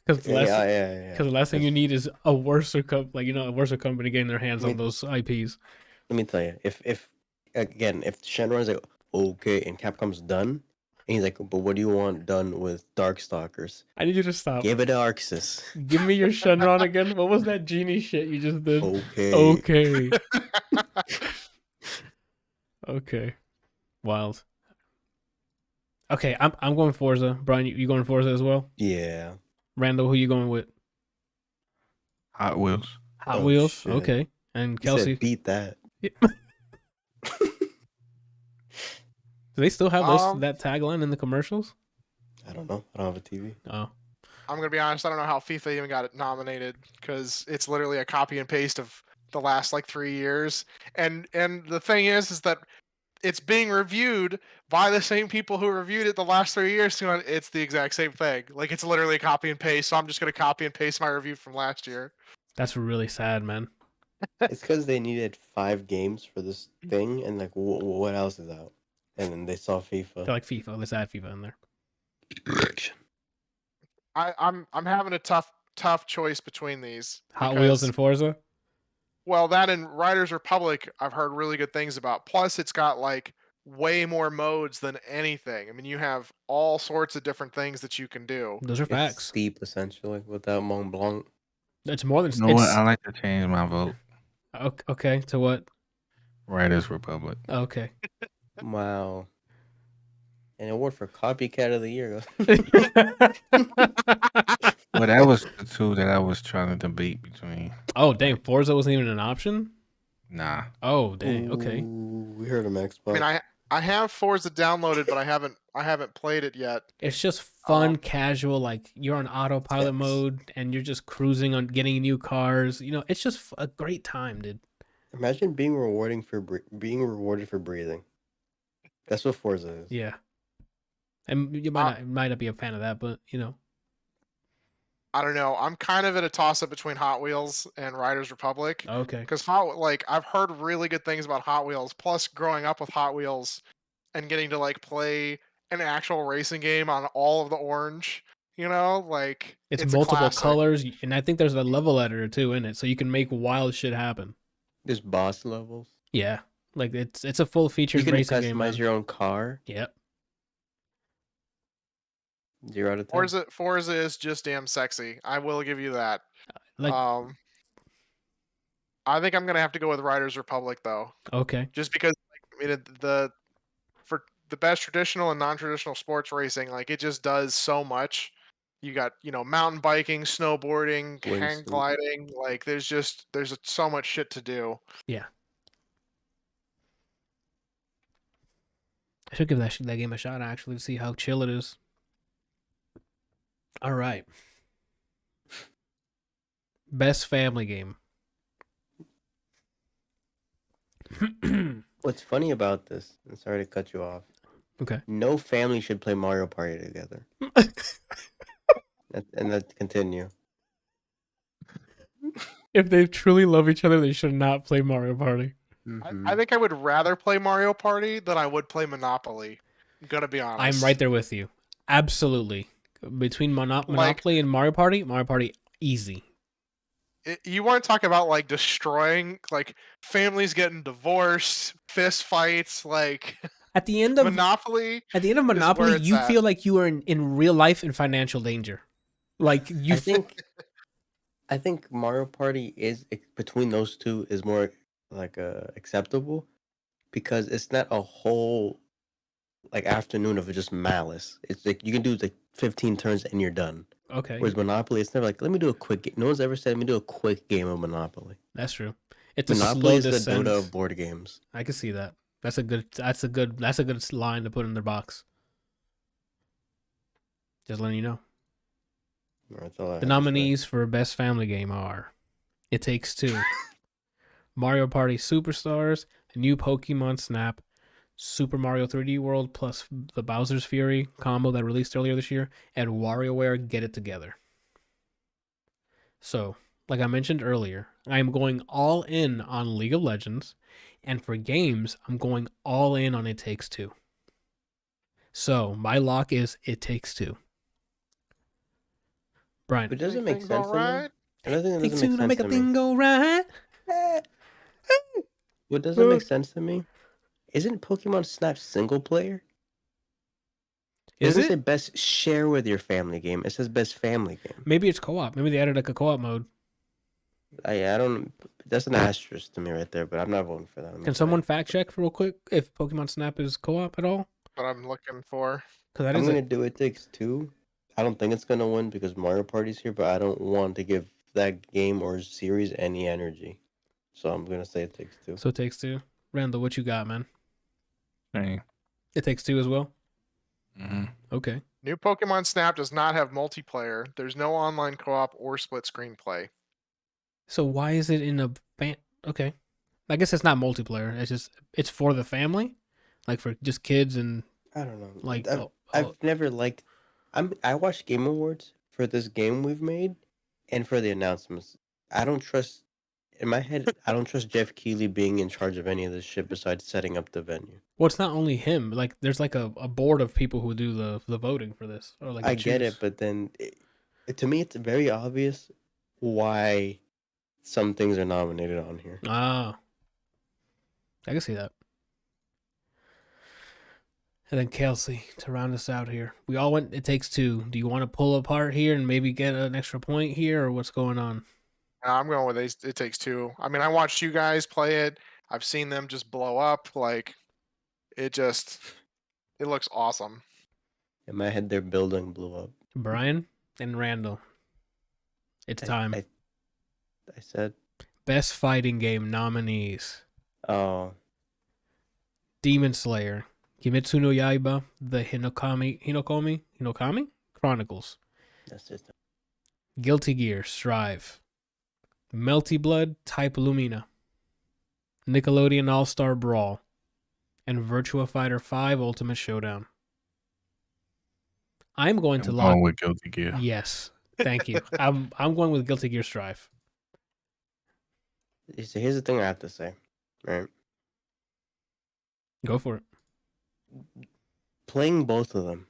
Because the last thing you need is a worse company getting their hands on those IPs. Let me tell you, if Shenron's like, okay, and Capcom's done, and he's like, but what do you want done with Darkstalkers? I need you to stop. Give it to Arxis. Give me your Shenron again. What was that genie shit you just did? Okay. Okay. Wild. Okay, I'm going Forza. Brian, you going Forza as well? Yeah. Randall, who you going with? Hot Wheels. Hot Wheels. Shit. Okay. And He Kelsey. said, beat that. Yeah. Do they still have that tagline in the commercials? I don't know. I don't have a TV. Oh. I'm gonna be honest. I don't know how FIFA even got it nominated because it's literally a copy and paste of the last like 3 years. And the thing is that it's being reviewed by the same people who reviewed it the last 3 years. So it's the exact same thing. Like it's literally a copy and paste. So I'm just gonna copy and paste my review from last year. That's really sad, man. It's because they needed 5 games for this thing, and like, what else is out? And then they saw FIFA. They're like FIFA. Let's add FIFA in there. I'm having a tough choice between these. Hot Wheels and Forza? Well, that and Riders Republic I've heard really good things about. Plus it's got like way more modes than anything. I mean, you have all sorts of different things that you can do. Those are facts. It's steep, essentially, without Mont Blanc. It's more than... You know what? I like to change my vote. Okay, to what? Riders Republic. Okay. Wow. An award for Copycat of the Year. Well, that was the two that I was trying to debate between. Oh, dang. Forza wasn't even an option? Nah. Oh, dang. Okay. Ooh, we heard him, Xbox. I mean, I have Forza downloaded, but I haven't played it yet. It's just fun, casual, like you're on autopilot mode and you're just cruising on getting new cars. You know, it's just a great time, dude. Imagine being rewarded for breathing. That's what Forza is. Yeah. And you might not be a fan of that, but you know. I don't know. I'm kind of at a toss-up between Hot Wheels and Riders Republic. Okay. Because I've heard really good things about Hot Wheels. Plus, growing up with Hot Wheels and getting to like play an actual racing game on all of the orange, you know, like it's multiple colors, and I think there's a level editor too in it, so you can make wild shit happen. There's boss levels. Yeah, like it's a full featured racing game. You can customize your own car. Yep. 0 out of 10. Forza is just damn sexy. I will give you that. I think I'm gonna have to go with Riders Republic though. Okay. Just because, like, I mean, for the best traditional and non-traditional sports racing, like it just does so much. You got mountain biking, snowboarding, hang gliding. Like there's so much shit to do. Yeah. I should give that game a shot actually to see how chill it is. All right. Best family game. What's funny about this, and sorry to cut you off. Okay. No family should play Mario Party together. And let's continue. If they truly love each other, they should not play Mario Party. Mm-hmm. I think I would rather play Mario Party than I would play Monopoly. I'm gonna be honest. I'm right there with you. Absolutely. Between Monopoly and Mario Party, easy. You want to talk about like destroying, like families getting divorced, fist fights, like at the end of Monopoly. At the end of Monopoly, you feel like you are in real life in financial danger. Like you I think Mario Party is between those two is more like acceptable because it's not a whole like afternoon of just malice. It's like you can do like 15 turns and you're done. Okay. Whereas Monopoly, it's never like, let me do a quick game. No one's ever said, let me do a quick game of Monopoly. That's true. It's Monopoly a slow is descent. the Dota of board games. I can see that. That's a good line to put in their box. Just letting you know. The nominees for Best Family Game are It Takes Two, Mario Party Superstars, a new Pokemon Snap, Super Mario 3D World plus the Bowser's Fury combo that released earlier this year, and WarioWare Get It Together. So, like I mentioned earlier, I am going all in on League of Legends, and for games, I'm going all in on It Takes Two. So my lock is It Takes Two. Brian. It doesn't make Everything's sense to me. alright. Another thing that Takes doesn't two make to make sense a to me. thing go right. What doesn't make sense to me? Isn't Pokemon Snap single player? It Is doesn't it? say best share with your family game. It says best family game. Maybe it's co-op. Maybe they added like a co-op mode. I don't. That's an asterisk to me right there, but I'm not voting for that. Can someone fact check real quick if Pokemon Snap is co-op at all? What I'm looking for. Because that I'm is gonna do It Takes Two. I don't think it's gonna win because Mario Party's here, but I don't want to give that game or series any energy. So I'm gonna say It Takes Two. So It Takes Two. Randall, what you got, man? Hey. It Takes Two as well? Mm-hmm. Okay. New Pokemon Snap does not have multiplayer. There's no online co-op or split screen play. So why is it in a fan? Okay. I guess it's not multiplayer. It's for the family? Like for just kids and I don't know. like... I've never liked. I watch Game Awards for this game we've made, and for the announcements. I don't trust. In my head, I don't trust Jeff Keighley being in charge of any of this shit besides setting up the venue. Well, it's not only him. Like, there's like a board of people who do the voting for this. Or like I get it, but then to me, it's very obvious why some things are nominated on here. Ah. I can see that. And then Kelsey, to round us out here. We all went It Takes Two. Do you want to pull apart here and maybe get an extra point here, or what's going on? I'm going with It Takes Two. I mean, I watched you guys play it. I've seen them just blow up. Like, it looks awesome. In my head, their building blew up. Brian and Randall. It's time. I said, Best fighting game nominees. oh, Demon Slayer, Kimetsu no Yaiba, the Hinokami Chronicles, that's just Guilty Gear Strive, Melty Blood Type Lumina, Nickelodeon All-Star Brawl, and Virtua Fighter 5 Ultimate Showdown. I'm going to lock with Guilty Gear. Yes. Thank you. I'm going with Guilty Gear Strive. So here's the thing I have to say, right? Go for it. Playing both of them,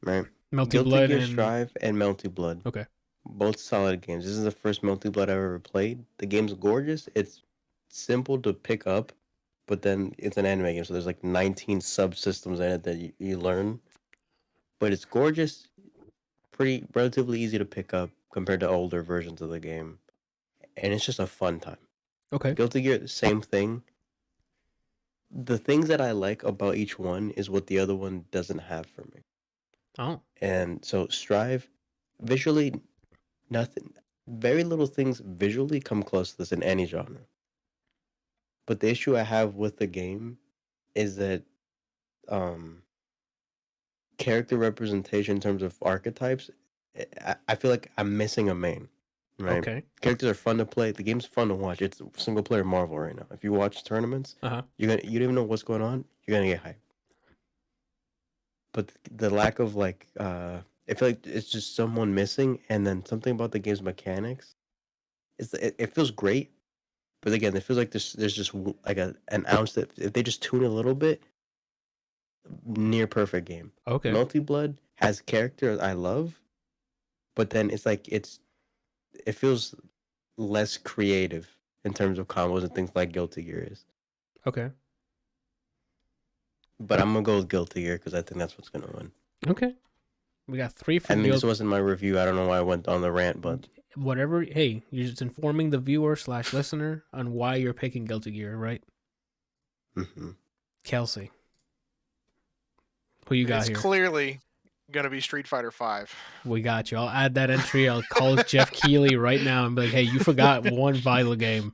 right? Melty Guilty Blood Gear and Strive and Melty Blood. Okay. Both solid games. This is the first Melty Blood I've ever played. The game's gorgeous. It's simple to pick up, but then it's an anime game, so there's like 19 subsystems in it that you learn. But it's gorgeous, pretty relatively easy to pick up compared to older versions of the game, and it's just a fun time. Okay. Guilty Gear, same thing. The things that I like about each one is what the other one doesn't have for me. Oh. And so Strive, visually, nothing, very little things visually come close to this in any genre. But the issue I have with the game is that character representation in terms of archetypes, I feel like I'm missing a main. Right? Okay. Characters are fun to play. The game's fun to watch. It's single player Marvel right now. If you watch tournaments, you don't even know what's going on. You're gonna get hyped. But the lack of like, I feel like it's just someone missing, and then something about the game's mechanics. It feels great, but again, it feels like there's just like an ounce that if they just tune a little bit, near perfect game. Okay. Melty Blood has characters I love, but then it's like it feels less creative in terms of combos and things like Guilty Gear is. Okay. But I'm gonna go with Guilty Gear because I think that's what's gonna win. Okay. We got 3 for this wasn't my review. I don't know why I went on the rant, but whatever. Hey, you're just informing the viewer/listener on why you're picking Guilty Gear, right? Mm-hmm. Kelsey, who you got It's here? clearly going to be Street Fighter 5. We got you. I'll add that entry. I'll call Jeff Keighley right now and be like, hey, you forgot one vital game.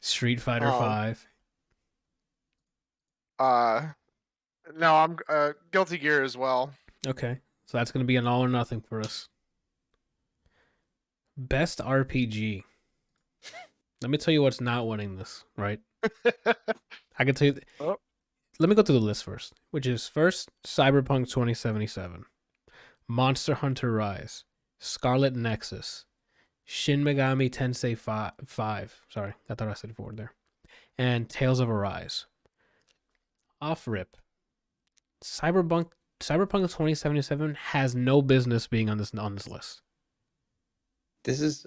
Street Fighter 5. No, I'm Guilty Gear as well. Okay. So that's going to be an all or nothing for us. Best RPG. Let me tell you what's not winning this, right? I can tell you. Oh. Let me go through the list first, which is first, Cyberpunk 2077, Monster Hunter Rise, Scarlet Nexus, Shin Megami Tensei 5. Sorry, I thought I said 4 there. And Tales of Arise. Off rip. Cyberpunk Cyberpunk 2077 has no business being on this list.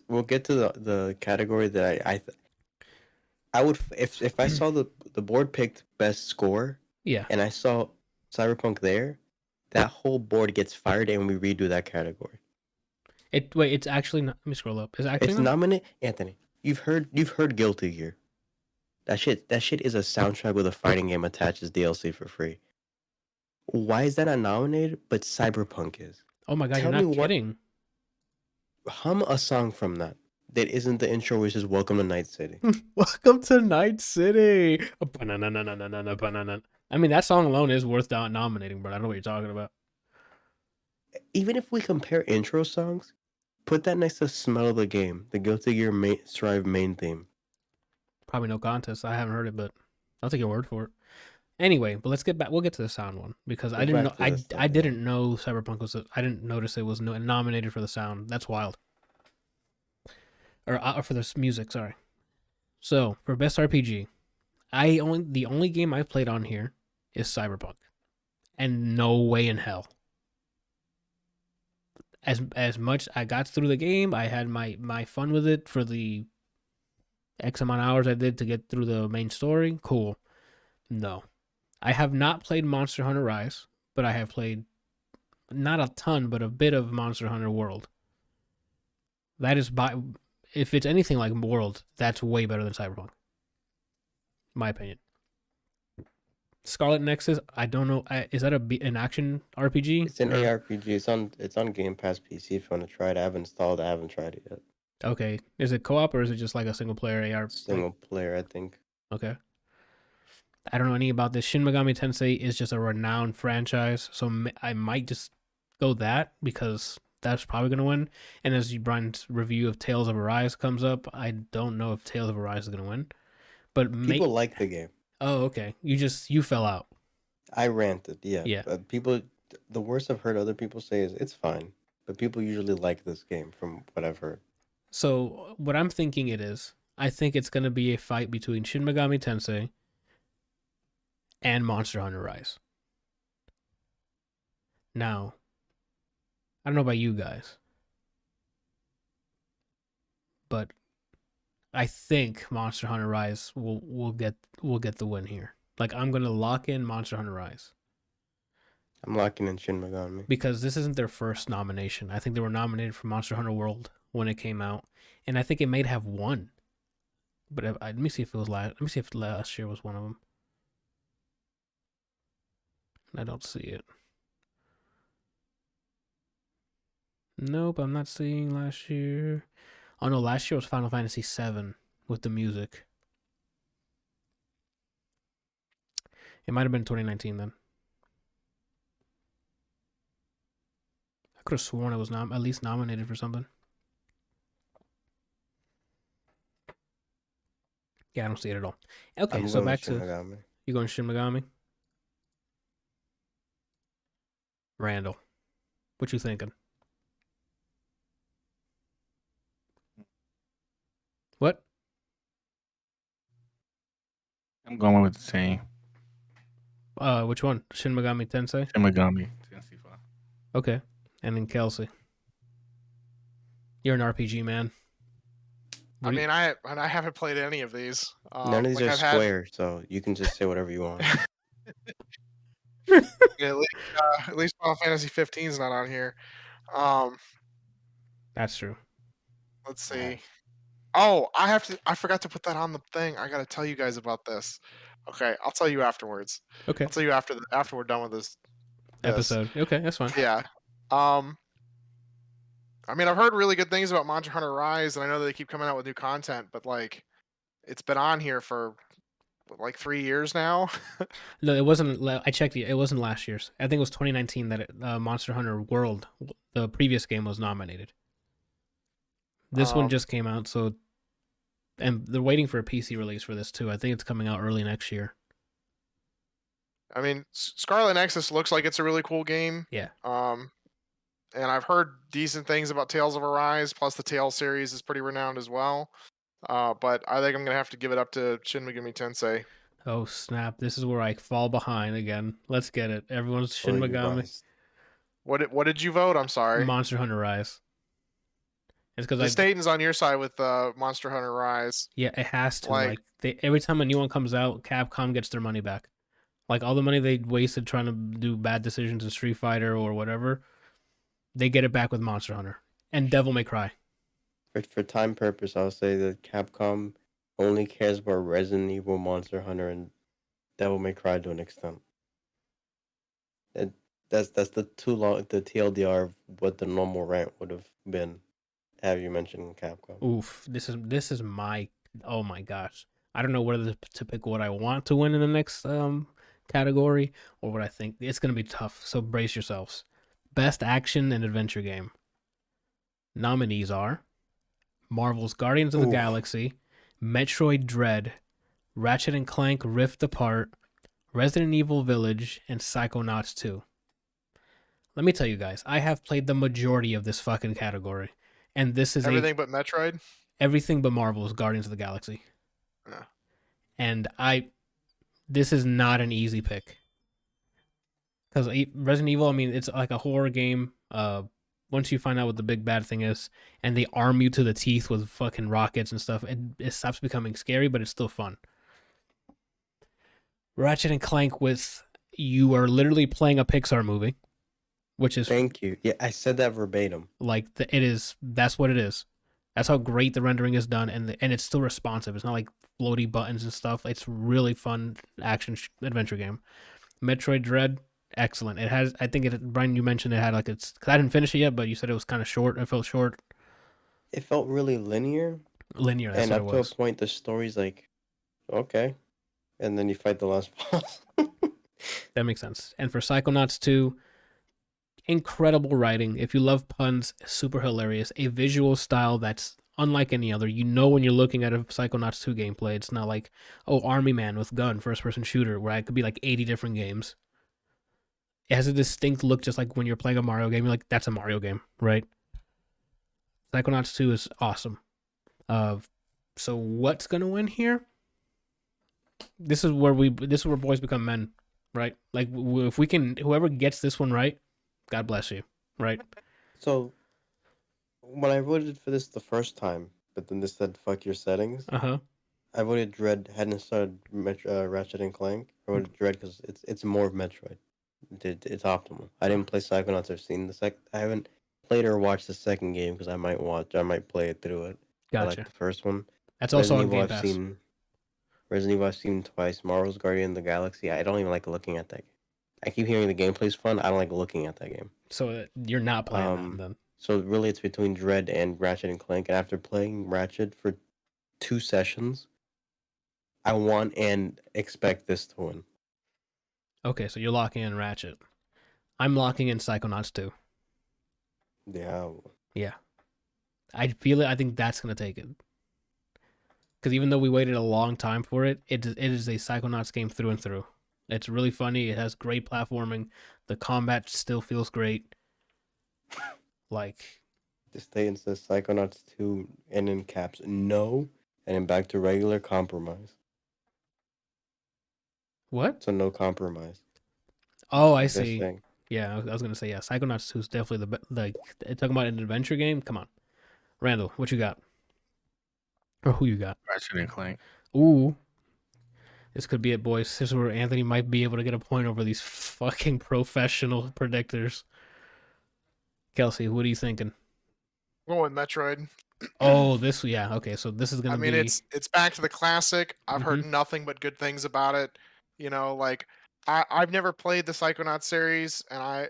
We'll get to the category that I would if I saw the board picked best score, Yeah, and I saw Cyberpunk there, that whole board gets fired and we redo that category. it's actually not, let me scroll up. It's nominated. Anthony, you've heard Guilty Gear. That shit is a soundtrack with a fighting game attached as DLC for free. Why is that not nominated? But Cyberpunk is. Oh my god, you're not kidding. Hum a song from that isn't the intro, which is "Welcome to Night City." Welcome to Night City. I mean, that song alone is worth nominating, but I don't know what you're talking about. Even if we compare intro songs, put that next to "Smell of the Game," the Guilty Gear Strive main theme. Probably no contest. I haven't heard it, but I'll take your word for it. Anyway, but let's get back. We'll get to the sound one because I didn't know. I didn't know Cyberpunk was. I didn't notice it was nominated for the sound. That's wild. Or for the music. Sorry. So for best RPG, the only game I played on here is Cyberpunk, and no way in hell. As much I got through the game, I had my fun with it for the X amount of hours I did to get through the main story. Cool. No. I have not played Monster Hunter Rise, but I have played not a ton, but a bit of Monster Hunter World. That is if it's anything like World, that's way better than Cyberpunk. My opinion. Scarlet Nexus, I don't know. Is that an action RPG? It's an ARPG. It's on Game Pass PC if you want to try it. I haven't installed it. I haven't tried it yet. Okay. Is it co-op or is it just like a single player ARPG? Single player, I think. Okay. I don't know any about this. Shin Megami Tensei is just a renowned franchise, so I might just go that because that's probably going to win. And as Brian's review of Tales of Arise comes up, I don't know if Tales of Arise is going to win. But people like the game. Oh, okay. You fell out. I ranted, yeah. Yeah. People, the worst I've heard other people say is it's fine, but people usually like this game from what I've heard. So what I'm thinking I think it's going to be a fight between Shin Megami Tensei and Monster Hunter Rise. Now, I don't know about you guys, but I think Monster Hunter Rise will get the win here. Like, I'm gonna lock in Monster Hunter Rise. I'm locking in Shin Megami because this isn't their first nomination. I think they were nominated for Monster Hunter World when it came out, and I think it may have won. But let me see if it was last. Let me see if last year was one of them. I don't see it. Nope, I'm not seeing last year. Oh no, last year was Final Fantasy VII with the music. It might have been 2019 then. I could have sworn it was at least nominated for something. Yeah, I don't see it at all. Okay, so back to you going Shin Megami? Randall, what you thinking? What? I'm going with the same. Which one? Shin Megami Tensei? Shin Megami Tensei 5. Okay. And then Kelsey. You're an RPG man. I haven't played any of these. None of these are Square, so you can just say whatever you want. At least Final Fantasy 15 is not on here. That's true. Let's see. Oh, I forgot to put that on the thing. I gotta tell you guys about this. Okay, I'll tell you afterwards. Okay. I'll tell you after we're done with this episode. Okay, that's fine. Yeah. I mean, I've heard really good things about Monster Hunter Rise, and I know that they keep coming out with new content, but like, it's been on here for like 3 years now. No, it wasn't. I checked it. It wasn't last year's. I think it was 2019 that Monster Hunter World, the previous game, was nominated. This one just came out, so, and they're waiting for a PC release for this too. I think it's coming out early next year. I mean, Scarlet Nexus looks like it's a really cool game. Yeah. And I've heard decent things about Tales of Arise. Plus, the Tales series is pretty renowned as well. But I think I'm gonna have to give it up to Shin Megami Tensei. Oh snap! This is where I fall behind again. Let's get it. Everyone's Shin Oh, you Megami. rise. What did you vote? I'm sorry. Monster Hunter Rise. It's because This Dayton's on your side with Monster Hunter Rise. yeah, it has to. Like- Every time a new one comes out, Capcom gets their money back. Like all the money they wasted trying to do bad decisions in Street Fighter or whatever, they get it back with Monster Hunter and Devil May Cry. For time purpose, I'll say that Capcom only cares about Resident Evil, Monster Hunter, and Devil May Cry to an extent. That's the TLDR of what the normal rant would have been. Have you mentioned Capcom? Oof, this is my, oh my gosh. I don't know whether to pick what I want to win in the next category or what I think. It's going to be tough, so brace yourselves. Best action and adventure game. Nominees are Marvel's Guardians of the Galaxy, Metroid Dread, Ratchet & Clank Rift Apart, Resident Evil Village, and Psychonauts 2. Let me tell you guys, I have played the majority of this fucking category. And this is everything but Metroid? Everything but Marvel's Guardians of the Galaxy. Yeah. And this is not an easy pick. Because Resident Evil, I mean, it's like a horror game. Once you find out what the big bad thing is, and they arm you to the teeth with fucking rockets and stuff, it stops becoming scary, but it's still fun. Ratchet & Clank you are literally playing a Pixar movie, which is... Thank you. Yeah, I said that verbatim. That's what it is. That's how great the rendering is done, and it's still responsive. It's not like floaty buttons and stuff. It's really fun action adventure game. Metroid Dread, excellent. It has, I think Brian, you mentioned it had cause I didn't finish it yet, but you said it was kind of short. It felt short. It felt really linear. Linear, that's and what up it to was. a point, the story's like, okay, and then you fight the last boss. That makes sense. And for Psychonauts 2, incredible writing. If you love puns, super hilarious. A visual style that's unlike any other. You know when you're looking at a Psychonauts 2 gameplay, it's not like, Army Man with gun, first-person shooter, where it could be like 80 different games. It has a distinct look just like when you're playing a Mario game. You're like, that's a Mario game, right? Psychonauts 2 is awesome. So what's going to win here? This is where boys become men, right? Like, if we can, whoever gets this one right, God bless you, right? So, when I voted for this the first time, but then this said fuck your settings, I voted Dread. Hadn't started Ratchet and Clank. I voted Dread because it's more of Metroid. It's optimal. I didn't play Psychonauts. I've seen I haven't played or watched the second game because I might play it through it. Gotcha. I like the first one. That's also on Game Pass. Resident Evil I've seen twice. Marvel's Guardian of the Galaxy. I don't even like looking at that game. I keep hearing the gameplay's fun. I don't like looking at that game. So you're not playing that then? So really it's between Dread and Ratchet and Clank. And after playing Ratchet for 2 sessions, I want and expect this to win. Okay, so you're locking in Ratchet. I'm locking in Psychonauts 2. Yeah. Yeah. I feel it. I think that's going to take it. Because even though we waited a long time for it, it is a Psychonauts game through and through. It's really funny. It has great platforming. The combat still feels great. This statement says Psychonauts 2 and in caps, no, and then back to regular compromise. What? So no compromise. Oh, I see. Yeah, I was going to say, yeah, Psychonauts 2 is definitely talking about an adventure game. Come on. Randall, what you got? Or who you got? Ratchet and Clank. Ooh. This could be it, boys. This is where Anthony might be able to get a point over these fucking professional predictors. Kelsey, what are you thinking? Going with Metroid. Oh, okay. So this is gonna be. I mean, it's back to the classic. I've heard nothing but good things about it. You know, like I've never played the Psychonauts series, and I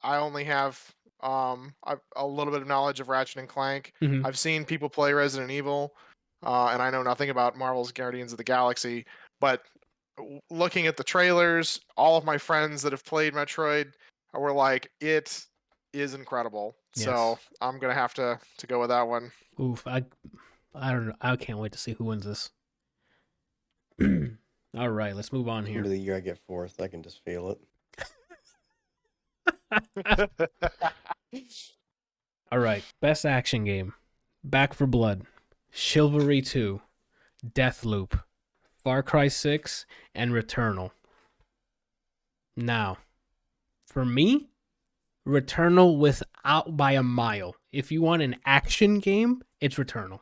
only have a little bit of knowledge of Ratchet and Clank. I've seen people play Resident Evil, and I know nothing about Marvel's Guardians of the Galaxy. But looking at the trailers, all of my friends that have played Metroid were like, it is incredible. Yes. So I'm gonna have to go with that one. Oof, I don't know. I can't wait to see who wins this. All right, let's move on here. End of the year I get fourth, I can just feel it. All right, best action game: Back 4 Blood, Chivalry 2, Deathloop, Far Cry 6, and Returnal. Now, for me, Returnal without by a mile. If you want an action game, it's Returnal.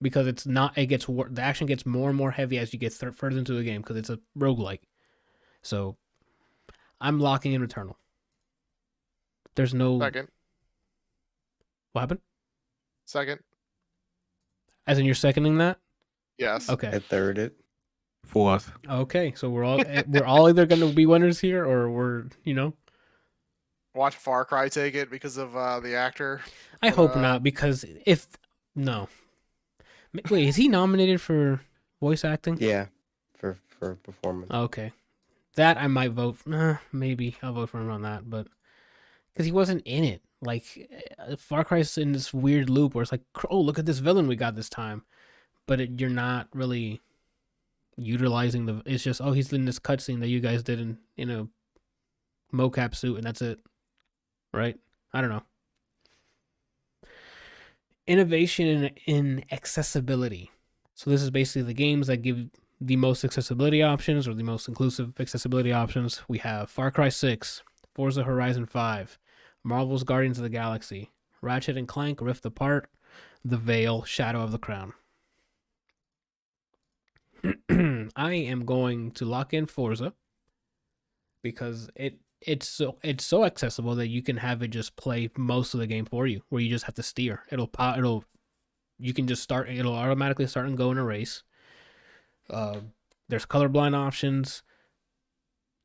Because it's not, the action gets more and more heavy as you get further into the game because it's a roguelike. So, I'm locking in Returnal. There's no... Second. What happened? Second. As in you're seconding that? Yes. Okay. I third it. Fourth. Okay, so we're all either going to be winners here or we're, Watch Far Cry take it because of the actor. I hope not, because no. Wait, is he nominated for voice acting? Yeah, for performance. Okay. That I might vote. Maybe I'll vote for him on that, but because he wasn't in it. Like, Far Cry's in this weird loop where it's like, oh, look at this villain we got this time. But you're not really utilizing it's just, oh, he's in this cutscene that you guys did in a mocap suit, and that's it. Right? I don't know. Innovation in accessibility. So this is basically the games that give the most accessibility options or the most inclusive accessibility options. We have Far Cry 6, Forza Horizon 5, Marvel's Guardians of the Galaxy, Ratchet & Clank Rift Apart, The Veil, Shadow of the Crown. I am going to lock in Forza because it's so accessible that you can have it just play most of the game for you, where you just have to steer. You can just start. It'll automatically start and go in a race. There's colorblind options.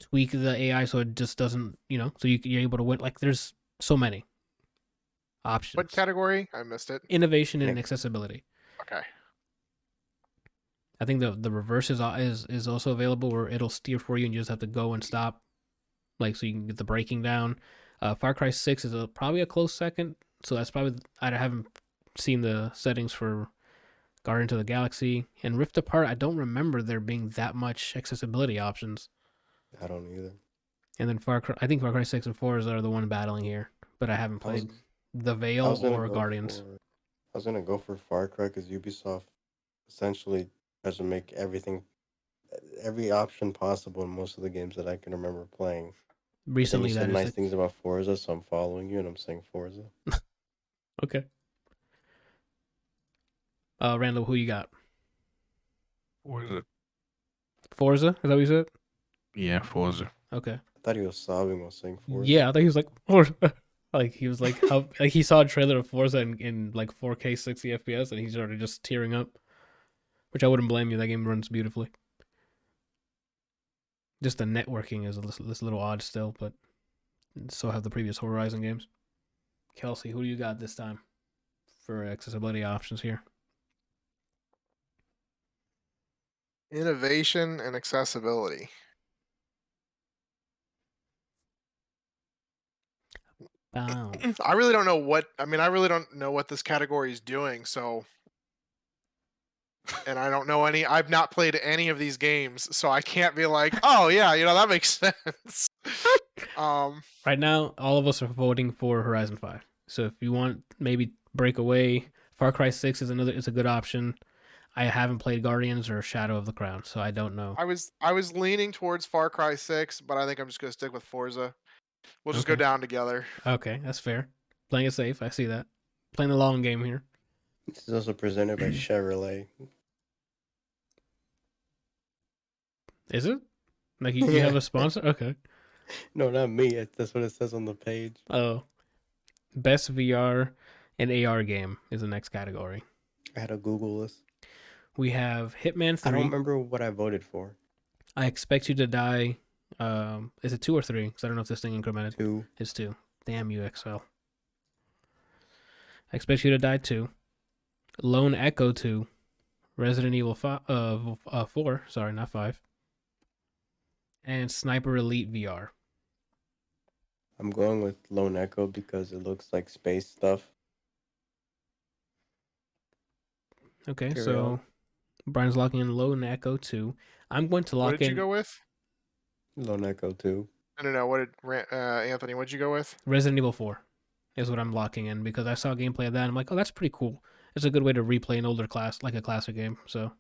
Tweak the AI so it just doesn't, so you're able to win. Like, there's so many options. What category? I missed it. Innovation and accessibility. Okay. I think the reverse is also available, where it'll steer for you and you just have to go and stop, like, so you can get the braking down. Far Cry 6 is probably a close second, so that's probably, I haven't seen the settings for Guardians of the Galaxy. And Rift Apart, I don't remember there being that much accessibility options. I don't either. And then I think Far Cry 6 and 4 are the one battling here, but I haven't played The Veil or Guardians. I was going to go for Far Cry because Ubisoft essentially tries to make every option possible in most of the games that I can remember playing. Recently, you said nice things about Forza, so I'm following you and I'm saying Forza. Okay. Randall, who you got? Forza? Is that what you said? Yeah, Forza. Okay. I thought he was sobbing while saying Forza. Yeah, I thought he was like Forza. Like, he was like, how, like, he saw a trailer of Forza in like 4K 60 FPS and he started just tearing up. Which I wouldn't blame you. That game runs beautifully. Just the networking is this little odd still, but so have the previous Horizon games. Kelsey, who do you got this time for accessibility options here? Innovation and accessibility. Wow. I really don't know what this category is doing, so. And I don't know I've not played any of these games, so I can't be like, oh yeah, that makes sense. Right now, all of us are voting for Horizon 5. So if you want, maybe break away. Far Cry 6 is a good option. I haven't played Guardians or Shadow of the Crown, so I don't know. I was leaning towards Far Cry 6, but I think I'm just gonna stick with Forza. We'll just go down together. Okay, that's fair. Playing it safe, I see that. Playing the long game here. This is also presented by Chevrolet. Is it? Like, you have a sponsor? Okay. No, not me. That's what it says on the page. Oh. Best VR and AR game is the next category. I had to Google this. We have Hitman 3. I don't remember what I voted for. I Expect You to Die. Is it 2 or 3? Because I don't know if this thing incremented. 2. It's 2. Damn you, XL. I Expect You to Die 2. Lone Echo 2. Resident Evil 4. Sorry, not 5. And Sniper Elite VR. I'm going with Lone Echo because it looks like space stuff. Okay, so Brian's locking in Lone Echo 2. I'm going to lock in... What did you go with? Lone Echo 2. No. What did Anthony? What'd you go with? Resident Evil 4 is what I'm locking in because I saw gameplay of that. And I'm like, oh, that's pretty cool. It's a good way to replay an older class, like a classic game. So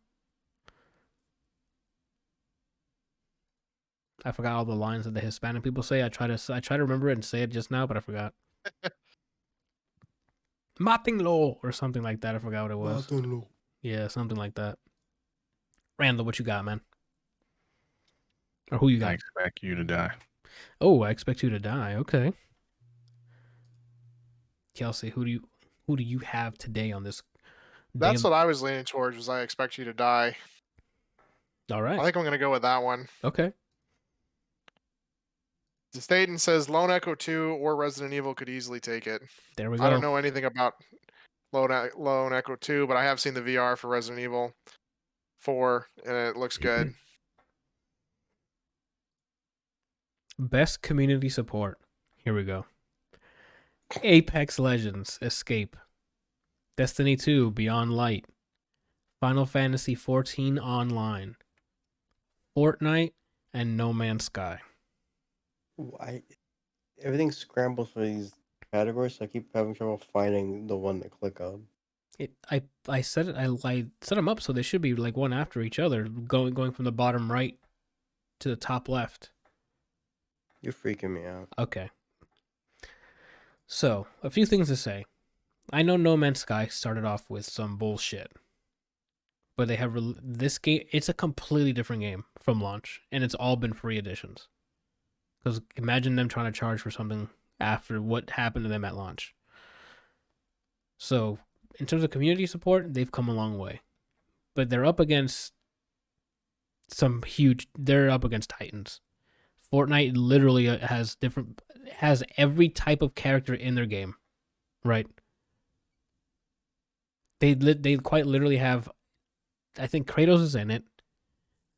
I forgot all the lines that the Hispanic people say. I try to remember it and say it just now, but I forgot. Matinglo or something like that. I forgot what it was. Matinglo. Yeah, something like that. Randall, what you got, man? Or who you got? I expect you to die. Oh, I expect you to die. Okay. Kelsey, who do you have today on this? That's what I was leaning towards. Was I expect you to die? All right. I think I'm gonna go with that one. Okay. Staten says Lone Echo 2 or Resident Evil could easily take it. There we go. I don't know anything about Lone Echo 2, but I have seen the VR for Resident Evil 4, and it looks good. Best community support. Here we go. Apex Legends Escape. Destiny 2 Beyond Light. Final Fantasy 14 Online. Fortnite and No Man's Sky. Everything's scrambled for these categories, so I keep having trouble finding the one to click on. I set them up so they should be like one after each other, going from the bottom right to the top left. You're freaking me out. Okay. So, a few things to say. I know No Man's Sky started off with some bullshit, but they have this game. It's a completely different game from launch, and it's all been free editions. Because imagine them trying to charge for something after what happened to them at launch. So, in terms of community support, they've come a long way. But they're up against they're up against titans. Fortnite literally has every type of character in their game, right? They quite literally have, I think Kratos is in it,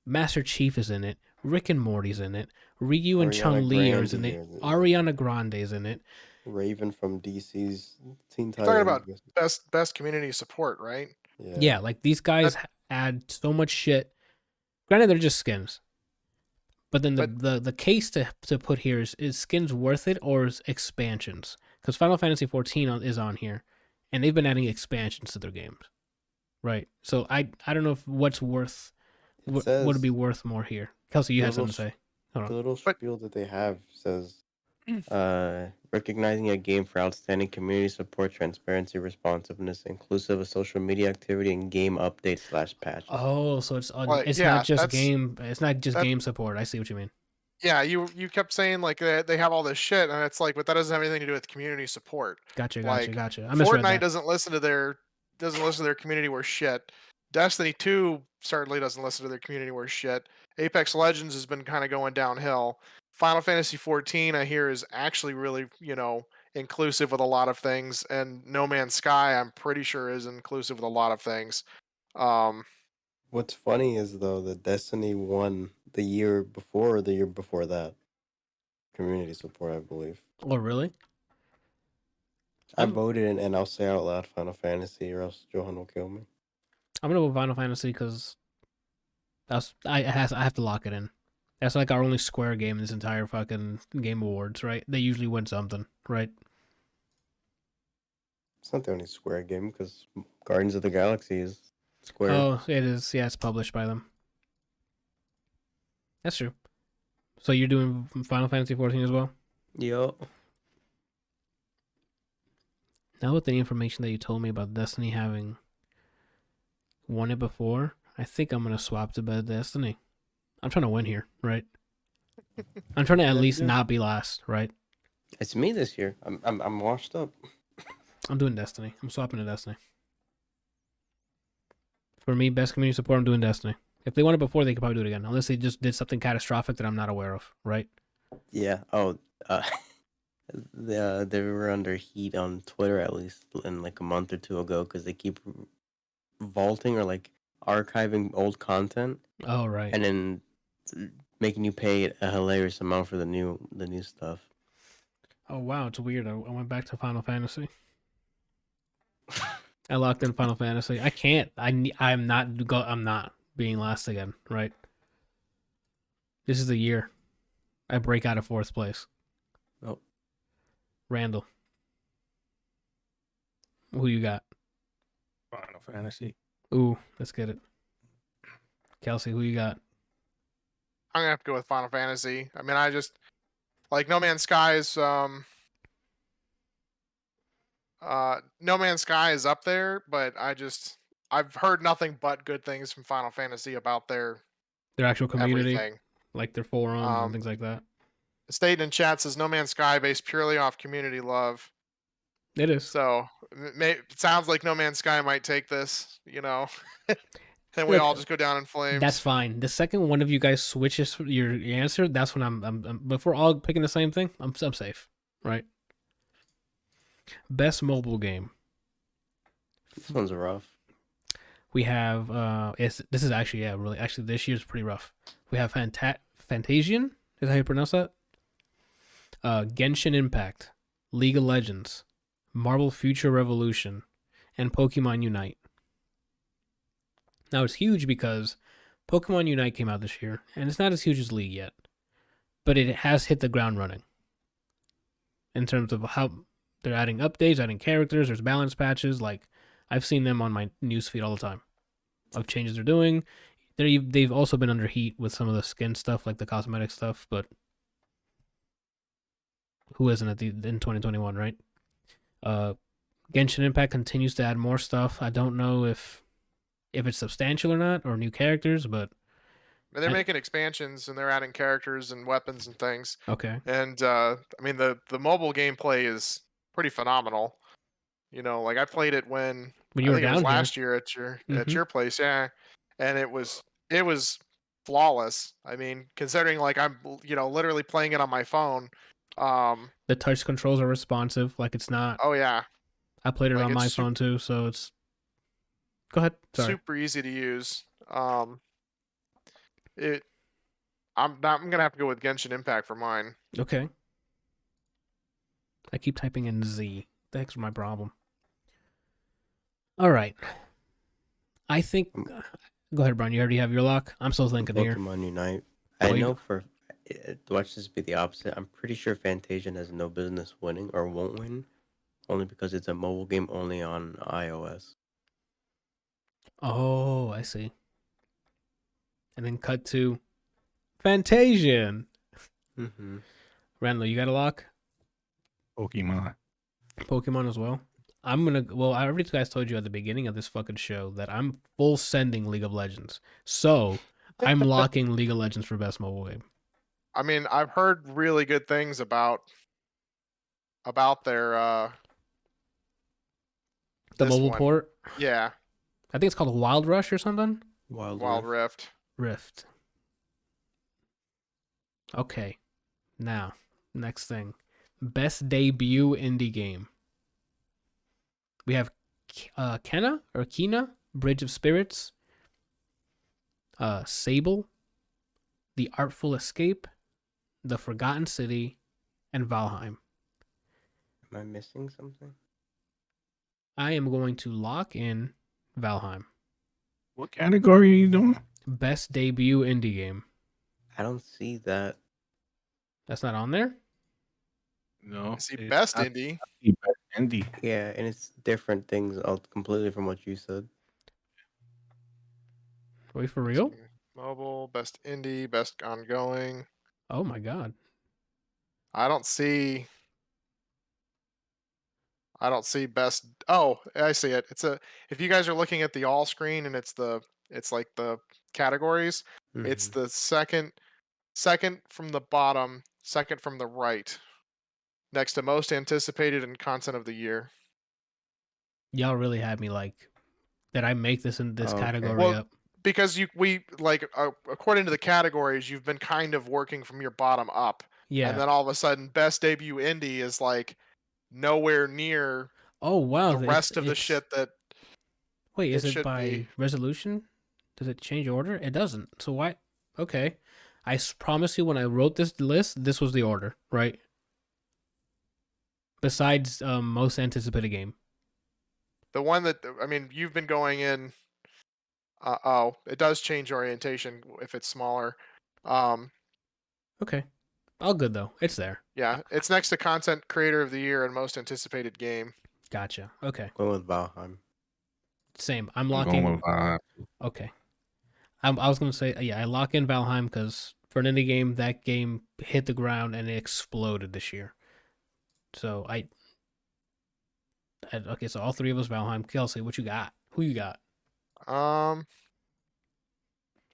Master Chief is in it, Rick and Morty's in it, Ryu and Chun-Li are in it, Ariana Grande is in it, Raven from DC's Teen Titans. You're talking about best community support, right? Yeah, like these guys add so much shit. Granted, they're just skins. But then the case to put here is skins worth it or is expansions? Because Final Fantasy 14 is on here, and they've been adding expansions to their games, right? So I don't know if what's worth would be worth more here. Kelsey, you had something to say. The little spiel that they have says, recognizing a game for outstanding community support, transparency, responsiveness, inclusive of social media activity, and game updates / patches. Oh, so it's not just game. It's not just game support. I see what you mean. Yeah, you kept saying like they have all this shit, and it's like, but that doesn't have anything to do with community support. Gotcha. I Fortnite misread that. doesn't listen to their community worth shit. Destiny 2 certainly doesn't listen to their community worth shit. Apex Legends has been kind of going downhill. Final Fantasy 14, I hear, is actually really, inclusive with a lot of things. And No Man's Sky, I'm pretty sure, is inclusive with a lot of things. What's funny is, though, that Destiny won the year before or the year before that. Community support, I believe. Oh, really? I voted, and I'll say out loud Final Fantasy, or else Johan will kill me. I'm gonna go with Final Fantasy because I have to lock it in. That's like our only Square game in this entire fucking Game Awards, right? They usually win something, right? It's not the only Square game, because Guardians of the Galaxy is Square. Oh, it is. Yeah, it's published by them. That's true. So you're doing Final Fantasy 14 as well? Yup. Now with the information that you told me about Destiny having won it before, I think I'm gonna swap to Destiny. I'm trying to win here, right? I'm trying to at least not be last, right? It's me this year. I'm washed up. I'm doing Destiny. I'm swapping to Destiny. For me, best community support, I'm doing Destiny. If they won it before, they could probably do it again. Unless they just did something catastrophic that I'm not aware of, right? Yeah. Oh, they were under heat on Twitter, at least, in like a month or two ago, because they keep vaulting or like archiving old content. Oh, right. And then making you pay a hilarious amount for the new stuff. Oh, wow, it's weird. I went back to Final Fantasy. I locked in Final Fantasy. I can't. I'm not being last again, right? This is the year I break out of fourth place. Oh. Randall. Who you got? Final Fantasy. Ooh, let's get it. Kelsey, who you got? I'm gonna have to go with Final Fantasy. I mean, I just like No Man's Sky is No Man's Sky is up there, but I've heard nothing but good things from Final Fantasy about their actual community, everything. like their forums and things like that. Staten in chat says No Man's Sky based purely off community love. It is. So it sounds like No Man's Sky might take this, and we Look, all just go down in flames. That's fine. The second one of you guys switches your answer, that's when I'm if we're all picking the same thing, I'm safe, right? Best mobile game. This one's rough. We have this is actually this year's pretty rough. We have Fantasian, is that how you pronounce that? Genshin Impact, League of Legends, Marvel Future Revolution, and Pokemon Unite. Now it's huge because Pokemon Unite came out this year, and it's not as huge as League yet, but it has hit the ground running. In terms of how they're adding updates, adding characters, there's balance patches. Like I've seen them on my newsfeed all the time of changes they're doing. They've also been under heat with some of the skin stuff, like the cosmetic stuff, but who isn't in 2021, right? Genshin Impact continues to add more stuff. I don't know if it's substantial or not, or new characters, but they're making expansions and they're adding characters and weapons and things. Okay. And I mean the mobile gameplay is pretty phenomenal. Like I played it when you were down last year at your place, yeah, and it was flawless. I mean, considering like I'm literally playing it on my phone. The touch controls are responsive, like it's not. Oh yeah. I played it on my phone too, so it's. Go ahead. Sorry. Super easy to use. I'm gonna have to go with Genshin Impact for mine. Okay. I keep typing in Z. The heck's my problem? All right. I think. Go ahead, Brian. You already have your lock. I'm still thinking here. Pokemon Unite. I know watch this be the opposite. I'm pretty sure Fantasian has no business winning or won't win, only because it's a mobile game only on iOS. Oh, I see. And then cut to Fantasian. Mm-hmm. Randall, you got a lock? Pokemon as well. I already guys told you at the beginning of this fucking show that I'm full sending League of Legends. So I'm locking League of Legends for best mobile game. I mean, I've heard really good things about their the mobile port. Yeah. I think it's called Wild Rush or something. Wild Rift. Okay. Now, next thing. Best debut indie game. We have Kena, Bridge of Spirits, Sable, The Artful Escape, The Forgotten City, and Valheim. Am I missing something? I am going to lock in Valheim. What category are you doing? Best debut indie game. I don't see that. That's not on there? No. I see best indie. Best indie. Yeah, and it's different things all completely from what you said. Wait, for real? Mobile, best indie, best ongoing. Oh my god. I don't see best. Oh, I see it. If you guys are looking at the all screen and it's like the categories, it's the second from the bottom, second from the right, next to most anticipated and content of the year. Y'all really had me like, did I make this in this category up? Because according to the categories, you've been kind of working from your bottom up. Yeah. And then all of a sudden, best debut indie is like nowhere near the rest of the shit that. Wait, is it by resolution? Does it change order? It doesn't. So why? Okay. I promise you, when I wrote this list, this was the order, right? Besides most anticipated game. The one that, I mean, you've been going in. It does change orientation if it's smaller. Okay. All good, though. It's there. Yeah, it's next to Content Creator of the Year and Most Anticipated Game. Gotcha. Okay. Going with Valheim. Same. I'm locking. Going with Valheim. Okay. I was going to say, yeah, I lock in Valheim because for an indie game, that game hit the ground and it exploded this year. So okay, so all three of us, Valheim. Kelsey, what you got? Who you got? Trying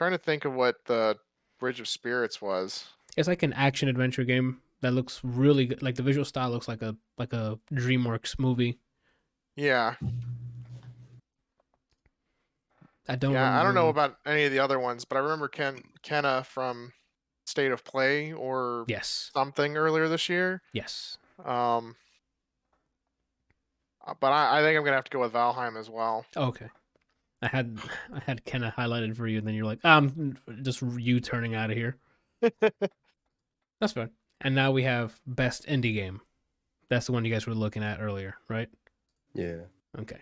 to think of what the Bridge of Spirits was. It's like an action adventure game that looks really good. Like the visual style looks like a DreamWorks movie. Yeah. I don't know about any of the other ones, but I remember Kenna from State of Play or Yes. something earlier this year. Yes. But I think I'm gonna have to go with Valheim as well. Okay. I had Kenna highlighted for you, and then you're like, I'm just you turning out of here. That's fine. And now we have best indie game. That's the one you guys were looking at earlier, right? Yeah. Okay.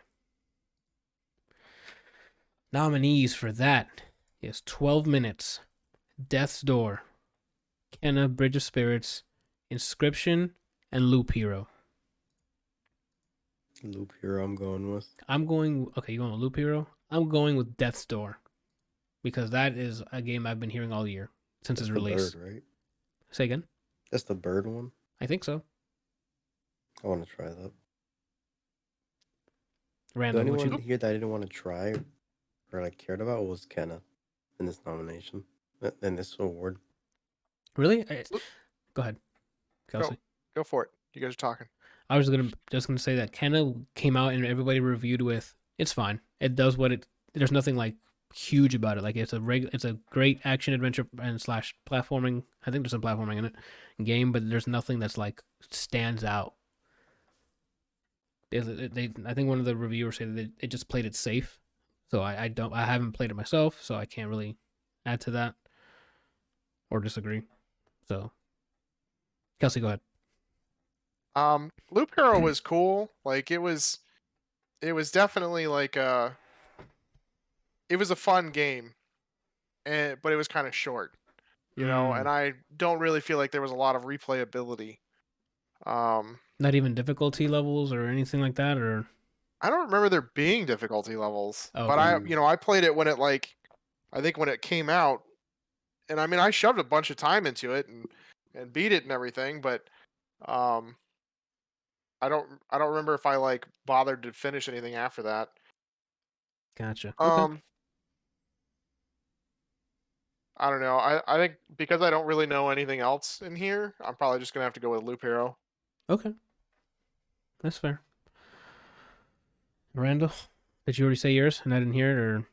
Nominees for that is 12 Minutes, Death's Door, Kenna, Bridge of Spirits, Inscription, and Loop Hero. Loop Hero I'm going with. Okay, you going with Loop Hero? I'm going with Death's Door. Because that is a game I've been hearing all year since That's its release. Bird, right? Say again? That's the bird one? I think so. I want to try that. Random, Did anyone here that I didn't want to try or like cared about was Kenna in this nomination, in this award? Really? Go ahead, Kelsey. Go for it. You guys are talking. I was just gonna say that Kenna came out and everybody reviewed with it's fine. It does what it. There's nothing like huge about it. Like it's a great action adventure and / platforming. I think there's some platforming in it game, but there's nothing that's like stands out. I think one of the reviewers said that it just played it safe. So I haven't played it myself, so I can't really add to that or disagree. So Kelsey, go ahead. Loop Hero was cool. Like it was definitely like it was a fun game, but it was kind of short, you know. And I don't really feel like there was a lot of replayability. Not even difficulty levels or anything like that, or I don't remember there being difficulty levels. Oh, but okay. I played it when it I think when it came out, and I mean I shoved a bunch of time into it and beat it and everything, but I don't remember if I bothered to finish anything after that. Gotcha. Okay. I don't know. I think because I don't really know anything else in here, I'm probably just gonna have to go with Loop Hero. Okay. That's fair. Randall, did you already say yours and I didn't hear it, or?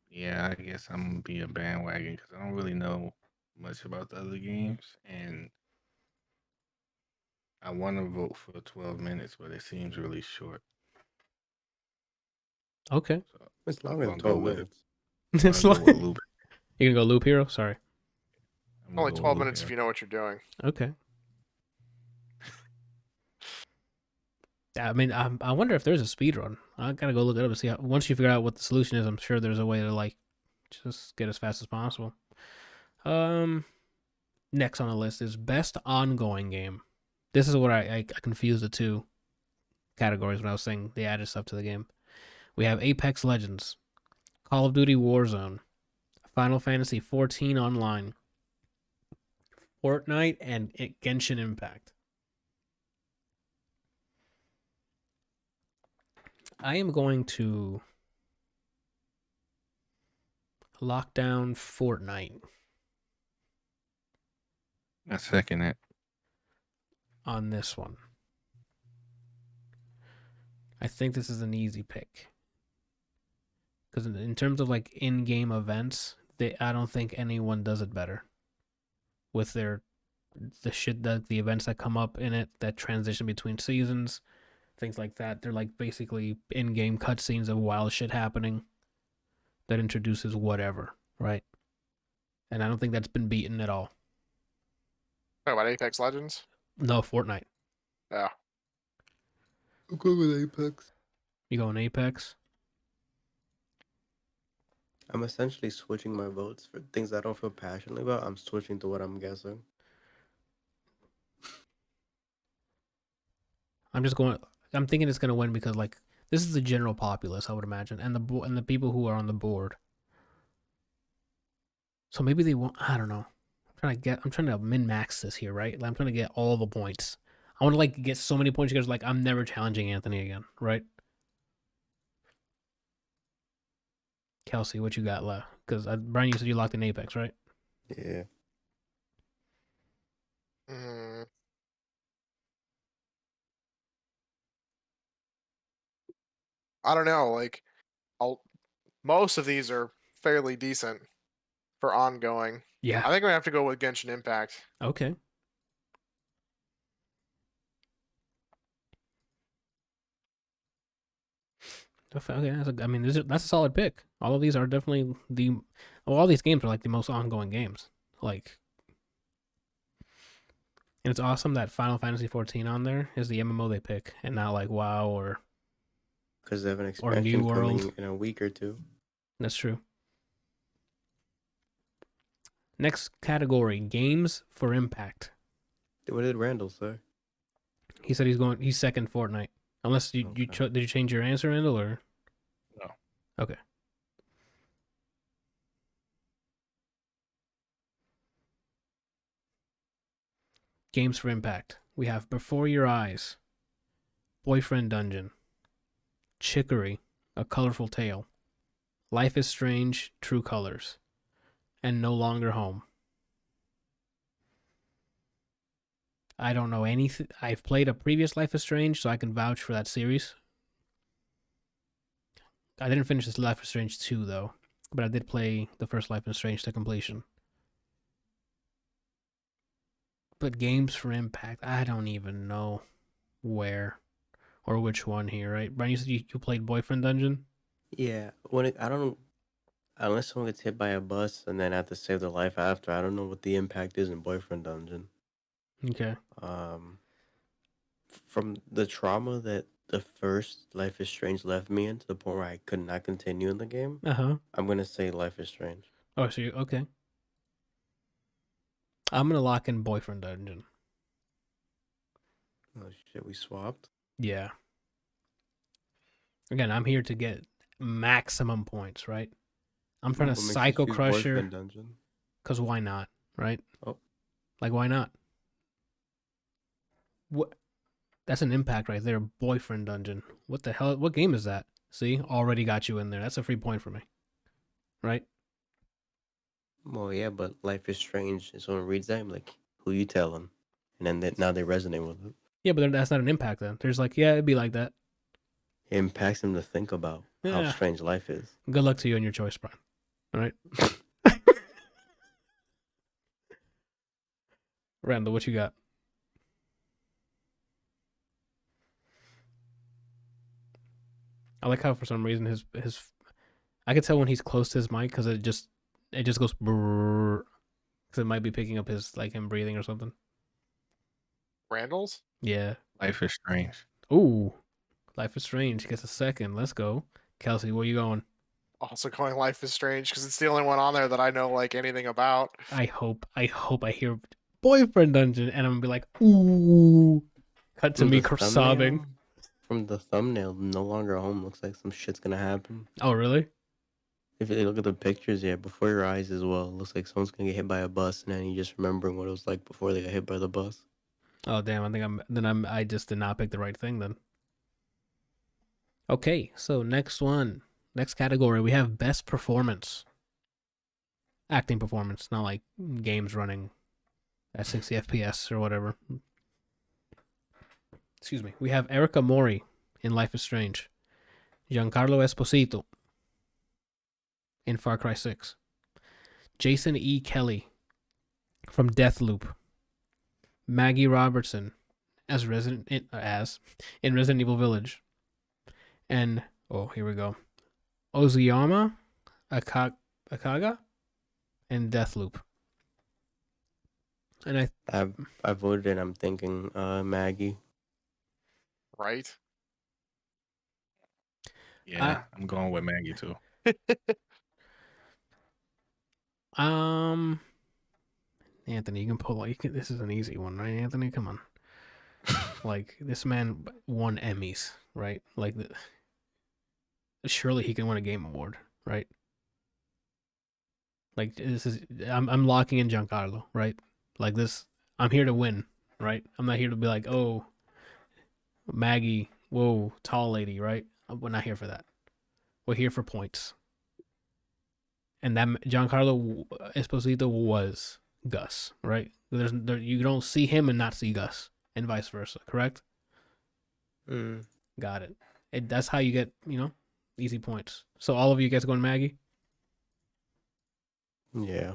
Yeah, I guess I'm gonna be a bandwagon because I don't really know much about the other games, and I want to vote for 12 minutes, but it seems really short. Okay. So It's longer than I'm gonna 12 go with minutes. It's I'm gonna go with like Loop. you're gonna go Loop Hero. Sorry. I'm gonna Only go with 12 Loop minutes if Hero. you know what you're doing. Okay. I mean, I wonder if there's a speed run. I gotta go look it up and see. Once you figure out what the solution is, I'm sure there's a way to just get as fast as possible. Next on the list is best ongoing game. This is what I confused the two categories when I was saying they added stuff to the game. We have Apex Legends, Call of Duty Warzone, Final Fantasy 14 Online, Fortnite, and Genshin Impact. I am going to lock down Fortnite. I second it. On this one. I think this is an easy pick. Because in terms of in-game events, I don't think anyone does it better. With the events that come up in it, that transition between seasons, things like that. They're basically in-game cutscenes of wild shit happening that introduces whatever, right? And I don't think that's been beaten at all. Talk about Apex Legends? No, Fortnite. Yeah. I'll go with Apex. You going Apex? I'm essentially switching my votes for things I don't feel passionately about. I'm switching to what I'm guessing. I'm thinking it's going to win because This is the general populace, I would imagine, and the people who are on the board. So maybe they won't. I don't know. I'm trying to min max this here, right? I'm trying to get all the points. I want to get so many points because I'm never challenging Anthony again, right? Kelsey, what you got left? Because Brian, you said you locked in Apex, right? Yeah. I don't know. Most of these are fairly decent for ongoing. Yeah. I think I'm gonna have to go with Genshin Impact. Okay. Okay, that's a solid pick. All of these are definitely all these games are the most ongoing games. And it's awesome that Final Fantasy 14 on there is the MMO they pick, and not WoW or because they have an expansion coming in a week or two. That's true. Next category: games for impact. What did Randall say? He said he's second Fortnite. Unless did you change your answer, Randall, or no? Okay. Games for impact. We have Before Your Eyes, Boyfriend Dungeon, Chicory, A Colorful Tale, Life is Strange, True Colors, and No Longer Home. I don't know anything. I've played a previous Life is Strange, so I can vouch for that series. I didn't finish this Life is Strange 2, though, but I did play the first Life is Strange to completion. But games for impact, I don't even know where or which one here, right? Brian, you said you played Boyfriend Dungeon? Yeah. Unless someone gets hit by a bus and then have to save their life after, I don't know what the impact is in Boyfriend Dungeon. Okay. From the trauma that the first Life is Strange left me in to the point where I could not continue in the game, I'm going to say Life is Strange. Oh, so okay. I'm going to lock in Boyfriend Dungeon. Oh, shit, we swapped? Yeah. Again, I'm here to get maximum points, right? I'm trying to Psycho Crusher. Because why not, right? Oh. Why not? What? That's an impact right there. Boyfriend Dungeon. What the hell? What game is that? See? Already got you in there. That's a free point for me. Right? Well, yeah, but Life is Strange. And someone reads that, I'm like, who you telling? And then now they resonate with it. Yeah, but that's not an impact then. There's it'd be like that. It impacts them to think about how strange life is. Good luck to you and your choice, Brian. All right? Randall, what you got? I like how for some reason his I could tell when he's close to his mic because it just goes because it might be picking up his him breathing or something. Randall's? Yeah. Life is Strange. Ooh, Life is Strange gets a second. Let's go, Kelsey. Where you going? Also going Life is Strange because it's the only one on there that I know anything about. I hope I hear Boyfriend Dungeon and I'm gonna be like, ooh. Cut to me sobbing. From the thumbnail, No Longer Home looks like some shit's gonna happen. Oh, really? If you look at the pictures, yeah, Before Your Eyes as well. It looks like someone's gonna get hit by a bus, and then you just remembering what it was like before they got hit by the bus. Oh damn! I think I just did not pick the right thing then. Okay, so next category, we have best performance, acting performance, not games running at 60 FPS or whatever. Excuse me. We have Erica Mori in Life is Strange, Giancarlo Esposito in Far Cry 6, Jason E. Kelly from Deathloop, Maggie Robertson in Resident Evil Village, and here we go, Ozuyama Akaga in Deathloop. And I voted and I'm thinking Maggie. Right? Yeah, I'm going with Maggie too. Anthony, you can pull. This is an easy one, right? Anthony, come on. This man won Emmys, right? surely he can win a game award, right? Like this is I'm locking in Giancarlo, right? Like this, I'm here to win, right? I'm not here to be like, oh, Maggie, whoa, tall lady, right? We're not here for that. We're here for points. And that Giancarlo Esposito was Gus, right? You don't see him and not see Gus, and vice versa, correct? Got it. That's how you get, easy points. So all of you guys going Maggie? Yeah.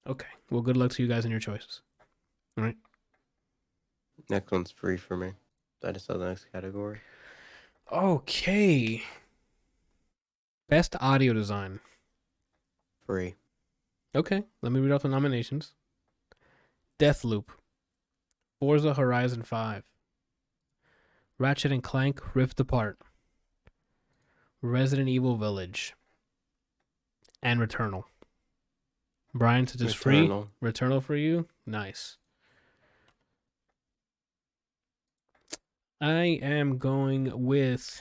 Okay. Well, good luck to you guys in your choices. All right. Next one's free for me. I just saw the next category. Okay. Best audio design. Free. Okay. Let me read off the nominations. Deathloop. Forza Horizon 5. Ratchet and Clank Rift Apart. Resident Evil Village. And Returnal. Brian, since it's free, Returnal for you. Nice. I am going with.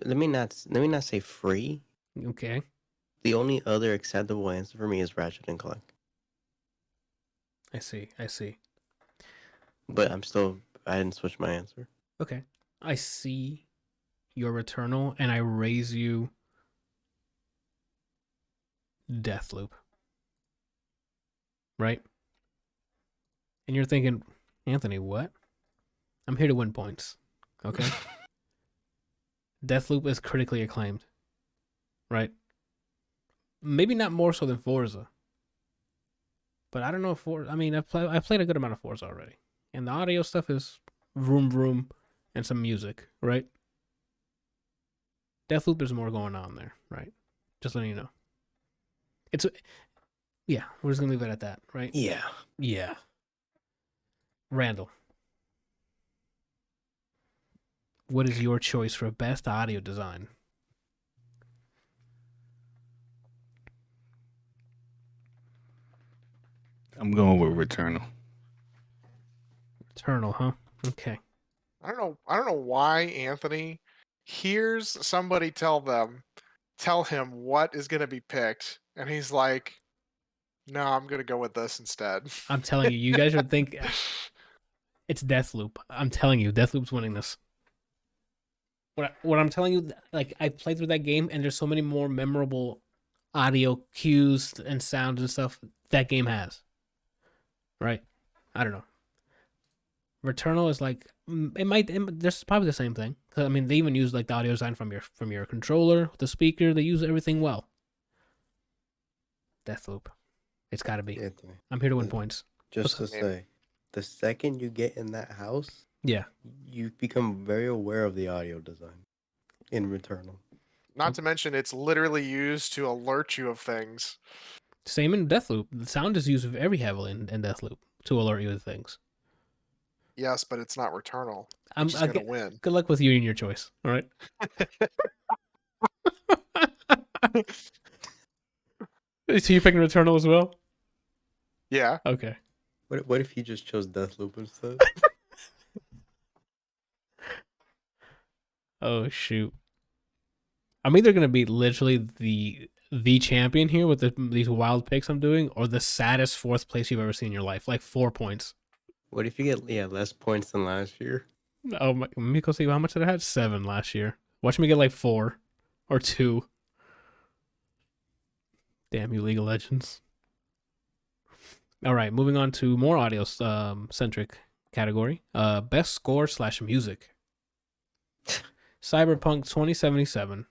Let me not say free. Okay. The only other acceptable answer for me is Ratchet and Clank. I see. But I didn't switch my answer. Okay. I see your Returnal, and I raise you Deathloop. Right? And you're thinking, Anthony, what? I'm here to win points. Okay? Deathloop is critically acclaimed. Right? Maybe not more so than Forza. But I don't know if Forza... I mean, I've played a good amount of Forza already. And the audio stuff is vroom vroom and some music, right? Deathloop, there's more going on there, right? Just letting you know. Yeah, we're just going to leave it at that, right? Yeah. Randall. What is your choice for best audio design? I'm going with Returnal. Returnal, huh? Okay. I don't know why Anthony hears somebody tell him what is going to be picked, and he's like, "No, I'm going to go with this instead." I'm telling you, you guys would think it's Deathloop. I'm telling you, Deathloop's winning this. What I'm telling you, like, I played through that game, and there's so many more memorable audio cues and sounds and stuff that game has. Right? I don't know. Returnal is like there's probably the same thing. I mean, they even use like the audio design from your controller, the speaker. They use everything well. Deathloop, it's got to be. Anthony, I'm here to win points. Just to say, the second you get in that house, yeah, you become very aware of the audio design in Returnal. Not to mention, it's literally used to alert you of things. Same in Deathloop. The sound is used very heavily in Deathloop to alert you of things. Yes, but it's not Returnal. I'm just going to win. Good luck with you and your choice. All right. So you picking Returnal as well? Yeah. Okay. What if you just chose Deathloop instead? Oh shoot! I'm either gonna be literally the champion here with these wild picks I'm doing, or the saddest fourth place you've ever seen in your life, like 4 points. What if you get less points than last year? Oh my! Let me go see how much did I had. 7 last year. Watch me get like 4 or 2. Damn you, League of Legends. All right, moving on to more audio centric category. Best score / music. Cyberpunk 2077,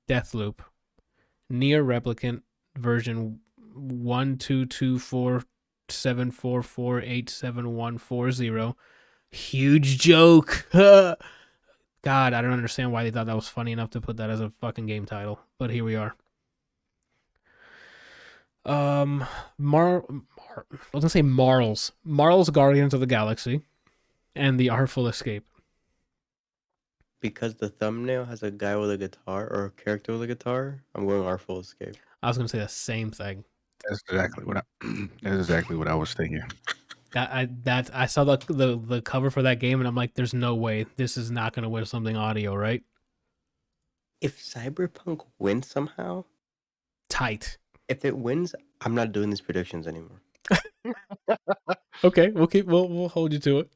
Deathloop, Nier Replicant version 122474487140. Huge joke. God, I don't understand why they thought that was funny enough to put that as a fucking game title, but here we are. I was gonna say Marl's Guardians of the Galaxy, and The Artful Escape. Because the thumbnail has a guy with a guitar or a character with a guitar, I'm going Artful Escape. I was gonna say the same thing. That's exactly what I was thinking. I saw the cover for that game and I'm like, there's no way this is not gonna win something audio, right? If Cyberpunk wins somehow, Tight. if it wins, I'm not doing these predictions anymore. Okay, we'll hold you to it.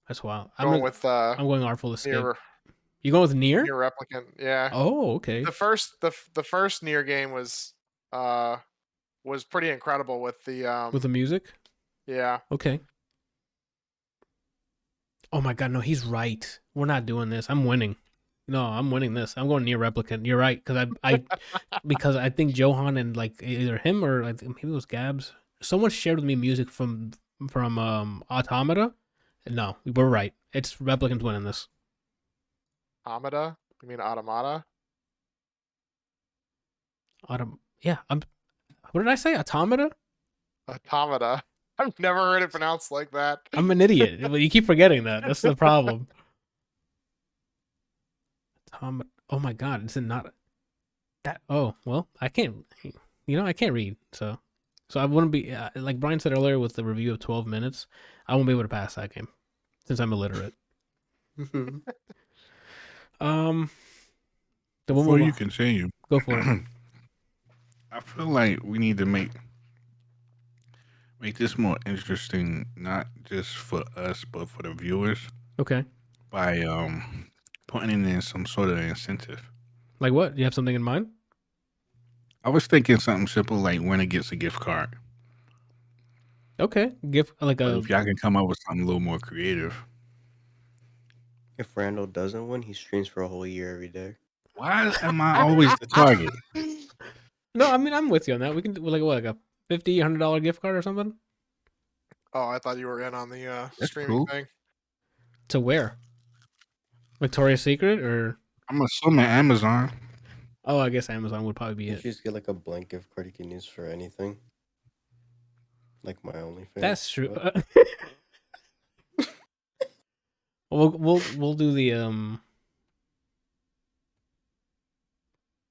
That's wild. I'm going Artful Escape. You going with Nier? Nier Replicant, yeah. Oh, okay. The first Nier game was pretty incredible with the music. Yeah. Okay. Oh my god, no, he's right. We're not doing this. I'm winning. No, I'm winning this. I'm going Nier Replicant. You're right, because I think Johan and like either him or I think maybe it was Gabs. Someone shared with me music from Automata. No, we're right. It's Replicant's winning this. Automata? You mean Automata? Yeah. What did I say? Automata? Automata. I've never heard it pronounced like that. I'm an idiot. You keep forgetting that. That's the problem. Oh my god, is it not that? Oh well, I can't. I can't read. So I wouldn't be like Brian said earlier with the review of 12 minutes. I won't be able to pass that game since I'm illiterate. Before you continue, go for it. I feel like we need to make this more interesting, not just for us but for the viewers. Okay. By putting in some sort of incentive. Like what? You have something in mind? I was thinking something simple like winner gets a gift card. Okay, gift like if y'all can come up with something a little more creative. If Randall doesn't win, he streams for a whole year every day. Why am I always the target? No, I mean I'm with you on that. We can do like a $50, $100 gift card or something. Oh, I thought you were in on the streaming thing. To where? Victoria's Secret or? I'm assuming Amazon. Oh, I guess Amazon would probably be it. You just get like a blank gift card you can use for anything. Like my OnlyFans. That's true. We'll do the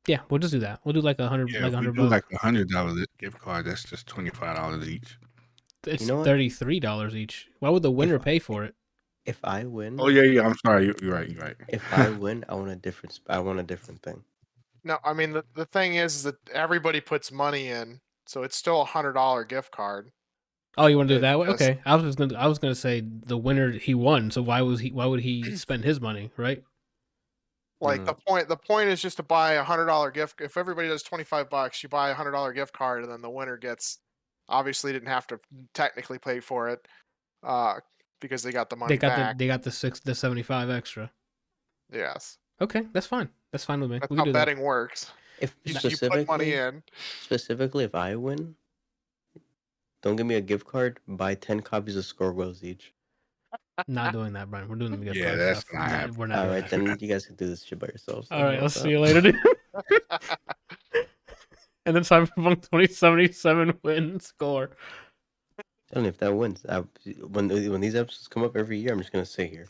Yeah, we'll just do that. We'll do like $100. Yeah, like $100. Like $100 gift card. That's just $25 each. It's $33 each. Why would the winner pay for it? If I win, oh yeah, I'm sorry. You're right. If I win, I want a different thing. No, I mean the thing is that everybody puts money in, so it's still $100 gift card. Oh, you want to do it that way? Okay. I was gonna say the winner he won. So why would he spend his money, right? Like the point is just to buy $100 gift. If everybody does $25, you buy $100 gift card, and then the winner gets obviously didn't have to technically pay for it. Because they got the money back. They got the 75 extra. Yes. Okay, that's fine. That's fine with me. That's how betting works. If you put money in. Specifically, if I win, don't give me a gift card. Buy 10 copies of Scorewells each. Not doing that, Brian. We're doing the gift card. Yeah, that's not. We're not. All right, then you guys can do this shit by yourselves. All right, I'll see you later, dude. And then Cyberpunk 2077 wins score. Tell me if that wins. When these episodes come up every year, I'm just gonna sit here.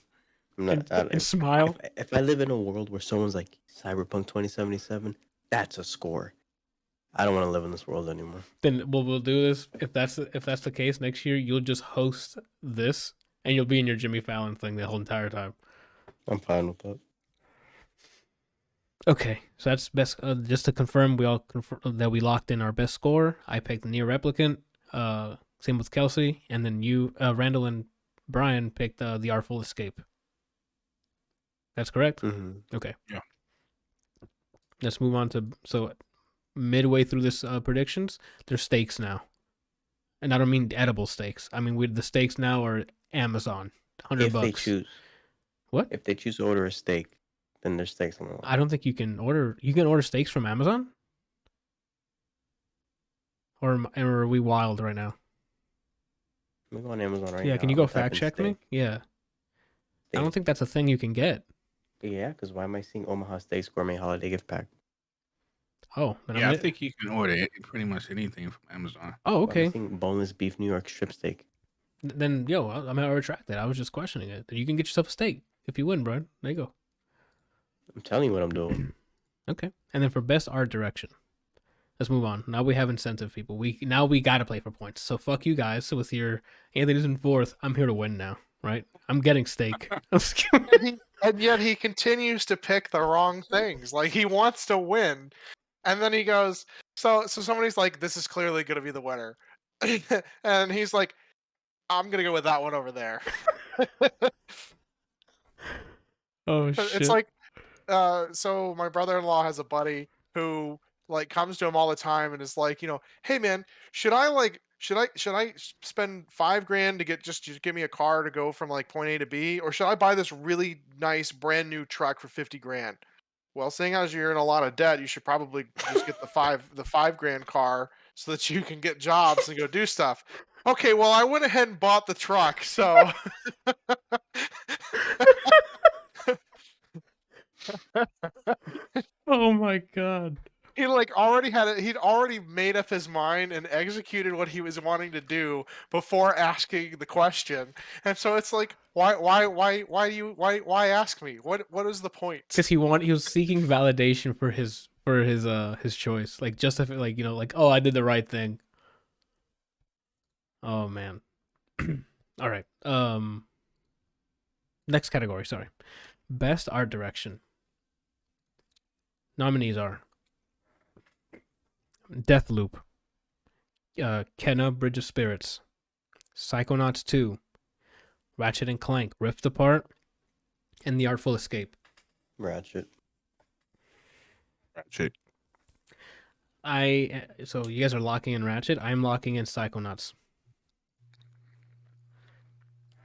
I'm not and smile. If I live in a world where someone's like Cyberpunk 2077, that's a score. I don't want to live in this world anymore. Then we'll do this. If that's the case, next year you'll just host this, and you'll be in your Jimmy Fallon thing the whole entire time. I'm fine with that. Okay, so that's best. Just to confirm, that we locked in our best score. I picked Nier Replicant. Same with Kelsey, and then you, Randall and Brian picked the Artful Escape. That's correct? Mm-hmm. Okay. Yeah. Let's move on to midway through this predictions. There's stakes now, and I don't mean edible steaks. I mean the stakes now are Amazon, $100. If they choose. What? If they choose to order a steak, then there's steaks on the line. I don't think you can order. You can order steaks from Amazon. Or are we wild right now? Let me go on Amazon right now. Yeah, can you go fact check me? Yeah. I don't think that's a thing you can get. Yeah, because why am I seeing Omaha Steaks Gourmet Holiday Gift Pack? Oh, I think you can order pretty much anything from Amazon. Oh, okay. I'm seeing boneless beef New York strip steak. Then, I'm gonna retract that. I was just questioning it. You can get yourself a steak if you win, bro. There you go. I'm telling you what I'm doing. Okay. And then for best art direction, Let's move on. Now we have incentive, people. We gotta play for points. So fuck you guys. So with your Anthony's in fourth, I'm here to win now, right? I'm getting steak. And yet he continues to pick the wrong things. Like, he wants to win, and then he goes. So somebody's like, "This is clearly going to be the winner," and he's like, "I'm gonna go with that one over there." Oh shit! It's like, so my brother-in-law has a buddy who like comes to him all the time and is like, "Hey man, should I spend $5,000 to just give me a car to go from like point A to B, or should I buy this really nice brand new truck for $50,000?" Well, seeing as you're in a lot of debt, you should probably just get the $5,000 car so that you can get jobs and go do stuff. Okay, well, I went ahead and bought the truck, so Oh my god. he like already had it. He'd already made up his mind and executed what he was wanting to do before asking the question. And so it's like, why ask me? What is the point? Because he was seeking validation for his choice, like justify, like like, oh, I did the right thing. Oh man. All right. Next category. Sorry. Best art direction. Nominees are Deathloop, Kenna Bridge of Spirits, Psychonauts 2, Ratchet and Clank Rift Apart, and The Artful Escape. Ratchet. So you guys are locking in Ratchet. I'm locking in Psychonauts.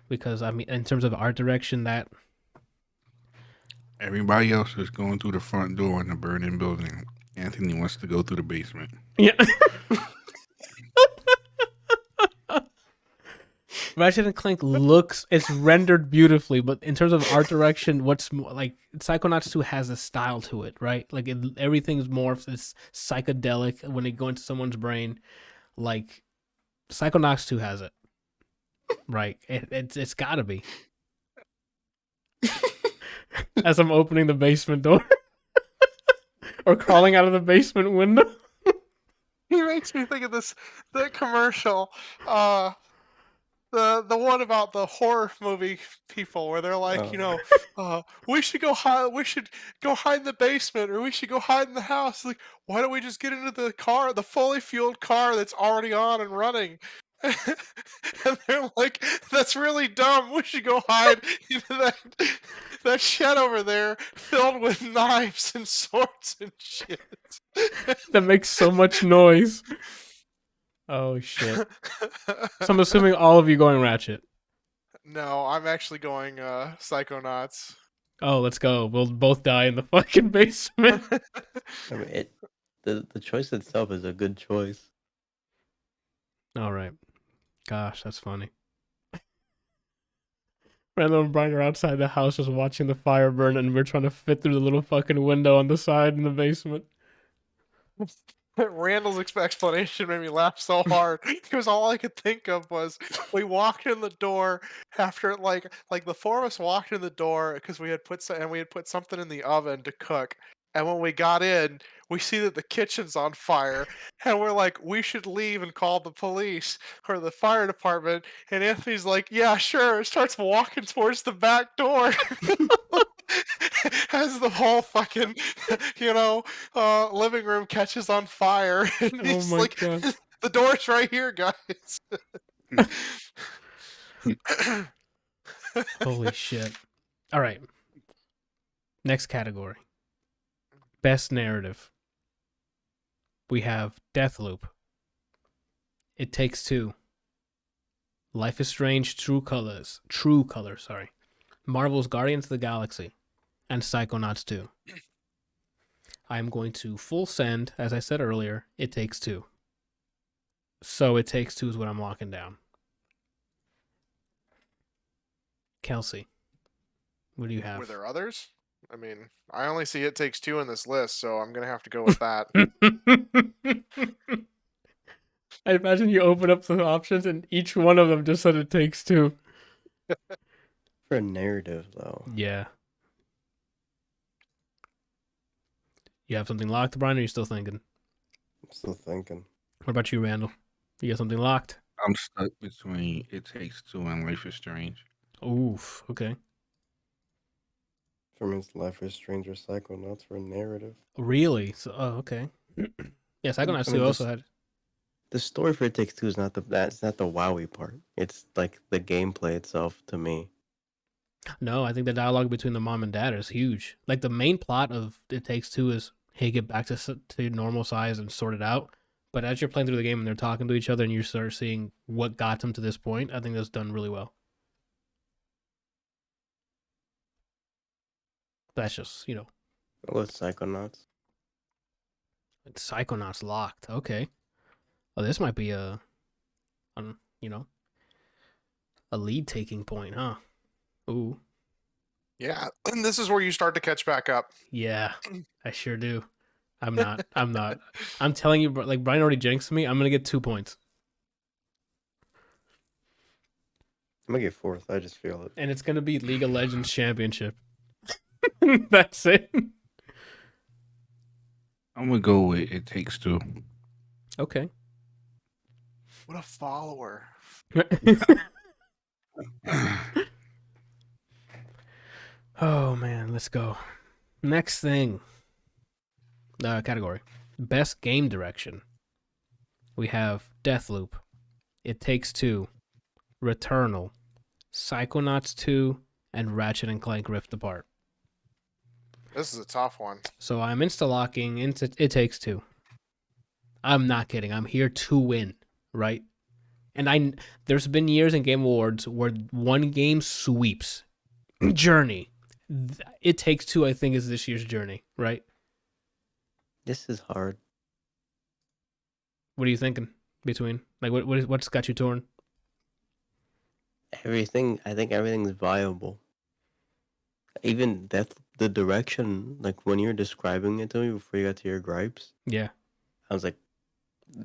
Because I mean, in terms of art direction, that everybody else is going through the front door in the burning building. Anthony wants to go through the basement. Yeah. Ratchet and Clank it's rendered beautifully, but in terms of art direction, what's more, like Psychonauts 2 has a style to it, right? Like everything's more this psychedelic when they go into someone's brain. Like Psychonauts 2 has it, right? It's gotta be. As I'm opening the basement door. Or crawling out of the basement window. He makes me think of the commercial, the one about the horror movie people where they're like, we should go hide in the basement, or we should go hide in the house. Like, why don't we just get into the car, the fully fueled car that's already on and running? And they're like, that's really dumb. We should go hide into that shed over there filled with knives and swords and shit. That makes so much noise. Oh shit. So I'm assuming all of you going Ratchet. No, I'm actually going Psychonauts. Oh, let's go. We'll both die in the fucking basement. I mean, the choice itself is a good choice. All right. Gosh, that's funny. Randall and Brian are outside the house just watching the fire burn, and we're trying to fit through the little fucking window on the side in the basement. Randall's explanation made me laugh so hard because all I could think of was we walked in the door after like the four of us walked in the door because we had put something in the oven to cook, and when we got in, we see that the kitchen's on fire, and we're like, we should leave and call the police or the fire department. And Anthony's like, yeah, sure. Starts walking towards the back door. As the whole fucking, living room catches on fire. And he's like, God. The door's right here, guys. Holy shit. All right. Next category. Best narrative. We have Deathloop, It Takes Two, Life is Strange, True Colors, Marvel's Guardians of the Galaxy, and Psychonauts 2. I'm going to full send, as I said earlier, It Takes Two. So It Takes Two is what I'm locking down. Kelsey, what do you have? Were there others? I mean, I only see It Takes Two in this list, so I'm going to have to go with that. I imagine you open up the options and each one of them just said It Takes Two. For a narrative, though. Yeah. You have something locked, Brian, or are you still thinking? I'm still thinking. What about you, Randall? You got something locked? I'm stuck between It Takes Two and Life is Strange. Oof. Okay. For me, it's Life is Strange or Psychonauts for narrative. Really? So, okay. Yes, Psychonauts 2 also had. The story for It Takes Two is not that's not the wowie part. It's like the gameplay itself to me. No, I think the dialogue between the mom and dad is huge. Like the main plot of It Takes Two is, hey, get back to normal size and sort it out. But as you're playing through the game and they're talking to each other and you start seeing what got them to this point, I think that's done really well. That's just, With Psychonauts. Psychonauts locked. Okay. Oh, this might be a lead taking point, huh? Ooh. Yeah, and this is where you start to catch back up. Yeah, I sure do. I'm not. I'm telling you, like Brian already jinxed me. I'm gonna get 2 points. I'm gonna get 4th. I just feel it. And it's gonna be League of Legends Championship. That's it. I'm gonna go with It Takes Two. Okay. What a follower. Oh man, let's go. Next thing. Category. Best game direction. We have Deathloop, It Takes Two, Returnal, Psychonauts 2, and Ratchet & Clank Rift Apart. This is a tough one. So I'm insta-locking into It Takes Two. I'm not kidding. I'm here to win, right? And there's been years in Game Awards where one game sweeps. Journey. It Takes Two, I think, is this year's Journey, right? This is hard. What are you thinking between? Like, what's got you torn? Everything. I think everything's viable. Even the direction, like when you were describing it to me before you got to your gripes. Yeah. I was like,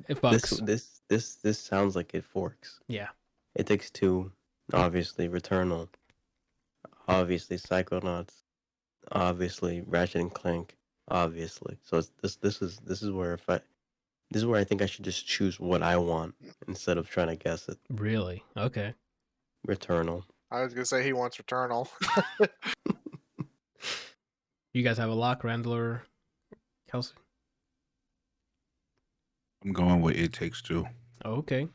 it fucks. This sounds like it forks. Yeah. It Takes Two, obviously Returnal, obviously Psychonauts, obviously Ratchet and Clank, obviously. So it's, this is where I think I should just choose what I want instead of trying to guess it. Really? Okay. Returnal. I was gonna say he wants Returnal. You guys have a lock, Randall or Kelsey? I'm going with It Takes Two. Oh, okay.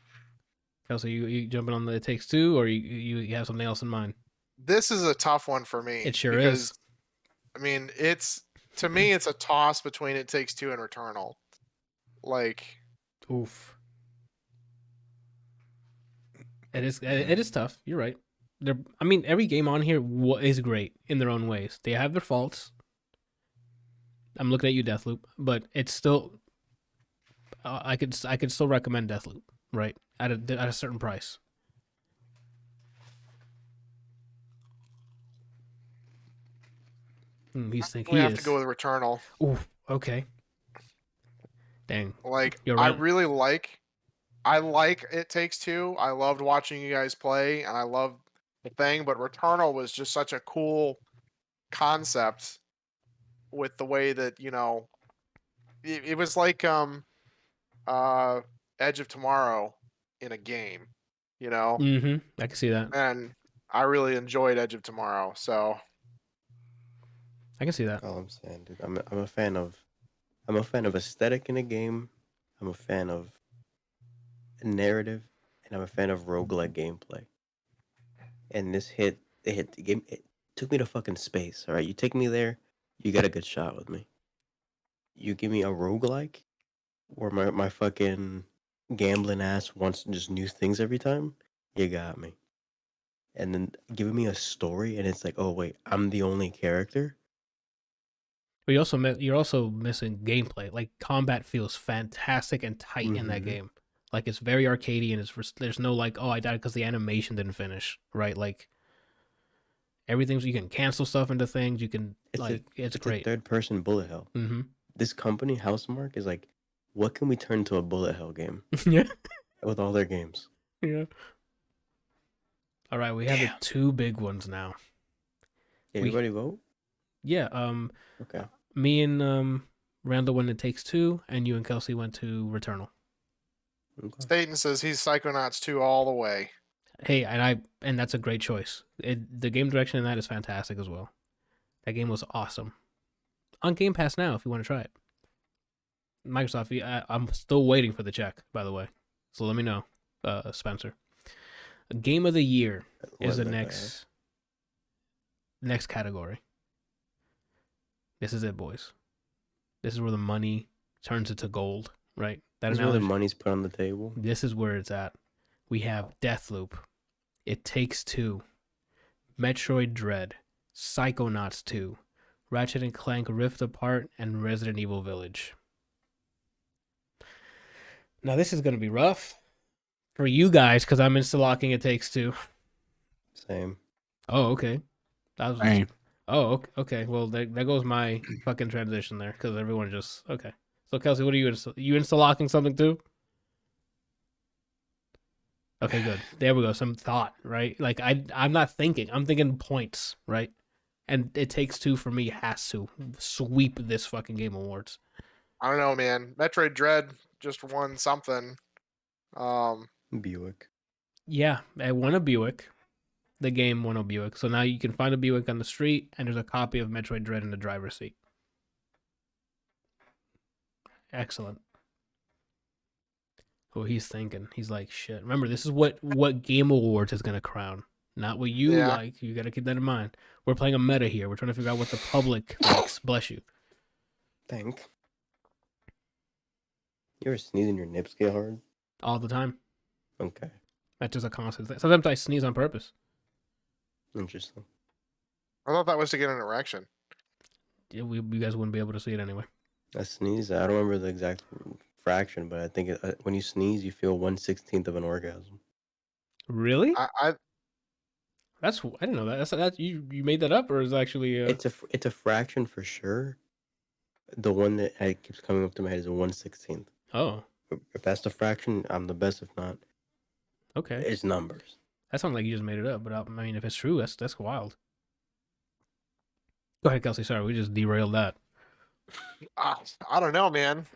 Kelsey, you jumping on the It Takes Two, or you have something else in mind? This is a tough one for me. It sure is. I mean, to me, it's a toss between It Takes Two and Returnal. Like, oof. It is tough. You're right. Every game on here is great in their own ways. They have their faults. I'm looking at you, Deathloop, but it's still. I could still recommend Deathloop, right? At a certain price. He's thinking we have to go with Returnal. Ooh, okay. Dang. Like, You're right. I like It Takes Two. I loved watching you guys play, and I love the thing. But Returnal was just such a cool concept with the way that it was like Edge of Tomorrow in a game, Mm-hmm. I can see that. And I really enjoyed Edge of Tomorrow, so I can see that. All I'm saying, dude, I'm a fan of aesthetic in a game. I'm a fan of narrative, and I'm a fan of roguelike gameplay. And this hit the game. It took me to fucking space. All right, you take me there, you got a good shot with me. You give me a roguelike, where my fucking gambling ass wants just new things every time. You got me. And then giving me a story, and it's like, oh wait, I'm the only character. But you're also missing gameplay. Like, combat feels fantastic and tight in that game. Like, it's very arcadey, and there's no like, oh, I died because the animation didn't finish, right? Like, everything's, you can cancel stuff into things. You can it's great. A third-person bullet hell. Mm-hmm. This company, Housemarque, is like, what can we turn to a bullet hell game? Yeah. With all their games. Yeah. All right, we have the two big ones now. Everybody vote? Yeah. Okay. Me and Randall went to Takes Two, and you and Kelsey went to Returnal. Okay. Staten says he's Psychonauts 2 all the way. Hey, and that's a great choice. The game direction in that is fantastic as well. That game was awesome. On Game Pass now, if you want to try it. Microsoft, I'm still waiting for the check, by the way. So let me know, Spencer. Game of the Year is the next category. This is it, boys. This is where the money turns into gold, right? This is where the money's put on the table. This is where it's at. We have Deathloop, It Takes Two, Metroid Dread, Psychonauts 2, Ratchet & Clank Rift Apart, and Resident Evil Village. Now, this is going to be rough for you guys because I'm insta-locking It Takes Two. Same. Oh, okay. Same. Oh, okay. Well, there goes my fucking transition there because everyone just... Okay. So, Kelsey, what are you insta-locking something too? Okay, good. There we go. Some thought, right? Like, I'm not thinking. I'm thinking points, right? And It Takes Two, for me, has to sweep this fucking Game Awards. I don't know, man. Metroid Dread just won something. Buick. Yeah, I won a Buick. The game won a Buick. So now you can find a Buick on the street, and there's a copy of Metroid Dread in the driver's seat. Excellent. Oh, he's thinking. He's like, shit. Remember, this is what Game Awards is going to crown. Not what you like. You got to keep that in mind. We're playing a meta here. We're trying to figure out what the public likes. Bless you. Thank. You ever sneeze and your nips get hard? All the time. Okay. That's just a constant thing. Sometimes I sneeze on purpose. Interesting. I thought that was to get an erection. Yeah, you guys wouldn't be able to see it anyway. I sneeze. I don't remember the exact fraction, but I think when you sneeze, you feel 1/16 of an orgasm. Really? I didn't know that. That's you made that up, or is it actually? It's a fraction for sure. The one that keeps coming up to my head is a 1/16. Oh. If that's the fraction, I'm the best. If not, okay. It's numbers. That sounds like you just made it up, but I mean, if it's true, that's wild. Go ahead, Kelsey. Sorry, we just derailed that. I don't know, man.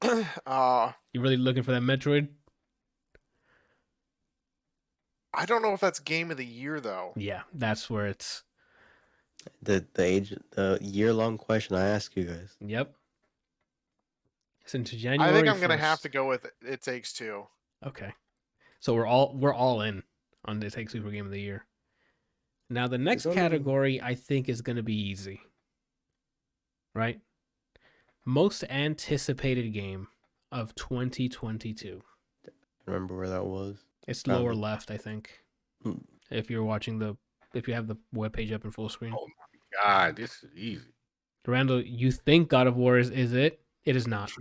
You really looking for that Metroid? I don't know if that's Game of the Year though. Yeah, that's where it's the year-long question I ask you guys. Yep. It's into January. I think I'm 1st. gonna have to go with It Takes Two. Okay, so we're all in on the Take Two for Game of the Year. Now the next category I think is gonna be easy. Right? Most anticipated game of 2022. Remember where that was? It's lower left, I think. If you're watching if you have the webpage up in full screen. Oh my god, this is easy. Randall, you think God of War is it? It is not.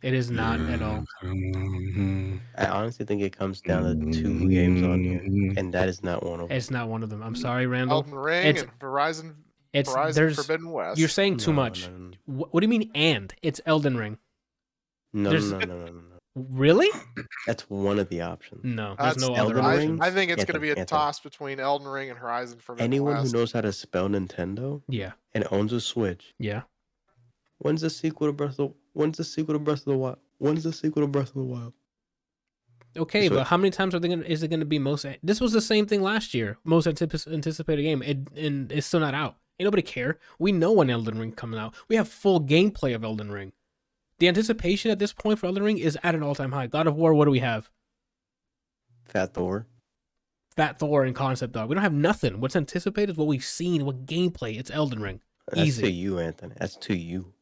It is not at all. I honestly think it comes down to 2 games on here, and that is not one of them. It's not one of them. I'm sorry, Randall. Elden Ring and Horizon Forbidden West. You're saying too much. No. What do you mean and? It's Elden Ring. No. Really? That's one of the options. No, there's no Elden other Ring? options. I think it's going to be a Anthony. toss between Elden Ring and Horizon Forbidden Anyone West. who knows how to spell Nintendo Yeah. and owns a Switch. Yeah. When's the sequel to Breath of the Wild? When's the sequel to Breath of the Wild? Okay, but how many times is it going to be most? This was the same thing last year. Most anticipated game, and it's still not out. Ain't nobody care. We know when Elden Ring coming out. We have full gameplay of Elden Ring. The anticipation at this point for Elden Ring is at an all-time high. God of War, what do we have? Fat Thor and concept art. We don't have nothing. What's anticipated is what we've seen, what gameplay. It's Elden Ring. Easy. That's to you, Anthony. That's to you.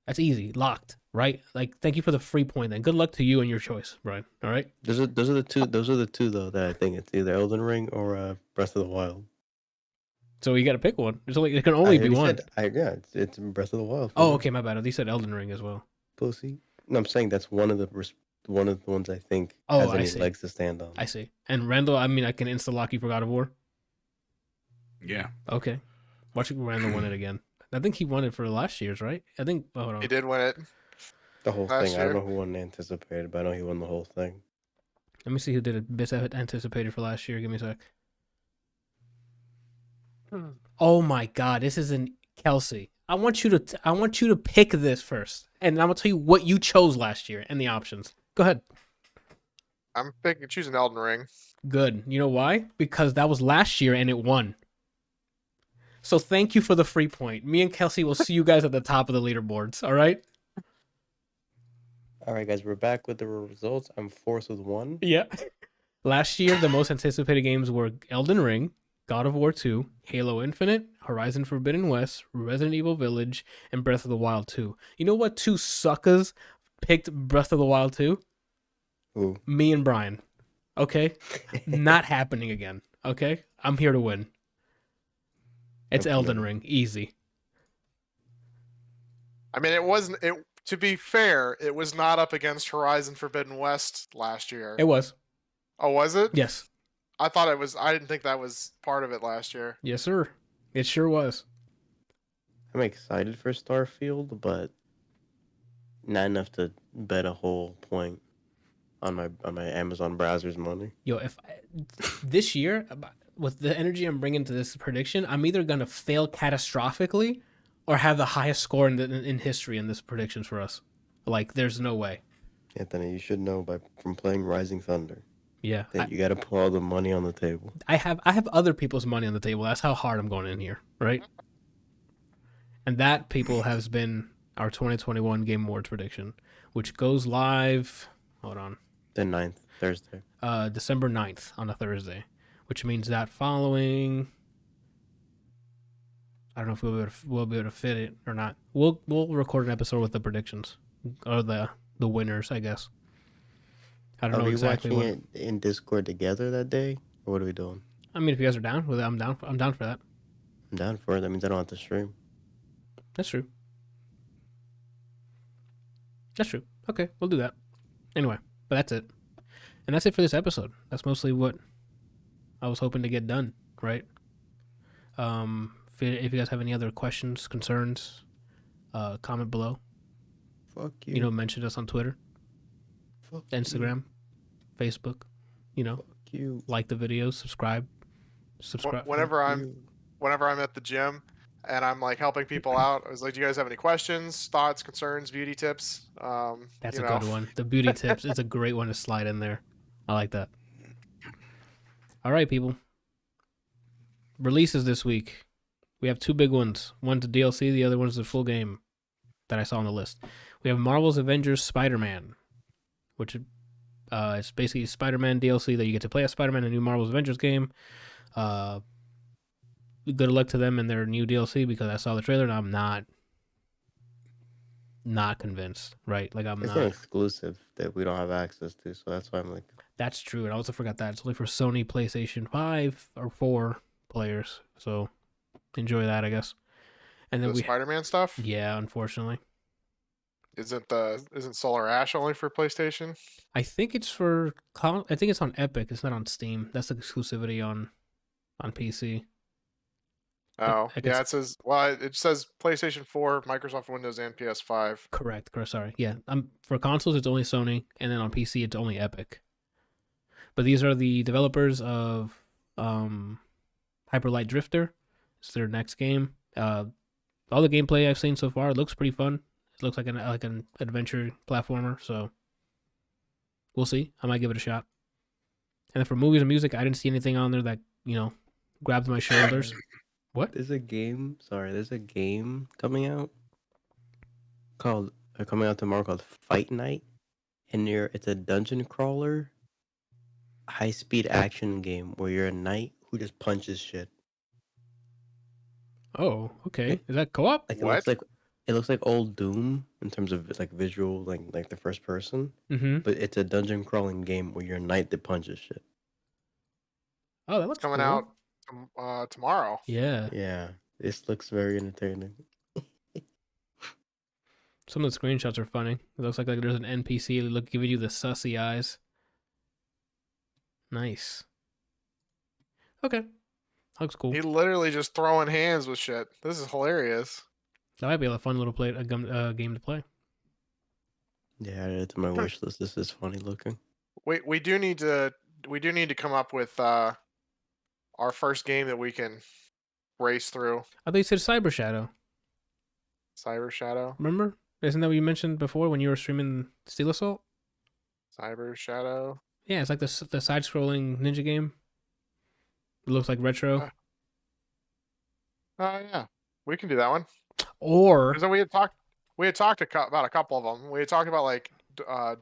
That's easy. Locked. Right? Like, thank you for the free point then. Good luck to you and your choice, Brian. All right? Those are the two though that I think it's either Elden Ring or Breath of the Wild. So you got to pick one. It can only be one. It's Breath of the Wild. Oh, okay, my bad. They said Elden Ring as well. Pussy. No, I'm saying that's one of the ones I think has any legs to stand on. I see. And Randall, I mean, I can insta-lock you for God of War. Yeah. Okay. Watch Randall win it again. I think he won it for last year's, right? I think. Oh, hold on. He did win it. The whole last thing. year. I don't know who won anticipated, but I know he won the whole thing. Let me see who did it best anticipated for last year. Give me a sec. Oh my God, this is Kelsey. I want you to pick this first, and I'm gonna tell you what you chose last year and the options. Go ahead. I'm choosing Elden Ring. Good. You know why? Because that was last year and it won. So thank you for the free point. Me and Kelsey will see you guys at the top of the leaderboards. All right. All right, guys, we're back with the results. I'm fourth with 1. Yeah. Last year, the most anticipated games were Elden Ring, God of War 2, Halo Infinite, Horizon Forbidden West, Resident Evil Village, and Breath of the Wild 2. You know what 2 suckers picked Breath of the Wild 2? Ooh. Me and Brian. Okay? Not happening again. Okay? I'm here to win. It's Elden Ring. Easy. I mean, to be fair, it was not up against Horizon Forbidden West last year. It was. Oh, was it? Yes. I thought it was. I didn't think that was part of it last year. Yes, sir. It sure was. I'm excited for Starfield, but not enough to bet a whole point on my Amazon browser's money. Yo, this year, with the energy I'm bringing to this prediction, I'm either gonna fail catastrophically or have the highest score in history in this predictions for us. Like, there's no way. Anthony, you should know from playing Rising Thunder. Yeah, that you got to put all the money on the table. I have other people's money on the table. That's how hard I'm going in here, right? And that, people, has been our 2021 Game Awards prediction, which goes live. Hold on. The 9th, Thursday. December 9th on a Thursday, which means that following. I don't know if we'll be able to fit it or not. We'll record an episode with the predictions or the winners, I guess. I don't know exactly. Are we watching it in Discord together that day, or what are we doing? I mean, if you guys are down with it, I'm down. I'm down for that. I'm down for it. That means I don't have to stream. That's true. That's true. Okay, we'll do that. Anyway, but that's it. And that's it for this episode. That's mostly what I was hoping to get done, right? If you guys have any other questions, concerns, comment below. Fuck you. Mention us on Twitter, Fuck Instagram, Facebook. Fuck you. Like the videos, subscribe. Whenever I'm at the gym and I'm like helping people out, I was like, "Do you guys have any questions, thoughts, concerns, beauty tips?" That's a good one. The beauty tips is a great one to slide in there. I like that. All right, people. Releases this week. We have 2 big ones. One's a DLC, the other one's the full game that I saw on the list. We have Marvel's Avengers Spider-Man, which is basically Spider-Man DLC that you get to play as Spider-Man in a new Marvel's Avengers game. Good luck to them and their new DLC, because I saw the trailer and I'm not convinced, right? Like, it's an exclusive that we don't have access to, so that's why I'm like... That's true, and I also forgot that. It's only for Sony PlayStation 5 or 4 players, so enjoy that, I guess. And then the Spider-Man stuff? Yeah, unfortunately. Isn't Solar Ash only for PlayStation? I think it's on Epic. It's not on Steam. That's the exclusivity on PC. Oh, yeah. It says PlayStation 4, Microsoft Windows, and PS5. Correct. Sorry. Yeah. For consoles, it's only Sony, and then on PC, it's only Epic. But these are the developers of Hyper Light Drifter. It's their next game. All the gameplay I've seen so far, it looks pretty fun. It looks like an adventure platformer, so we'll see. I might give it a shot. And then for movies and music, I didn't see anything on there that, grabbed my shoulders. What? There's a game coming out tomorrow called Fight Night, and it's a dungeon crawler, high-speed action game where you're a knight who just punches shit. Oh, okay. Is that co-op? It looks like old Doom in terms of like visual, like the first person. Mm-hmm. But it's a dungeon crawling game where you're a knight that punches shit. Oh, that looks coming cool. out tomorrow. Yeah. Yeah. This looks very entertaining. Some of the screenshots are funny. It looks like there's an NPC giving you the sussy eyes. Nice. Okay. Looks cool. He literally just throwing hands with shit. This is hilarious. That might be a fun little game to play. Yeah, add it to my wish list. This is funny looking. We do need to come up with our first game that we can race through. I thought you said Cyber Shadow. Cyber Shadow. Remember? Isn't that what you mentioned before when you were streaming Steel Assault? Cyber Shadow. Yeah, it's like the side-scrolling ninja game. It looks like retro. Yeah, we can do that one. Or Because we had talked about a couple of them. We had talked about like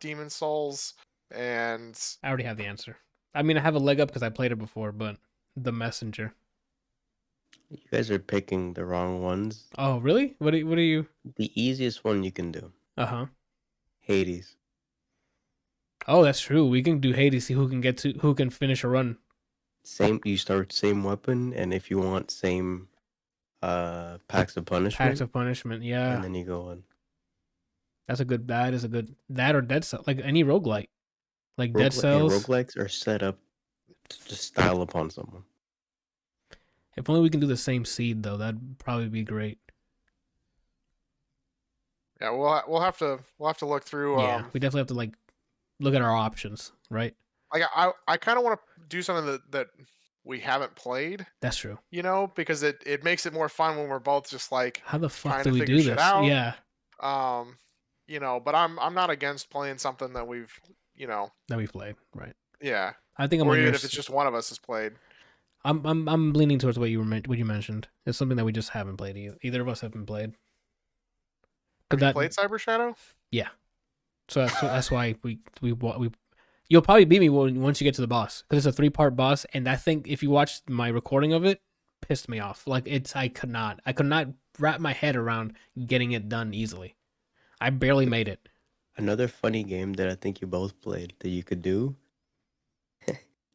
Demon Souls, and I already have the answer. I mean, I have a leg up because I played it before, but The Messenger. You guys are picking the wrong ones. Oh, really? What are you? The easiest one you can do. Uh-huh. Hades. Oh, that's true. We can do Hades, see who can finish a run. You start same weapon, and if you want same packs of punishment. Packs of punishment, yeah. And then you go on. That is a good that or Dead Cell, like any roguelike. Like Dead Cells. Roguelikes are set up to just style upon someone. If only we can do the same seed though, that'd probably be great. Yeah, we'll have to look through. Yeah, we definitely have to like look at our options, right? Like I kind of want to do something that we haven't played. That's true. You know, because it makes it more fun when we're both just like, how the fuck trying do to we figure do shit this? out. Yeah. You know, but I'm not against playing something that we've played, right? Yeah. I think I'm or on even your if it's just one of us has played. I'm leaning towards what you mentioned. It's something that we just haven't played. Either of us haven't played. Have you played Cyber Shadow? Yeah. So that's why we you'll probably beat me once you get to the boss, because it's a 3-part boss, and I think if you watched my recording of it, pissed me off. Like I could not wrap my head around getting it done easily. I barely made it. Another funny game that I think you both played that you could do.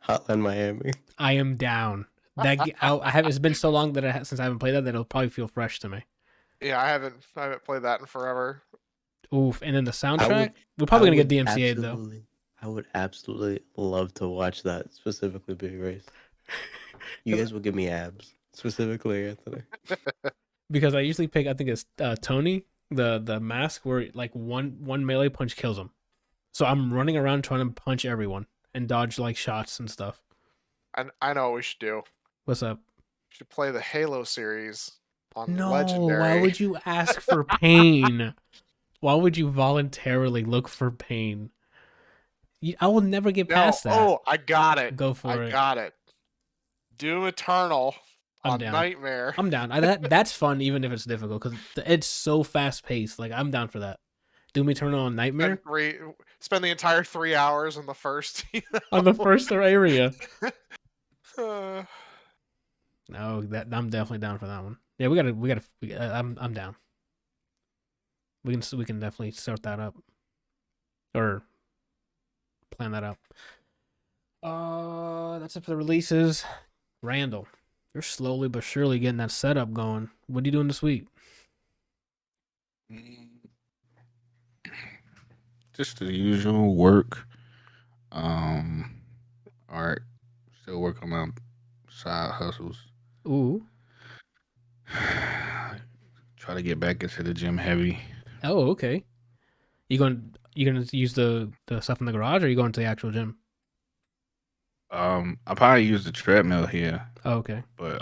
Hotline Miami. I am down. That I have. It's been so long since I haven't played that it'll probably feel fresh to me. Yeah, I haven't played that in forever. Oof! And then the soundtrack. We're probably gonna get DMCA'd though. I would absolutely love to watch that, specifically Big Race. You guys will give me abs, specifically Anthony. Because I usually pick. I think it's Tony, the mask, where like one melee punch kills him. So I'm running around trying to punch everyone and dodge like shots and stuff. I know what we should do. What's up? We should play the Halo series on No, Legendary. why would you ask for pain? Why would you voluntarily look for pain? I will never get past that. Oh, I got it. Go for it. I got it. Doom Eternal on down. Nightmare. I'm down. That's fun, even if it's difficult, because it's so fast paced. Like, I'm down for that. Doom Eternal on Nightmare. Spend the entire 3 hours on the first. On the first area. No, I'm definitely down for that one. Yeah, we gotta. I'm down. We can definitely start that up, or plan that out. That's it for the releases. Randall, you're slowly but surely getting that setup going. What are you doing this week? Just the usual work. Art. Still work on my side hustles. Ooh. Try to get back into the gym heavy. Oh, okay. You gonna use the stuff in the garage, or are you going to the actual gym? I probably use the treadmill here. Oh, okay. But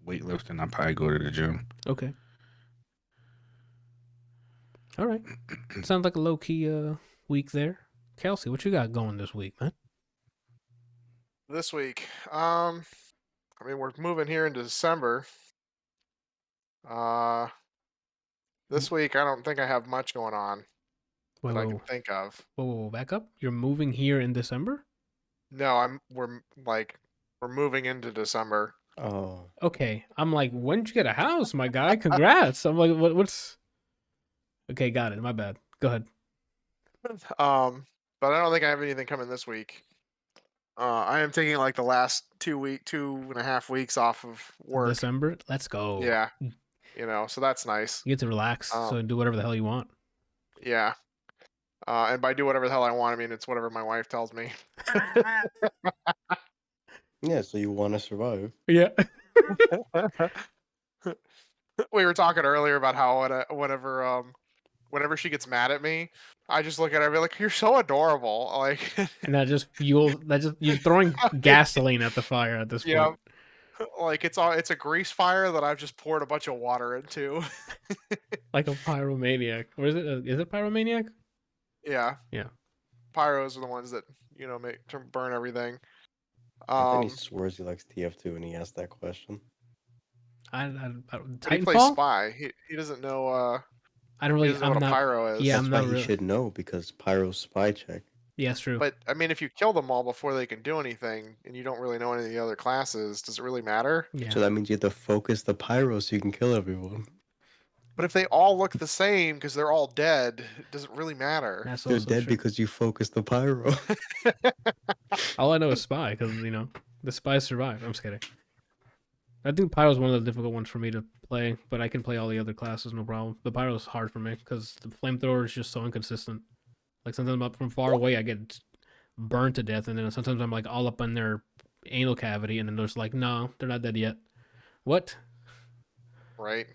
weightlifting, I probably go to the gym. Okay. All right. Sounds like a low key week there. Kelsey, what you got going this week, man? This week, I mean, we're moving here into December. This week, I don't think I have much going on that I can think of. Whoa, back up. You're moving here in December? No, we're moving into December. Oh. Okay. I'm like, when did you get a house, my guy? Congrats. I'm like, what's... Okay, got it. My bad. Go ahead. But I don't think I have anything coming this week. I am taking like the last 2.5 weeks off of work. December? Let's go. Yeah. So that's nice. You get to relax, so do whatever the hell you want. Yeah. And by do whatever the hell I want, I mean it's whatever my wife tells me. Yeah, so you want to survive. Yeah. We were talking earlier about how whenever she gets mad at me, I just look at her and be like, "You're so adorable." Like, and you're throwing gasoline at the fire at this point. Like it's a grease fire that I've just poured a bunch of water into. Like a pyromaniac. Or is it pyromaniac? Yeah. Yeah. Pyros are the ones that, make to burn everything. Anthony swears he likes TF2 when he asks that question. But he Titanfall? plays Spy. He doesn't know. I don't really. He doesn't know what a pyro is. Yeah, That's why he should know, because pyro's spy check. Yeah, it's true. But I mean, if you kill them all before they can do anything, and you don't really know any of the other classes, does it really matter? Yeah. So that means you have to focus the pyro so you can kill everyone. But if they all look the same because they're all dead, it doesn't really matter. That's They're also dead true. because you focus the pyro. All I know is Spy, because, the Spies survive. I'm just kidding. I think Pyro's one of the difficult ones for me to play, but I can play all the other classes, no problem. The Pyro's hard for me, because the Flamethrower is just so inconsistent. Like, sometimes I'm up from far away, I get burned to death, and then sometimes I'm, like, all up in their anal cavity, and then there's like, no, they're not dead yet. What? Right.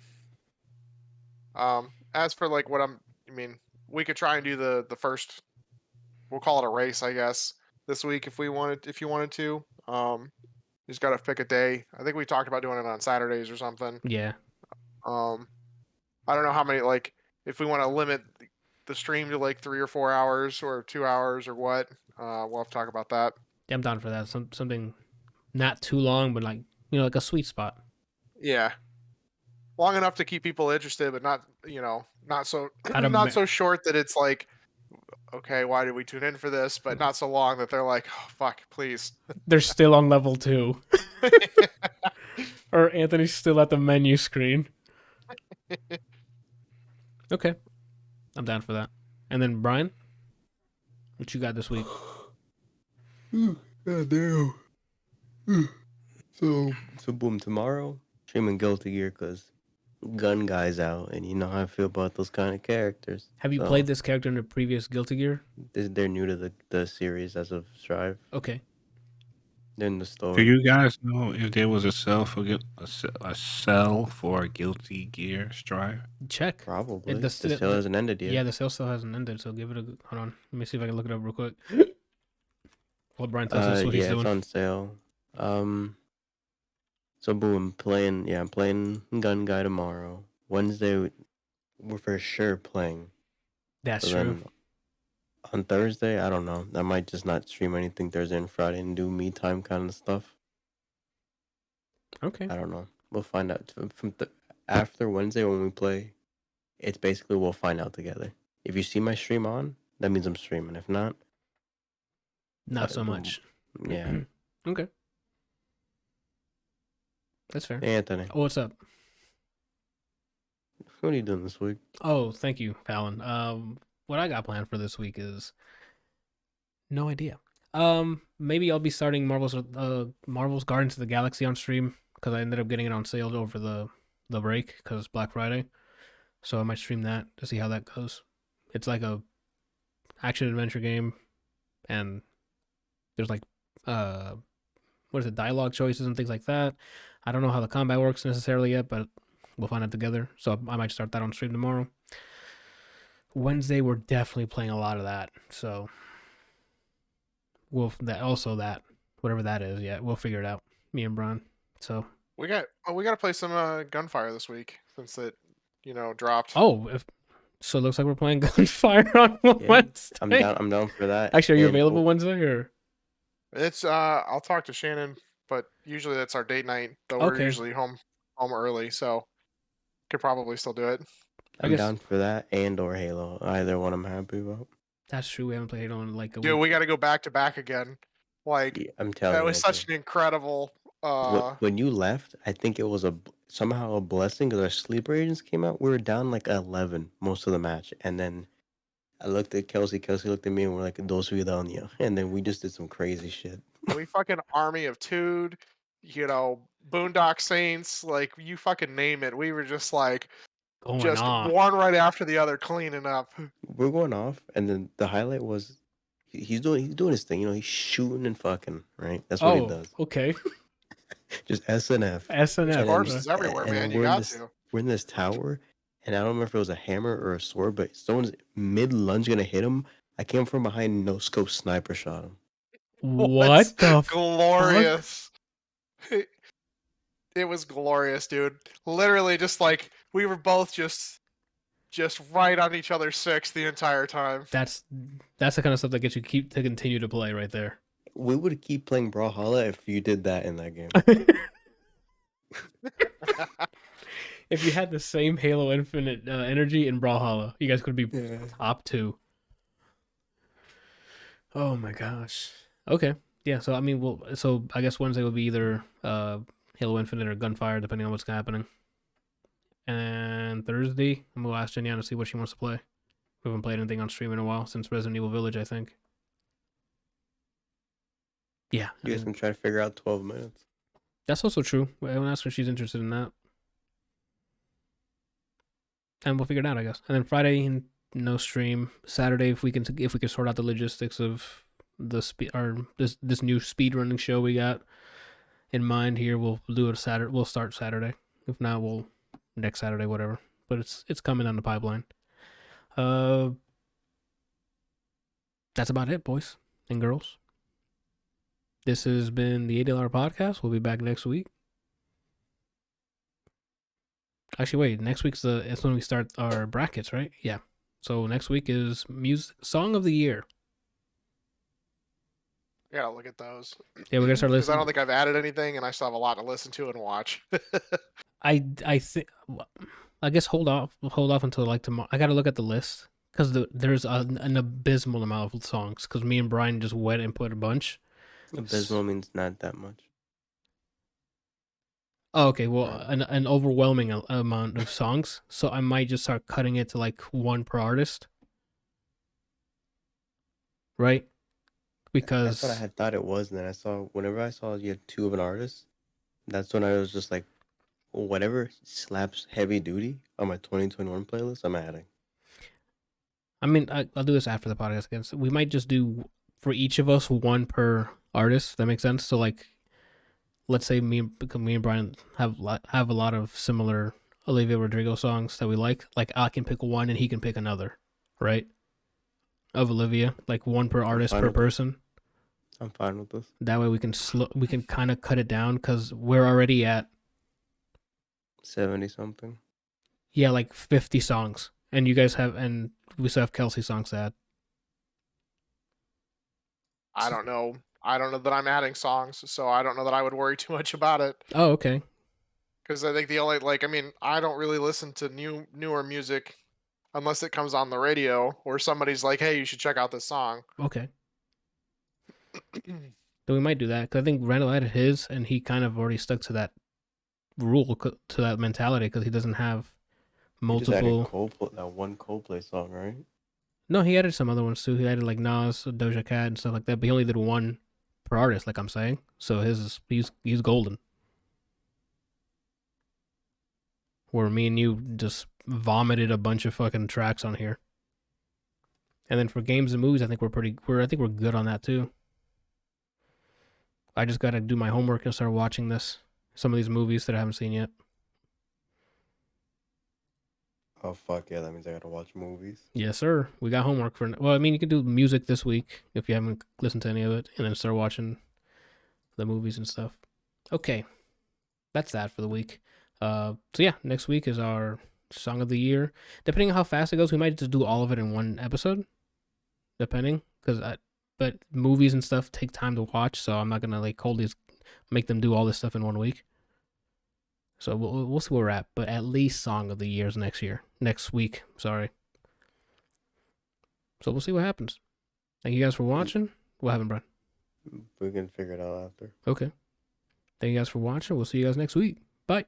As for, like, we could try and do the first, we'll call it a race, I guess, this week if you wanted to. You just got to pick a day. I think we talked about doing it on Saturdays or something. Yeah. I don't know how many, like, if we want to limit the stream to like 3 or 4 hours or 2 hours or what. We'll have to talk about that. Yeah, I'm down for that. Something not too long, but like, like a sweet spot. Yeah. Long enough to keep people interested, but not not so short that it's like, okay, why did we tune in for this? But not so long that they're like, oh, fuck, please. They're still on level 2. Or Anthony's still at the menu screen. Okay. I'm down for that. And then Brian, what you got this week? God damn. So boom, tomorrow, streaming Guilty Gear, because Gun Guy's out, and you know how I feel about those kind of characters. Have you played this character in the previous Guilty Gear? They're new to the series as of Strive. Okay. They're in the store. Do you guys know if there was a sell for Guilty Gear Strive? Check. Probably. The sale hasn't ended yet. Yeah, the sale still hasn't ended, so give it a... Hold on. Let me see if I can look it up real quick. Well, Brian tells us what he's doing. Yeah, it's on sale. So boom, I'm playing Gun Guy tomorrow. Wednesday, we're for sure playing. That's true. On Thursday, I don't know. I might just not stream anything Thursday and Friday and do me time kind of stuff. Okay. I don't know. We'll find out. After Wednesday when we play, it's basically we'll find out together. If you see my stream on, that means I'm streaming. If not, not so much. Yeah. Okay. That's fair. Hey, Anthony. Oh, what's up? What are you doing this week? Oh, thank you, Fallon. What I got planned for this week is no idea. Maybe I'll be starting Marvel's Guardians of the Galaxy on stream, because I ended up getting it on sale over the break because it's Black Friday. So I might stream that to see how that goes. It's like a action adventure game, and there's like dialogue choices and things like that. I don't know how the combat works necessarily yet, but we'll find out together. So I might start that on stream tomorrow. Wednesday, we're definitely playing a lot of that. So whatever that is, yeah, we'll figure it out. Me and Brian. So we got to play some Gunfire this week since it dropped. Oh, so it looks like we're playing Gunfire on Wednesday. I'm down for that. Actually, are you available Wednesday or? It's I'll talk to Shannon, but usually that's our date night. Though we're usually home early, so could probably still do it. I'm down for that or Halo. Either one I'm happy about. That's true. We haven't played Halo in like a week. Dude, we got to go back to back again. Like, yeah, I'm telling you, that was such an incredible. When you left, I think it was somehow a blessing because our sleeper agents came out. We were down like 11 most of the match, and then I looked at Kelsey. Kelsey looked at me, and we're like, "Dos Vidania," and then we just did some crazy shit. We fucking Army of Tude, Boondock Saints, like you fucking name it. We were just like, one right after the other, cleaning up. We're going off, and then the highlight was he's doing his thing. He's shooting and fucking, right? That's what he does. Okay. Just SNF. SNF. Corpses everywhere, man. You got to. We're in this tower, and I don't remember if it was a hammer or a sword, but someone's mid-lunge gonna hit him. I came from behind, no scope sniper shot him. What the glorious. It was glorious, dude. Literally, just like we were both just right on each other's six the entire time. That's the kind of stuff that gets you to continue to play right there. We would keep playing Brawlhalla if you did that in that game. If you had the same Halo Infinite energy in Brawlhalla, you guys could be top 2. Oh my gosh. Okay. Yeah, so I mean, so I guess Wednesday will be either Halo Infinite or Gunfire, depending on what's happening. And Thursday, I'm going to ask Jenya to see what she wants to play. We haven't played anything on stream in a while since Resident Evil Village, I think. Yeah. You guys can try to figure out 12 minutes. That's also true. I want to ask her if she's interested in that. And we'll figure it out, I guess. And then Friday, no stream. Saturday, if we can sort out the logistics of this new speedrunning show we got in mind here, we'll do it Saturday. We'll start Saturday. If not, we'll next Saturday, whatever. But it's coming down the pipeline. That's about it, boys and girls. This has been the ADLR Podcast. We'll be back next week. Actually, wait. Next week's it's when we start our brackets, right? Yeah. So next week is Song of the Year. I gotta look at those. Yeah, we're gonna start listening. Because I don't think I've added anything, and I still have a lot to listen to and watch. I think. I guess hold off until like tomorrow. I gotta look at the list because there's an abysmal amount of songs. Because me and Brian just went and put a bunch. Abysmal means not that much. Oh, okay. Well, an overwhelming amount of songs. So I might just start cutting it to like one per artist. Right? Because that's what I had thought it was, and then whenever I saw you had 2 of an artist, that's when I was just like, whatever slaps heavy duty on my 2021 playlist, I'm adding. I mean, I'll do this after the podcast again. So we might just do for each of us one per artist. That makes sense. So like, let's say me and Brian have a lot of similar Olivia Rodrigo songs that we like. Like I can pick one and he can pick another, right? Of Olivia, like one per artist per person. I'm fine with this. That way we can kind of cut it down because we're already at 70 something. Yeah, like 50 songs, and you guys and we still have Kelsey songs to add. I don't know that I'm adding songs, so I don't know that I would worry too much about it. Oh, okay. Because I think the only I don't really listen to newer music unless it comes on the radio or somebody's like, "Hey, you should check out this song." Okay. Then we might do that because I think Randall added his, and he kind of already stuck to that rule, to that mentality, because he doesn't have multiple. That one Coldplay song, right? No, he added some other ones too. He added like Nas, Doja Cat, and stuff like that. But he only did one per artist, like I'm saying. So he's golden. Where me and you just vomited a bunch of fucking tracks on here. And then for games and movies, I think we're good on that too. I just gotta do my homework and start watching some of these movies that I haven't seen yet. Oh fuck yeah, that means I gotta watch movies. Yes, sir. We got homework well, I mean, you can do music this week if you haven't listened to any of it, and then start watching the movies and stuff. Okay. That's that for the week. So yeah, next week is our Song of the Year. Depending on how fast it goes, we might just do all of it in one episode. Depending, but movies and stuff take time to watch, so I'm not gonna like make them do all this stuff in 1 week. So we'll see where we're at, but at least Song of the Year is next week. Sorry. So we'll see what happens. Thank you guys for watching. What happened, Brian? We can figure it out after. Okay. Thank you guys for watching. We'll see you guys next week. Bye.